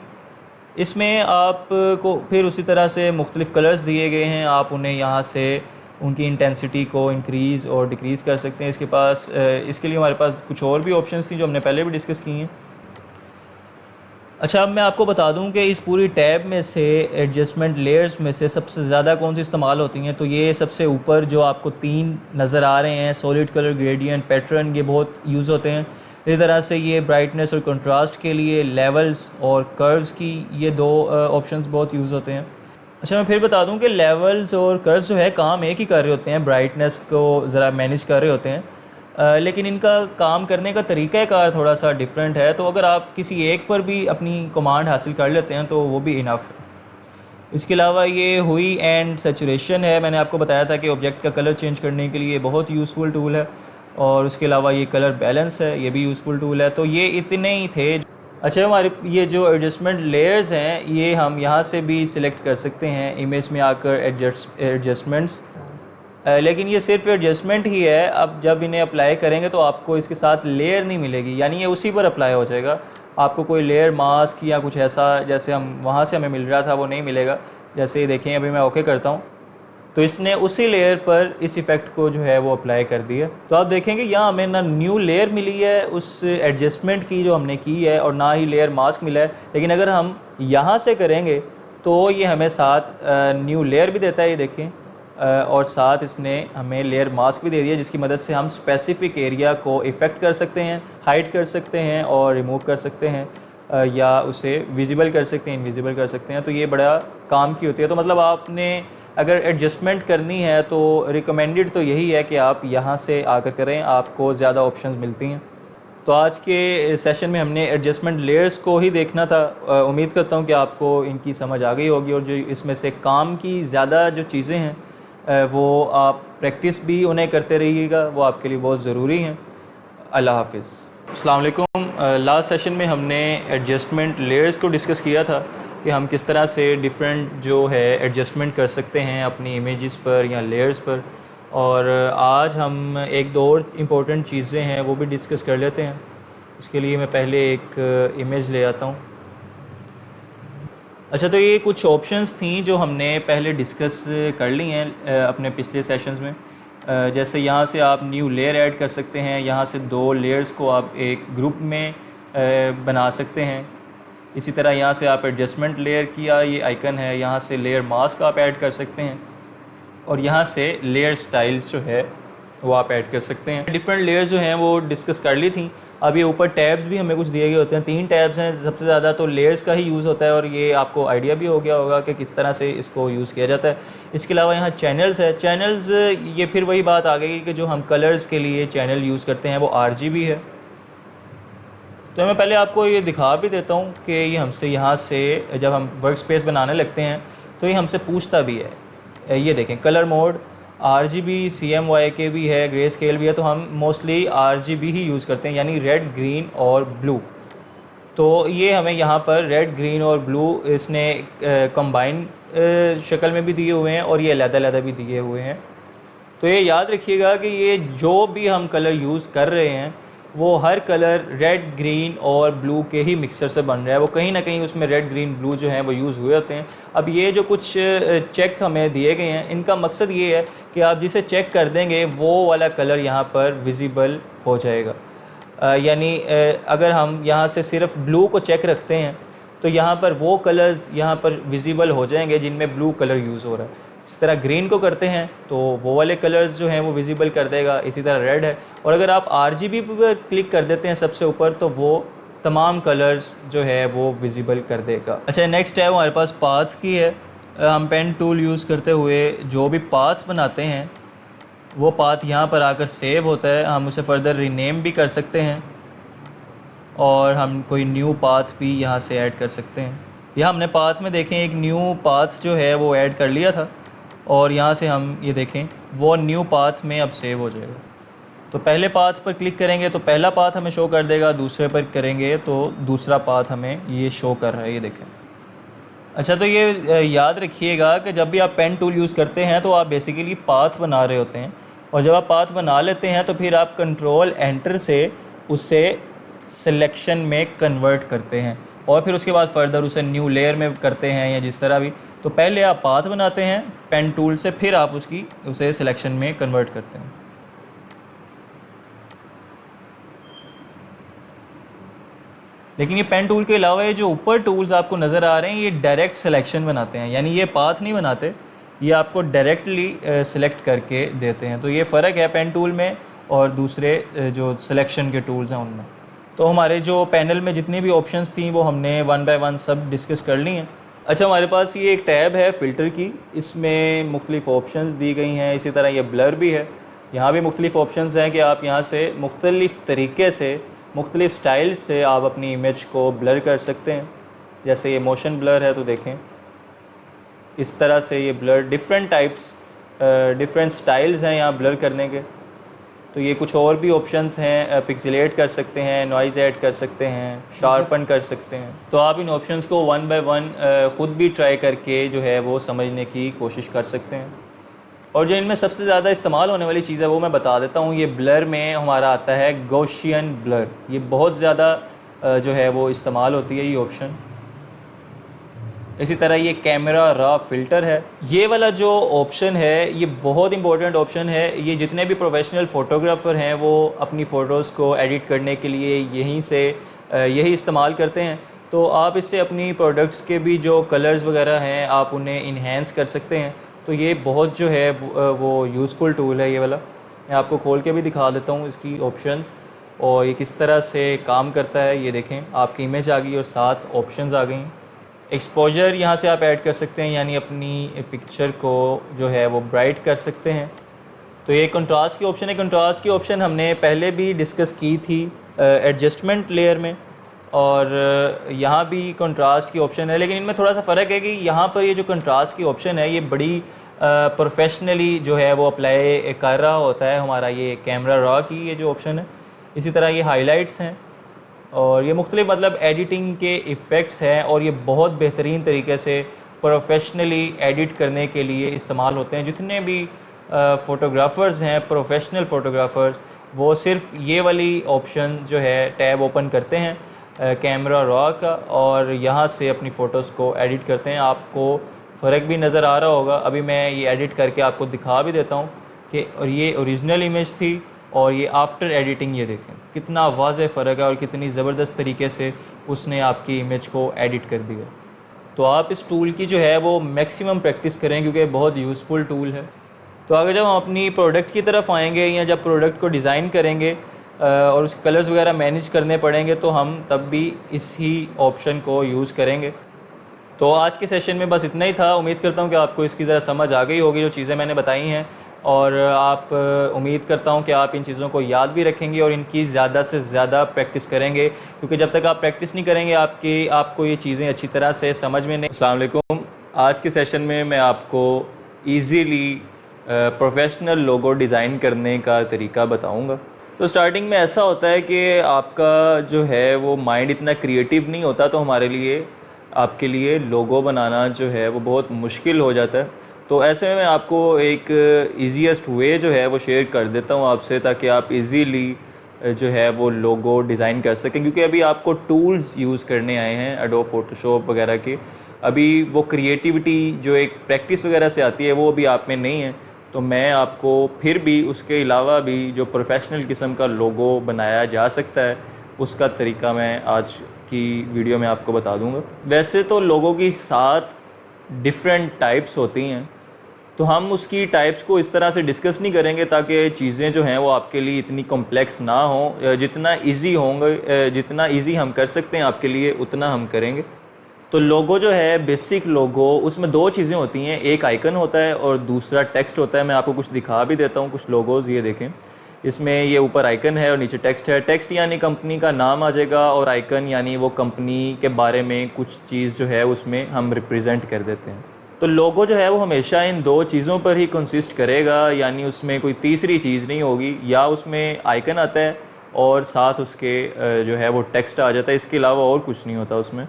इसमें आपको फिर उसी तरह से मुख्तलिफ़ कलर्स दिए गए हैं, आप उन्हें यहाँ से उनकी इंटेंसिटी को इंक्रीज़ और डिक्रीज़ कर सकते हैं। इसके लिए हमारे पास कुछ और भी ऑप्शंस थी जो हमने पहले भी डिस्कस की हैं। अच्छा, अब मैं आपको बता दूं कि इस पूरी टैब में से एडजस्टमेंट लेयर्स में से सबसे ज़्यादा कौन सी इस्तेमाल होती हैं। तो ये सबसे ऊपर जो आपको 3 नज़र आ रहे हैं, सॉलिड कलर, ग्रेडियंट, पैटर्न, ये बहुत यूज़ होते हैं। इस तरह से ये ब्राइटनेस और कंट्रास्ट के लिए लेवल्स और कर्व्स की ये 2 ऑप्शंस बहुत यूज़ होते हैं। अच्छा, मैं फिर बता दूं कि लेवल्स और कर्व्स जो है काम एक ही कर रहे होते हैं, ब्राइटनेस को ज़रा मैनेज कर रहे होते हैं, लेकिन इनका काम करने का तरीक़ाकार थोड़ा सा डिफरेंट है। तो अगर आप किसी एक पर भी अपनी कमांड हासिल कर लेते हैं तो वो भी इनफ है। इसके अलावा ये हुई एंड सैचुरेशन है। मैंने आपको बताया था कि ऑब्जेक्ट का कलर चेंज करने के लिए बहुत यूज़फुल टूल है, और उसके अलावा ये कलर बैलेंस है, ये भी यूज़फुल टूल है। तो ये इतने ही थे। अच्छा, हमारे ये जो एडजस्टमेंट लेयर्स हैं ये हम यहाँ से भी सिलेक्ट कर सकते हैं इमेज में आकर एडजस्टमेंट्स, लेकिन ये सिर्फ एडजस्टमेंट ही है। अब जब इन्हें अप्लाई करेंगे तो आपको इसके साथ लेयर नहीं मिलेगी, यानी ये उसी पर अप्लाई हो जाएगा। आपको कोई लेयर मास्क या कुछ ऐसा जैसे हम वहाँ से हमें मिल रहा था वो नहीं मिलेगा। जैसे देखें, अभी मैं ओके करता हूँ तो इसने उसी लेयर पर इस इफ़ेक्ट को जो है वो अप्लाई कर दिया। तो आप देखेंगे यहाँ हमें ना न्यू लेयर मिली है उस एडजस्टमेंट की जो हमने की है, और ना ही लेयर मास्क मिला है। लेकिन अगर हम यहाँ से करेंगे तो ये हमें साथ न्यू लेयर भी देता है, ये देखें, और साथ इसने हमें लेयर मास्क भी दे दिया, जिसकी मदद से हम स्पेसिफ़िक एरिया को इफ़ेक्ट कर सकते हैं, हाइड कर सकते हैं और रिमूव कर सकते हैं, या उसे विजिबल कर सकते हैं, इनविजिबल कर सकते हैं। तो ये बड़ा काम की होती है। तो मतलब आपने अगर एडजस्टमेंट करनी है तो रिकमेंडेड तो यही है कि आप यहाँ से आकर करें, आपको ज़्यादा ऑप्शंस मिलती हैं। तो आज के सेशन में हमने एडजस्टमेंट लेयर्स को ही देखना था। उम्मीद करता हूँ कि आपको इनकी समझ आ गई होगी, और जो इसमें से काम की ज़्यादा जो चीज़ें हैं वो आप प्रैक्टिस भी उन्हें करते रहिएगा, वो आपके लिए बहुत ज़रूरी हैं। अल्लाह हाफ़िज़। अस्सलाम वालेकुम। लास्ट सेशन में हमने एडजस्टमेंट लेयर्स को डिस्कस किया था कि हम किस तरह से डिफरेंट जो है एडजस्टमेंट कर सकते हैं अपनी इमेजेस पर या लेयर्स पर। और आज हम एक दो और इम्पोर्टेंट चीज़ें हैं वो भी डिस्कस कर लेते हैं। उसके लिए मैं पहले एक इमेज ले आता हूँ। अच्छा, तो ये कुछ ऑप्शंस थी जो हमने पहले डिस्कस कर ली हैं अपने पिछले सेशंस में। जैसे यहाँ से आप न्यू लेयर ऐड कर सकते हैं, यहाँ से दो लेयर्स को आप एक ग्रुप में बना सकते हैं। इसी तरह यहाँ से आप एडजस्टमेंट लेयर किया, ये आइकन है, यहाँ से लेयर मास्क आप ऐड कर सकते हैं और यहाँ से लेयर स्टाइल्स जो है वो आप ऐड कर सकते हैं। डिफरेंट लेयर्स जो हैं वो डिस्कस कर ली थी। अब ये ऊपर टैब्स भी हमें कुछ दिए गए होते हैं, 3 टैब्स हैं सबसे ज़्यादा, तो लेयर्स का ही यूज़ होता है और ये आपको आइडिया भी हो गया होगा कि किस तरह से इसको यूज़ किया जाता है। इसके अलावा यहाँ चैनल्स है। चैनल्स ये फिर वही बात आ गई कि जो हम कलर्स के लिए चैनल यूज़ करते हैं वो RGB है। तो मैं पहले आपको ये दिखा भी देता हूँ कि ये हमसे यहाँ से जब हम वर्क स्पेस बनाने लगते हैं तो ये हमसे पूछता भी है। ये देखें, कलर मोड RGB CMYK भी है, ग्रे स्केल भी है, तो हम मोस्टली RGB ही यूज़ करते हैं, यानी रेड, ग्रीन और ब्लू। तो ये हमें यहाँ पर रेड, ग्रीन और ब्लू इसने कंबाइन शक्ल में भी दिए हुए हैं और ये अलग-अलग भी दिए हुए हैं। तो ये याद रखिएगा कि ये जो भी हम कलर यूज़ कर रहे हैं वो हर कलर रेड, ग्रीन और ब्लू के ही मिक्सचर से बन रहा है। वो कहीं ना कहीं उसमें रेड, ग्रीन, ब्लू जो हैं वो यूज़ हुए होते हैं। अब ये जो कुछ चेक हमें दिए गए हैं, इनका मकसद ये है कि आप जिसे चेक कर देंगे वो वाला कलर यहाँ पर विजिबल हो जाएगा। यानी अगर हम यहाँ से सिर्फ ब्लू को चेक रखते हैं तो यहाँ पर वो कलर्स यहाँ पर विजिबल हो जाएंगे जिनमें ब्लू कलर यूज़ हो रहा है। इस तरह ग्रीन को करते हैं तो वो वाले कलर्स जो हैं वो विजिबल कर देगा। इसी तरह रेड है, और अगर आप RGB पर क्लिक कर देते हैं सबसे ऊपर तो वो तमाम कलर्स जो है वो विजिबल कर देगा। अच्छा, नेक्स्ट है हमारे पास पाथ की है। हम पेन टूल यूज़ करते हुए जो भी पाथ बनाते हैं वो पाथ यहाँ पर आकर सेव होता है। हम उसे फर्दर रीनेम भी कर सकते हैं और हम कोई न्यू पाथ भी यहाँ से ऐड कर सकते हैं। यहाँ हमने पाथ में देखें एक न्यू पाथ जो है वो ऐड कर लिया था और यहाँ से हम ये देखें वो न्यू पाथ में अब सेव हो जाएगा। तो पहले पाथ पर क्लिक करेंगे तो पहला पाथ हमें शो कर देगा, दूसरे पर करेंगे तो दूसरा पाथ हमें ये शो कर रहा है, ये देखें। अच्छा, तो ये याद रखिएगा कि जब भी आप पेन टूल यूज़ करते हैं तो आप बेसिकली पाथ बना रहे होते हैं, और जब आप पाथ बना लेते हैं तो फिर आप कंट्रोल एंटर से उसे सिलेक्शन में कन्वर्ट करते हैं और फिर उसके बाद फर्दर उसे न्यू लेयर में करते हैं या जिस तरह भी। तो पहले आप पाथ बनाते हैं पेन टूल से, फिर आप उसे सिलेक्शन में कन्वर्ट करते हैं। लेकिन ये पेन टूल के अलावा ये जो ऊपर टूल्स आपको नज़र आ रहे हैं ये डायरेक्ट सिलेक्शन बनाते हैं, यानी ये पाथ नहीं बनाते, ये आपको डायरेक्टली सिलेक्ट करके देते हैं। तो ये फ़र्क है पेन टूल में और दूसरे जो सिलेक्शन के टूल्स हैं उनमें। तो हमारे जो पैनल में जितनी भी ऑप्शंस थी वो हमने 1 बाय 1 सब डिस्कस कर ली हैं। अच्छा, हमारे पास ये एक टैब है फ़िल्टर की, इसमें मुख्तलिफ़ ऑप्शंस दी गई हैं। इसी तरह ये ब्लर भी है, यहाँ भी मुख्तलिफ़ ऑप्शंस हैं कि आप यहाँ से मुख्तलिफ़ तरीके से मुख्तलिफ़ स्टाइल से आप अपनी इमेज को ब्लर कर सकते हैं। जैसे ये मोशन ब्लर है तो देखें इस तरह से ये blur different types different styles हैं यहाँ ब्लर करने के। तो ये कुछ और भी ऑप्शंस हैं, पिक्सेलेट कर सकते हैं, नॉइज़ ऐड कर सकते हैं, शार्पन कर सकते हैं। तो आप इन ऑप्शंस को 1 बाय 1 ख़ुद भी ट्राई करके जो है वो समझने की कोशिश कर सकते हैं। और जो इनमें सबसे ज़्यादा इस्तेमाल होने वाली चीज़ है वो मैं बता देता हूँ। ये ब्लर में हमारा आता है गॉसियन ब्लर, ये बहुत ज़्यादा जो है वो इस्तेमाल होती है ये ऑप्शन। इसी तरह ये कैमरा रॉ फ़िल्टर है, ये वाला जो ऑप्शन है ये बहुत इंपॉर्टेंट ऑप्शन है। ये जितने भी प्रोफेशनल फ़ोटोग्राफ़र हैं वो अपनी फ़ोटोज़ को एडिट करने के लिए यही इस्तेमाल करते हैं। तो आप इससे अपनी प्रोडक्ट्स के भी जो कलर्स वगैरह हैं आप उन्हें इन्हेंस कर सकते हैं। तो ये बहुत जो है वो यूज़फुल टूल है ये वाला। मैं आपको खोल के भी दिखा देता हूँ इसकी ऑप्शंस और ये किस तरह से काम करता है। ये देखें, आपकी इमेज आ गई और 7 ऑप्शंस आ गई। एक्सपोजर यहाँ से आप ऐड कर सकते हैं, यानी अपनी पिक्चर को जो है वो ब्राइट कर सकते हैं। तो ये कंट्रास्ट की ऑप्शन है। कंट्रास्ट की ऑप्शन हमने पहले भी डिस्कस की थी एडजस्टमेंट लेयर में, और यहाँ भी कंट्रास्ट की ऑप्शन है, लेकिन इनमें थोड़ा सा फ़र्क है कि यहाँ पर ये जो कंट्रास्ट की ऑप्शन है ये बड़ी प्रोफेशनली जो है वो अप्लाई कर रहा होता है हमारा ये कैमरा रॉ की ये जो ऑप्शन है। इसी तरह ये हाइलाइट्स हैं, और ये मुख्तलिफ मतलब एडिटिंग के इफ़ेक्ट्स हैं और ये बहुत बेहतरीन तरीके से प्रोफेशनली एडिट करने के लिए इस्तेमाल होते हैं। जितने भी फ़ोटोग्राफ़र्स हैं, प्रोफेशनल फ़ोटोग्राफ़र्स, वो सिर्फ ये वाली ऑप्शन जो है टैब ओपन करते हैं कैमरा रॉ का, और यहाँ से अपनी फ़ोटोज़ को एडिट करते हैं। आपको फ़र्क भी नज़र आ रहा होगा। अभी मैं ये एडिट करके आपको दिखा भी देता हूँ कि और ये ओरिजिनल इमेज थी और ये आफ्टर एडिटिंग, ये देखें कितना वाज़ेह फ़र्क है और कितनी ज़बरदस्त तरीके से उसने आपकी इमेज को एडिट कर दिया। तो आप इस टूल की जो है वो मैक्सिमम प्रैक्टिस करें क्योंकि बहुत यूज़फुल टूल है। तो आगे जब हम अपनी प्रोडक्ट की तरफ आएंगे या जब प्रोडक्ट को डिज़ाइन करेंगे और उसके कलर्स वगैरह मैनेज करने पड़ेंगे, तो हम तब भी इसी ऑप्शन को यूज़ करेंगे। तो आज के सेशन में बस इतना ही था। उम्मीद करता हूँ कि आपको इसकी ज़रा समझ आ गई होगी जो चीज़ें मैंने बताई हैं, और आप उम्मीद करता हूँ कि आप इन चीज़ों को याद भी रखेंगे और इनकी ज़्यादा से ज़्यादा प्रैक्टिस करेंगे, क्योंकि जब तक आप प्रैक्टिस नहीं करेंगे आपको ये चीज़ें अच्छी तरह से समझ में नहीं। अस्सलाम वालेकुम। आज के सेशन में मैं आपको ईज़िली प्रोफेशनल लोगो डिज़ाइन करने का तरीका बताऊँगा। तो स्टार्टिंग में ऐसा होता है कि आपका जो है वो माइंड इतना क्रिएटिव नहीं होता, तो हमारे लिए आपके लिए लोगो बनाना जो है वो बहुत मुश्किल हो जाता है। तो ऐसे में मैं आपको एक ईजीएस्ट वे जो है वो शेयर कर देता हूँ आपसे, ताकि आप इजीली जो है वो लोगो डिज़ाइन कर सकें, क्योंकि अभी आपको टूल्स यूज़ करने आए हैं एडोब फोटोशॉप वगैरह के। अभी वो क्रिएटिविटी जो एक प्रैक्टिस वगैरह से आती है वो अभी आप में नहीं है। तो मैं आपको फिर भी उसके अलावा भी जो प्रोफेशनल किस्म का लोगो बनाया जा सकता है उसका तरीका मैं आज की वीडियो में आपको बता दूंगा। वैसे तो लोगों की 7 डिफरेंट टाइप्स होती हैं, तो हम उसकी टाइप्स को इस तरह से डिस्कस नहीं करेंगे ताकि चीज़ें जो हैं वो आपके लिए इतनी कॉम्प्लेक्स ना हो। जितना इजी होंगे, जितना इजी हम कर सकते हैं आपके लिए, उतना हम करेंगे। तो लोगो जो है, बेसिक लोगो, उसमें 2 चीज़ें होती हैं, एक आइकन होता है और दूसरा टेक्स्ट होता है। मैं आपको कुछ दिखा भी देता हूँ कुछ लोगोज़, ये देखें। इसमें ये ऊपर आइकन है और नीचे टेक्स्ट है। टेक्स्ट यानी कंपनी का नाम आ जाएगा और आइकन यानी वो कंपनी के बारे में कुछ चीज़ जो है उसमें हम रिप्रेजेंट कर देते हैं। तो लोगो जो है वो हमेशा इन 2 चीज़ों पर ही कंसिस्ट करेगा, यानी उसमें कोई तीसरी चीज़ नहीं होगी। या उसमें आइकन आता है और साथ उसके जो है वो टेक्स्ट आ जाता है, इसके अलावा और कुछ नहीं होता उसमें।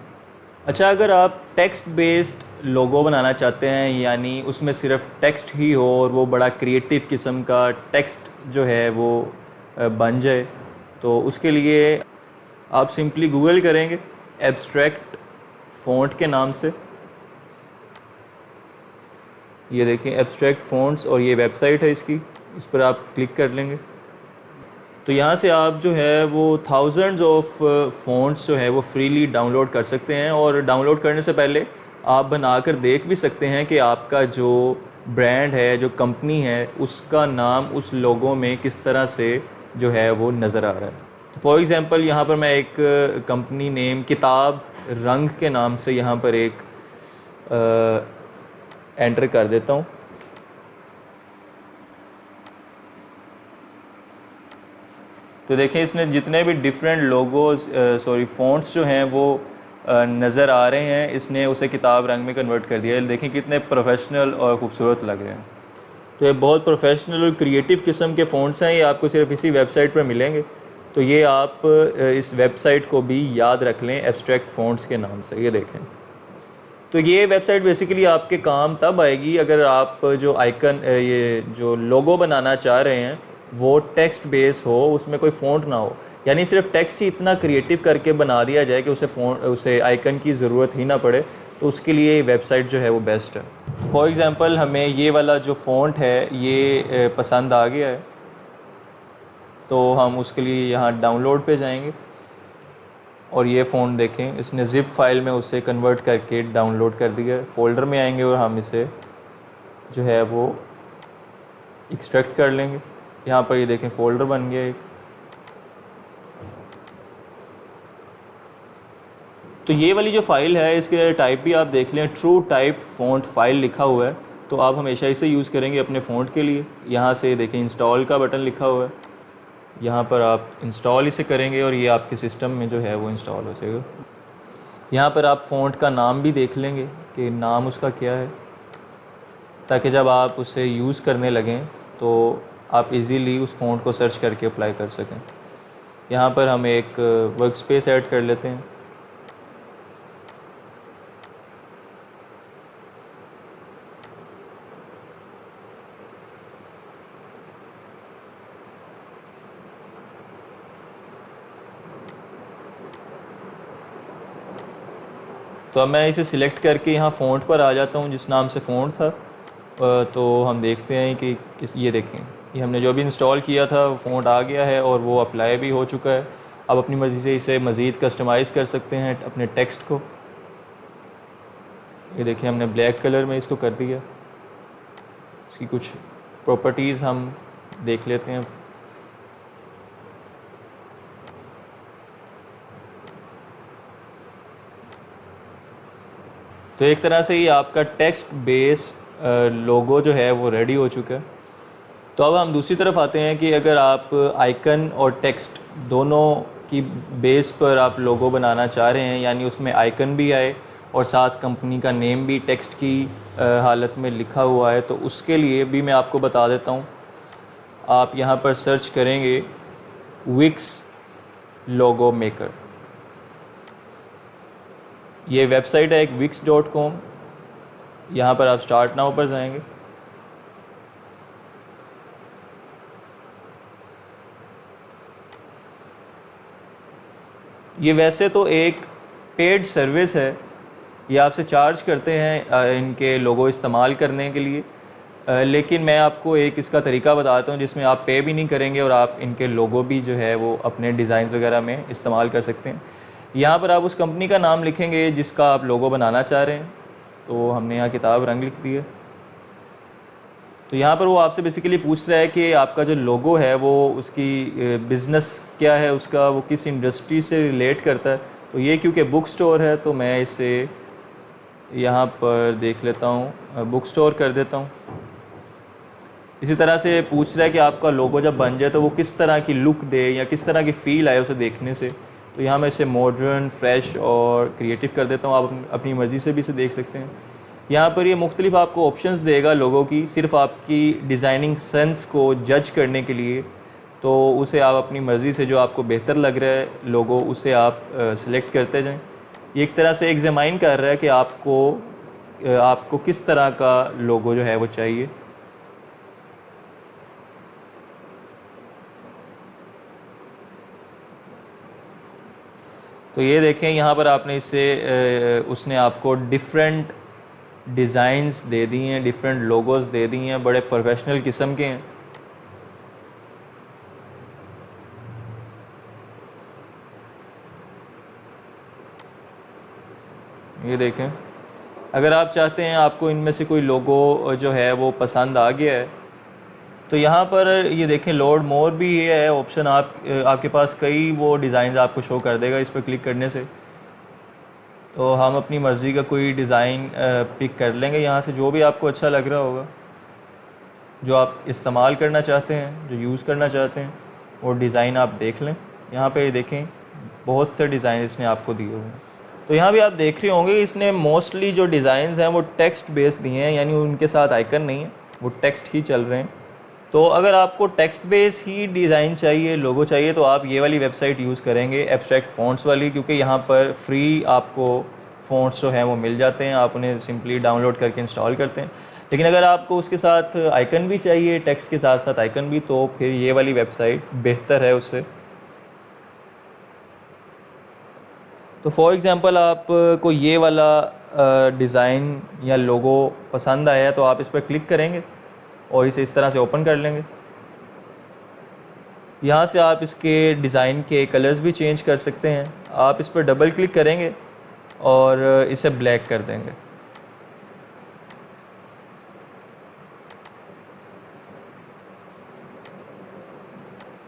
अच्छा, अगर आप टेक्स्ट बेस्ड लोगो बनाना चाहते हैं, यानी उसमें सिर्फ टेक्स्ट ही हो और वो बड़ा क्रिएटिव किस्म का टेक्स्ट जो है वो बन जाए, तो उसके लिए आप सिंपली गूगल करेंगे एब्स्ट्रैक्ट फ़ॉन्ट के नाम से। ये देखें एब्स्ट्रैक्ट फ़ॉन्ट्स, और ये वेबसाइट है इसकी, इस पर आप क्लिक कर लेंगे तो यहाँ से आप जो है वो थाउजेंड्स ऑफ फ़ॉन्ट्स जो है वो फ्रीली डाउनलोड कर सकते हैं। और डाउनलोड करने से पहले आप बनाकर देख भी सकते हैं कि आपका जो ब्रांड है, जो कंपनी है, उसका नाम उस लोगों में किस तरह से जो है वो नज़र आ रहा है। तो फॉर एग्ज़ाम्पल यहाँ पर मैं एक कंपनी नेम किताब रंग के नाम से यहाँ पर एक एंटर कर देता हूँ। तो देखें इसने जितने भी डिफरेंट लोगोज फ़ॉन्ट्स जो हैं वो नज़र आ रहे हैं, इसने उसे किताब रंग में कन्वर्ट कर दिया है। देखें कितने प्रोफेशनल और ख़ूबसूरत लग रहे हैं। तो ये बहुत प्रोफेशनल और क्रिएटिव किस्म के फ़ॉन्ट्स हैं, ये आपको सिर्फ इसी वेबसाइट पर मिलेंगे। तो ये आप इस वेबसाइट को भी याद रख लें एब्स्ट्रैक्ट फ़ॉन्ट्स के नाम से। ये देखें, तो ये वेबसाइट बेसिकली आपके काम तब आएगी अगर आप जो आइकन, ये जो लोगो बनाना चाह रहे हैं वो टेक्स्ट बेस हो, उसमें कोई फ़ॉन्ट ना हो, यानी सिर्फ टेक्स्ट ही इतना क्रिएटिव करके बना दिया जाए कि उसे आइकन की ज़रूरत ही ना पड़े। तो उसके लिए ये वेबसाइट जो है वो बेस्ट है। फॉर एग्ज़ाम्पल हमें ये वाला जो फ़ॉन्ट है ये पसंद आ गया है, तो हम उसके लिए यहाँ डाउनलोड पे जाएंगे और ये फ़ॉन्ट देखें इसने ज़िप फाइल में उसे कन्वर्ट करके डाउनलोड कर दिया। फ़ोल्डर में आएंगे और हम इसे जो है वो एक्सट्रैक्ट कर लेंगे। यहाँ पर ये देखें फ़ोल्डर बन गया एक। तो ये वाली जो फ़ाइल है इसके टाइप भी आप देख लें, ट्रू टाइप फ़ॉन्ट फाइल लिखा हुआ है, तो आप हमेशा इसे यूज़ करेंगे अपने फ़ॉन्ट के लिए। यहाँ से देखें इंस्टॉल का बटन लिखा हुआ है, यहाँ पर आप इंस्टॉल इसे करेंगे और ये आपके सिस्टम में जो है वो इंस्टॉल हो जाएगा। यहाँ पर आप फ़ॉन्ट का नाम भी देख लेंगे कि नाम उसका क्या है, ताकि जब आप उसे यूज़ करने लगें तो आप इजीली उस फ़ॉन्ट को सर्च करके अप्लाई कर सकें। यहाँ पर हम एक वर्क स्पेस ऐड कर लेते हैं। तो अब मैं इसे सिलेक्ट करके यहाँ फ़ॉन्ट पर आ जाता हूँ जिस नाम से फ़ॉन्ट था। तो हम देखते हैं कि ये देखें, ये हमने जो भी इंस्टॉल किया था वो फ़ॉन्ट आ गया है और वो अप्लाई भी हो चुका है। अब अपनी मर्ज़ी से इसे मज़ीद कस्टमाइज़ कर सकते हैं अपने टेक्स्ट को। ये देखिए हमने ब्लैक कलर में इसको कर दिया। इसकी कुछ प्रॉपर्टीज़ हम देख लेते हैं। तो एक तरह से ये आपका टेक्स्ट बेस्ड लोगो जो है वो रेडी हो चुका है। तो अब हम दूसरी तरफ आते हैं कि अगर आप आइकन और टेक्स्ट दोनों की बेस पर आप लोगो बनाना चाह रहे हैं, यानी उसमें आइकन भी आए और साथ कंपनी का नेम भी टेक्स्ट की हालत में लिखा हुआ है, तो उसके लिए भी मैं आपको बता देता हूँ। आप यहाँ पर सर्च करेंगे विक्स लोगो मेकर। ये वेबसाइट है एक wix.com। यहाँ पर आप स्टार्ट नाउ पर जाएंगे। ये वैसे तो एक पेड सर्विस है, ये आपसे चार्ज करते हैं इनके लोगो इस्तेमाल करने के लिए, लेकिन मैं आपको एक इसका तरीका बताता हूँ जिसमें आप पे भी नहीं करेंगे और आप इनके लोगो भी जो है वो अपने डिज़ाइंस वगैरह में इस्तेमाल कर सकते हैं। यहाँ पर आप उस कंपनी का नाम लिखेंगे जिसका आप लोगो बनाना चाह रहे हैं। तो हमने यहाँ किताब रंग लिख दी है। तो यहाँ पर वो आपसे बेसिकली पूछ रहा है कि आपका जो लोगो है वो उसकी बिज़नेस क्या है, उसका वो किस इंडस्ट्री से रिलेट करता है। तो ये क्योंकि बुक स्टोर है तो मैं इसे यहाँ पर देख लेता हूँ, बुक स्टोर कर देता हूँ। इसी तरह से पूछ रहा है कि आपका लोगो जब बन जाए तो वो किस तरह की लुक दे या किस तरह की फ़ील आए उसे देखने से। तो यहाँ मैं इसे मॉडर्न, फ्रेश और क्रिएटिव कर देता हूँ। आप अपनी मर्ज़ी से भी इसे देख सकते हैं। यहाँ पर ये मुख्तलिफ आपको ऑप्शंस देगा लोगों की, सिर्फ आपकी डिज़ाइनिंग सेंस को जज करने के लिए। तो उसे आप अपनी मर्ज़ी से जो आपको बेहतर लग रहा है लोगो उसे आप सिलेक्ट करते जाएं। ये एक तरह से एग्जामाइन कर रहा है कि आपको किस तरह का लोगो जो है वो चाहिए। तो ये देखें यहाँ पर आपने इससे उसने आपको डिफरेंट डिज़ाइंस दे दी हैं, डिफरेंट लोगोस दे दी हैं, बड़े प्रोफेशनल किस्म के हैं। ये देखें, अगर आप चाहते हैं आपको इनमें से कोई लोगो जो है वो पसंद आ गया है तो यहाँ पर ये देखें लोड मोर भी ये है ऑप्शन। आपके पास कई वो डिज़ाइन आपको शो कर देगा इस पर क्लिक करने से। तो हम अपनी मर्ज़ी का कोई डिज़ाइन पिक कर लेंगे यहाँ से, जो भी आपको अच्छा लग रहा होगा, जो आप इस्तेमाल करना चाहते हैं, जो यूज़ करना चाहते हैं, वो डिज़ाइन आप देख लें। यहाँ पे देखें बहुत से डिज़ाइन इसने आपको दिए हुए हैं। तो यहाँ भी आप देख रहे होंगे इसने मोस्टली जो डिज़ाइंस हैं वो टेक्स्ट बेस्ड दिए हैं, यानी उनके साथ आइकन नहीं है, वो टेक्स्ट ही चल रहे हैं। तो अगर आपको टेक्स्ट बेस ही डिज़ाइन चाहिए, लोगो चाहिए, तो आप ये वाली वेबसाइट यूज़ करेंगे, एब्स्ट्रैक्ट फ़ॉन्ट्स वाली, क्योंकि यहाँ पर फ्री आपको फ़ॉन्ट्स जो हैं वो मिल जाते हैं। आप उन्हें सिंपली डाउनलोड करके इंस्टॉल करते हैं। लेकिन अगर आपको उसके साथ आइकन भी चाहिए, टेक्स्ट के साथ साथ आइकन भी, तो फिर ये वाली वेबसाइट बेहतर है उससे। तो फॉर एग्ज़ाम्पल आपको ये वाला डिज़ाइन या लोगो पसंद आया है तो आप इस पर क्लिक करेंगे और इसे इस तरह से ओपन कर लेंगे। यहाँ से आप इसके डिज़ाइन के कलर्स भी चेंज कर सकते हैं। आप इस पर डबल क्लिक करेंगे और इसे ब्लैक कर देंगे।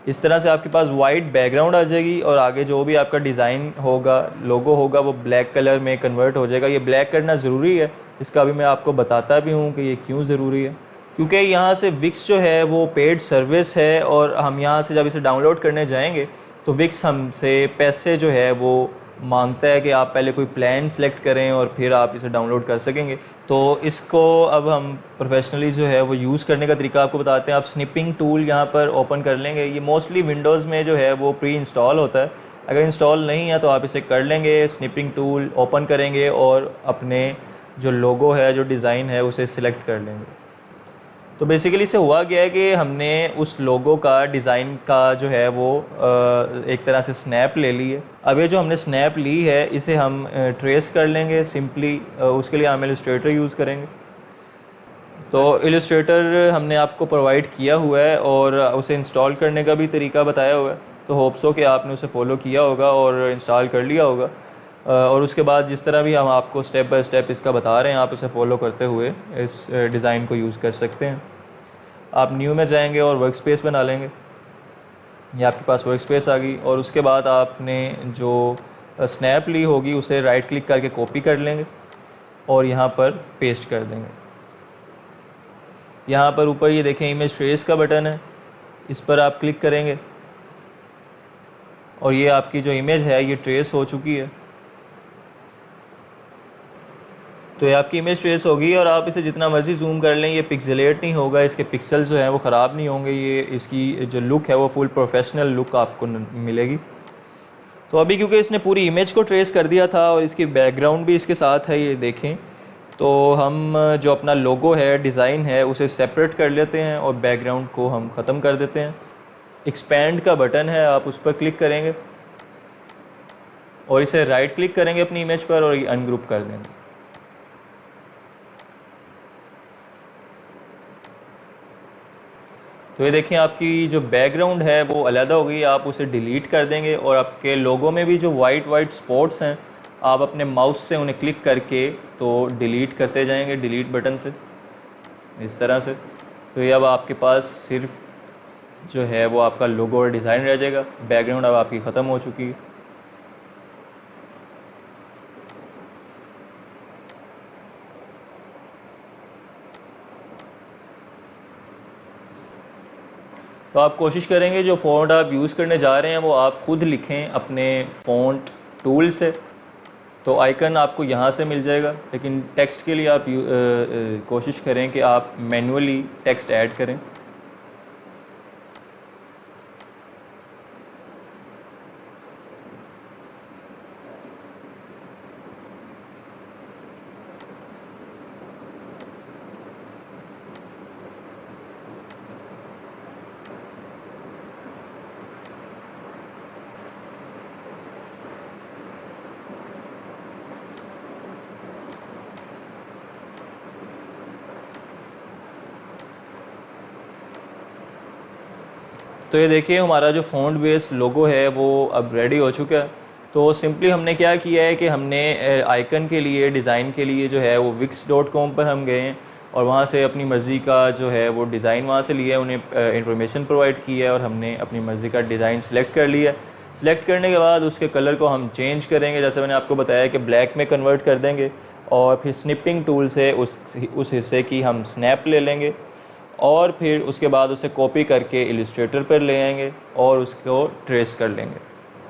इस तरह से आपके पास वाइट बैकग्राउंड आ जाएगी और आगे जो भी आपका डिज़ाइन होगा, लोगो होगा, वो ब्लैक कलर में कन्वर्ट हो जाएगा। ये ब्लैक करना ज़रूरी है, इसका भी मैं आपको बताता भी हूँ कि ये क्यों ज़रूरी है। क्योंकि यहाँ से विक्स जो है वो पेड सर्विस है और हम यहाँ से जब इसे डाउनलोड करने जाएंगे तो विक्स हमसे पैसे जो है वो मांगता है कि आप पहले कोई प्लान सेलेक्ट करें और फिर आप इसे डाउनलोड कर सकेंगे। तो इसको अब हम प्रोफेशनली जो है वो यूज़ करने का तरीका आपको बताते हैं। आप स्निपिंग टूल यहाँ पर ओपन कर लेंगे। ये मोस्टली विंडोज़ में जो है वो प्री इंस्टॉल होता है, अगर इंस्टॉल नहीं है तो आप इसे कर लेंगे। स्निपिंग टूल ओपन करेंगे और अपने जो लोगो है, जो डिज़ाइन है, उसे सिलेक्ट कर लेंगे। तो बेसिकली इससे हुआ क्या है कि हमने उस लोगो का डिज़ाइन का जो है वो एक तरह से स्नैप ले ली है। अब ये जो हमने स्नैप ली है इसे हम ट्रेस कर लेंगे सिंपली। उसके लिए हम इलस्ट्रेटर यूज़ करेंगे। तो इलस्ट्रेटर हमने आपको प्रोवाइड किया हुआ है और उसे इंस्टॉल करने का भी तरीका बताया हुआ है। तो होप्स हो कि आपने उसे फॉलो किया होगा और इंस्टॉल कर लिया होगा। और उसके बाद जिस तरह भी हम आपको स्टेप बाय स्टेप इसका बता रहे हैं, आप उसे फॉलो करते हुए इस डिज़ाइन को यूज़ कर सकते हैं। आप न्यू में जाएंगे और वर्क स्पेस बना लेंगे। ये आपके पास वर्क स्पेस आ गई और उसके बाद आपने जो स्नैप ली होगी उसे राइट क्लिक करके कॉपी कर लेंगे और यहाँ पर पेस्ट कर देंगे। यहाँ पर ऊपर ये देखें इमेज ट्रेस का बटन है, इस पर आप क्लिक करेंगे और ये आपकी जो इमेज है ये ट्रेस हो चुकी है। तो ये आपकी इमेज ट्रेस होगी और आप इसे जितना मर्ज़ी जूम कर लें ये पिक्सेलेट नहीं होगा, इसके पिक्सेल्स जो हैं वो ख़राब नहीं होंगे। ये इसकी जो लुक है वो फुल प्रोफेशनल लुक आपको मिलेगी। तो अभी क्योंकि इसने पूरी इमेज को ट्रेस कर दिया था और इसकी बैकग्राउंड भी इसके साथ है, ये देखें, तो हम जो अपना लोगो है, डिज़ाइन है, उसे सेपरेट कर लेते हैं और बैकग्राउंड को हम ख़त्म कर देते हैं। एक्सपैंड का बटन है, आप उस पर क्लिक करेंगे और इसे राइट क्लिक करेंगे अपनी इमेज पर और अनग्रुप कर देंगे। तो ये देखें आपकी जो बैकग्राउंड है वो अलग हो गई। आप उसे डिलीट कर देंगे और आपके लोगो में भी जो वाइट स्पॉट्स हैं आप अपने माउस से उन्हें क्लिक करके तो डिलीट करते जाएंगे डिलीट बटन से, इस तरह से। तो ये अब आपके पास सिर्फ जो है वो आपका लोगो और डिज़ाइन रह जाएगा। बैकग्राउंड अब आपकी ख़त्म हो चुकी है। तो आप कोशिश करेंगे जो फ़ॉन्ट आप यूज़ करने जा रहे हैं वो आप ख़ुद लिखें अपने फ़ॉन्ट टूल से। तो आइकन आपको यहाँ से मिल जाएगा, लेकिन टेक्स्ट के लिए आप कोशिश करें कि आप मैन्युअली टेक्स्ट ऐड करें। तो ये देखिए हमारा जो फ़ॉन्ट बेस लोगो है वो अब रेडी हो चुका है। तो सिंपली हमने क्या किया है कि हमने आइकन के लिए, डिज़ाइन के लिए जो है वो wix.com पर हम गए हैं और वहाँ से अपनी मर्ज़ी का जो है वो डिज़ाइन वहाँ से लिया है, उन्हें इंफॉर्मेशन प्रोवाइड की है और हमने अपनी मर्ज़ी का डिज़ाइन सेलेक्ट कर लिया। सेलेक्ट करने के बाद उसके कलर को हम चेंज करेंगे, जैसे मैंने आपको बताया कि ब्लैक में कन्वर्ट कर देंगे और फिर स्निपिंग टूल से उस हिस्से की हम स्नैप ले लेंगे और फिर उसके बाद उसे कॉपी करके इलस्ट्रेटर पर ले आएंगे और उसको ट्रेस कर लेंगे।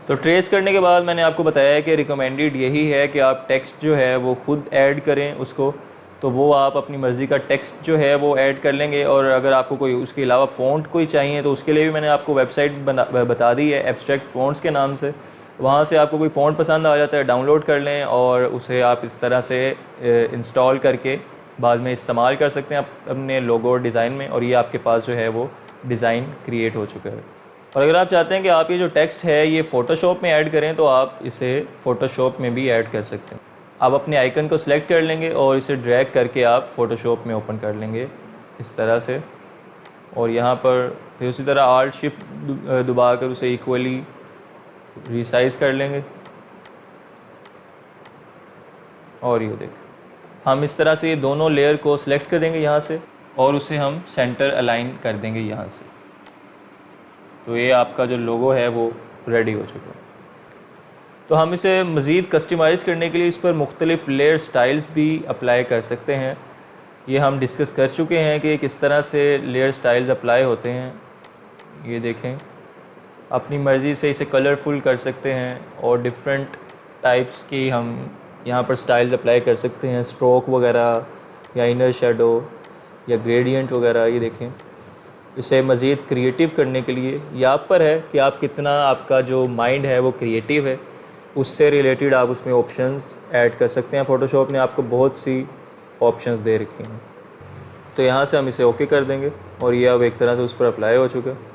तो ट्रेस करने के बाद मैंने आपको बताया है कि रिकमेंडेड यही है कि आप टेक्स्ट जो है वो ख़ुद ऐड करें उसको। तो वो आप अपनी मर्ज़ी का टेक्स्ट जो है वो ऐड कर लेंगे और अगर आपको कोई उसके अलावा फ़ॉन्ट कोई चाहिए तो उसके लिए भी मैंने आपको वेबसाइट बता दी है एब्स्ट्रैक्ट फ़ॉन्ट्स के नाम से। वहाँ से आपको कोई फ़ॉन्ट पसंद आ जाता है, डाउनलोड कर लें और उसे आप इस तरह से इंस्टॉल करके बाद में इस्तेमाल कर सकते हैं अपने लोगो और डिज़ाइन में, और ये आपके पास जो है वो डिज़ाइन क्रिएट हो चुका है। और अगर आप चाहते हैं कि आप ये जो टेक्स्ट है ये फ़ोटोशॉप में ऐड करें तो आप इसे फ़ोटोशॉप में भी ऐड कर सकते हैं। आप अपने आइकन को सिलेक्ट कर लेंगे और इसे ड्रैग करके आप फ़ोटोशॉप में ओपन कर लेंगे इस तरह से, और यहाँ पर फिर उसी तरह आल्ट शिफ्ट दबा कर उसे इक्वली रिसाइज़ कर लेंगे। और ये देखें हम इस तरह से ये दोनों लेयर को सिलेक्ट करेंगे यहाँ से और उसे हम सेंटर अलाइन कर देंगे यहाँ से। तो ये आपका जो लोगो है वो रेडी हो चुका है। तो हम इसे मज़ीद कस्टमाइज़ करने के लिए इस पर मुख्तलिफ़ लेयर स्टाइल्स भी अप्लाई कर सकते हैं। ये हम डिस्कस कर चुके हैं कि किस तरह से लेयर स्टाइल्स अप्लाई होते हैं। ये देखें अपनी मर्ज़ी से इसे कलरफुल कर सकते हैं और डिफरेंट टाइप्स की हम यहाँ पर स्टाइल अप्लाई कर सकते हैं, स्ट्रोक वगैरह या इनर शेडो या ग्रेडियंट वगैरह। ये देखें, इसे मज़ीद क्रिएटिव करने के लिए ये आप पर है कि आप कितना, आपका जो माइंड है वो क्रिएटिव है, उससे रिलेटेड आप उसमें ऑप्शंस ऐड कर सकते हैं। फ़ोटोशॉप ने आपको बहुत सी ऑप्शंस दे रखी हैं। तो यहाँ से हम इसे ओके कर देंगे और ये अब एक तरह से उस पर अप्लाई हो चुका है।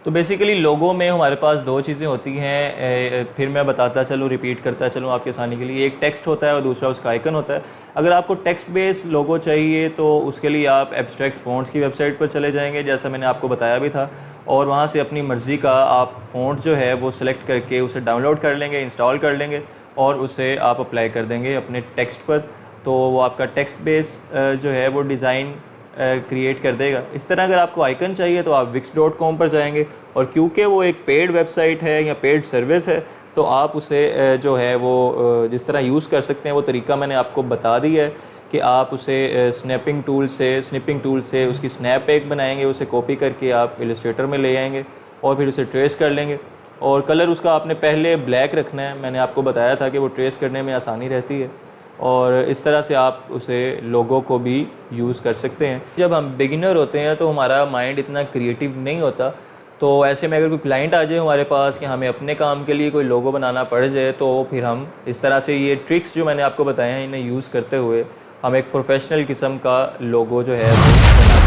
तो बेसिकली लोगों में हमारे पास दो चीज़ें होती हैं, फिर मैं बताता चलूँ, रिपीट करता चलूँ आपके आसानी के लिए। एक टेक्स्ट होता है और दूसरा उसका आइकन होता है। अगर आपको टेक्स्ट बेस्ड लोगो चाहिए तो उसके लिए आप एब्स्ट्रैक्ट फ़ॉन्ट्स की वेबसाइट पर चले जाएंगे, जैसा मैंने आपको बताया भी था, और वहाँ से अपनी मर्ज़ी का आप फ़ॉन्ट जो है वो सिलेक्ट करके उसे डाउनलोड कर लेंगे, इंस्टॉल कर लेंगे और उसे आप अप्लाई कर देंगे अपने टेक्स्ट पर। तो वो आपका टेक्स्ट बेस जो है वो डिज़ाइन क्रिएट कर देगा। इस तरह अगर आपको आइकन चाहिए तो आप wix.com पर जाएंगे, और क्योंकि वो एक पेड वेबसाइट है या पेड सर्विस है तो आप उसे जो है वो जिस तरह यूज़ कर सकते हैं वो तरीका मैंने आपको बता दिया है कि आप उसे स्निपिंग टूल से उसकी स्नैप एक बनाएंगे, उसे कॉपी करके आप इलस्ट्रेटर में ले आएंगे और फिर उसे ट्रेस कर लेंगे। और कलर उसका आपने पहले ब्लैक रखना है, मैंने आपको बताया था कि वो ट्रेस करने में आसानी रहती है, और इस तरह से आप उसे लोगो को भी यूज़ कर सकते हैं। जब हम बिगिनर होते हैं तो हमारा माइंड इतना क्रिएटिव नहीं होता, तो ऐसे में अगर कोई क्लाइंट आ जाए हमारे पास कि हमें अपने काम के लिए कोई लोगो बनाना पड़ जाए, तो फिर हम इस तरह से ये ट्रिक्स जो मैंने आपको बताए हैं इन्हें यूज़ करते हुए हम एक प्रोफेशनल किस्म का लोगो जो है वो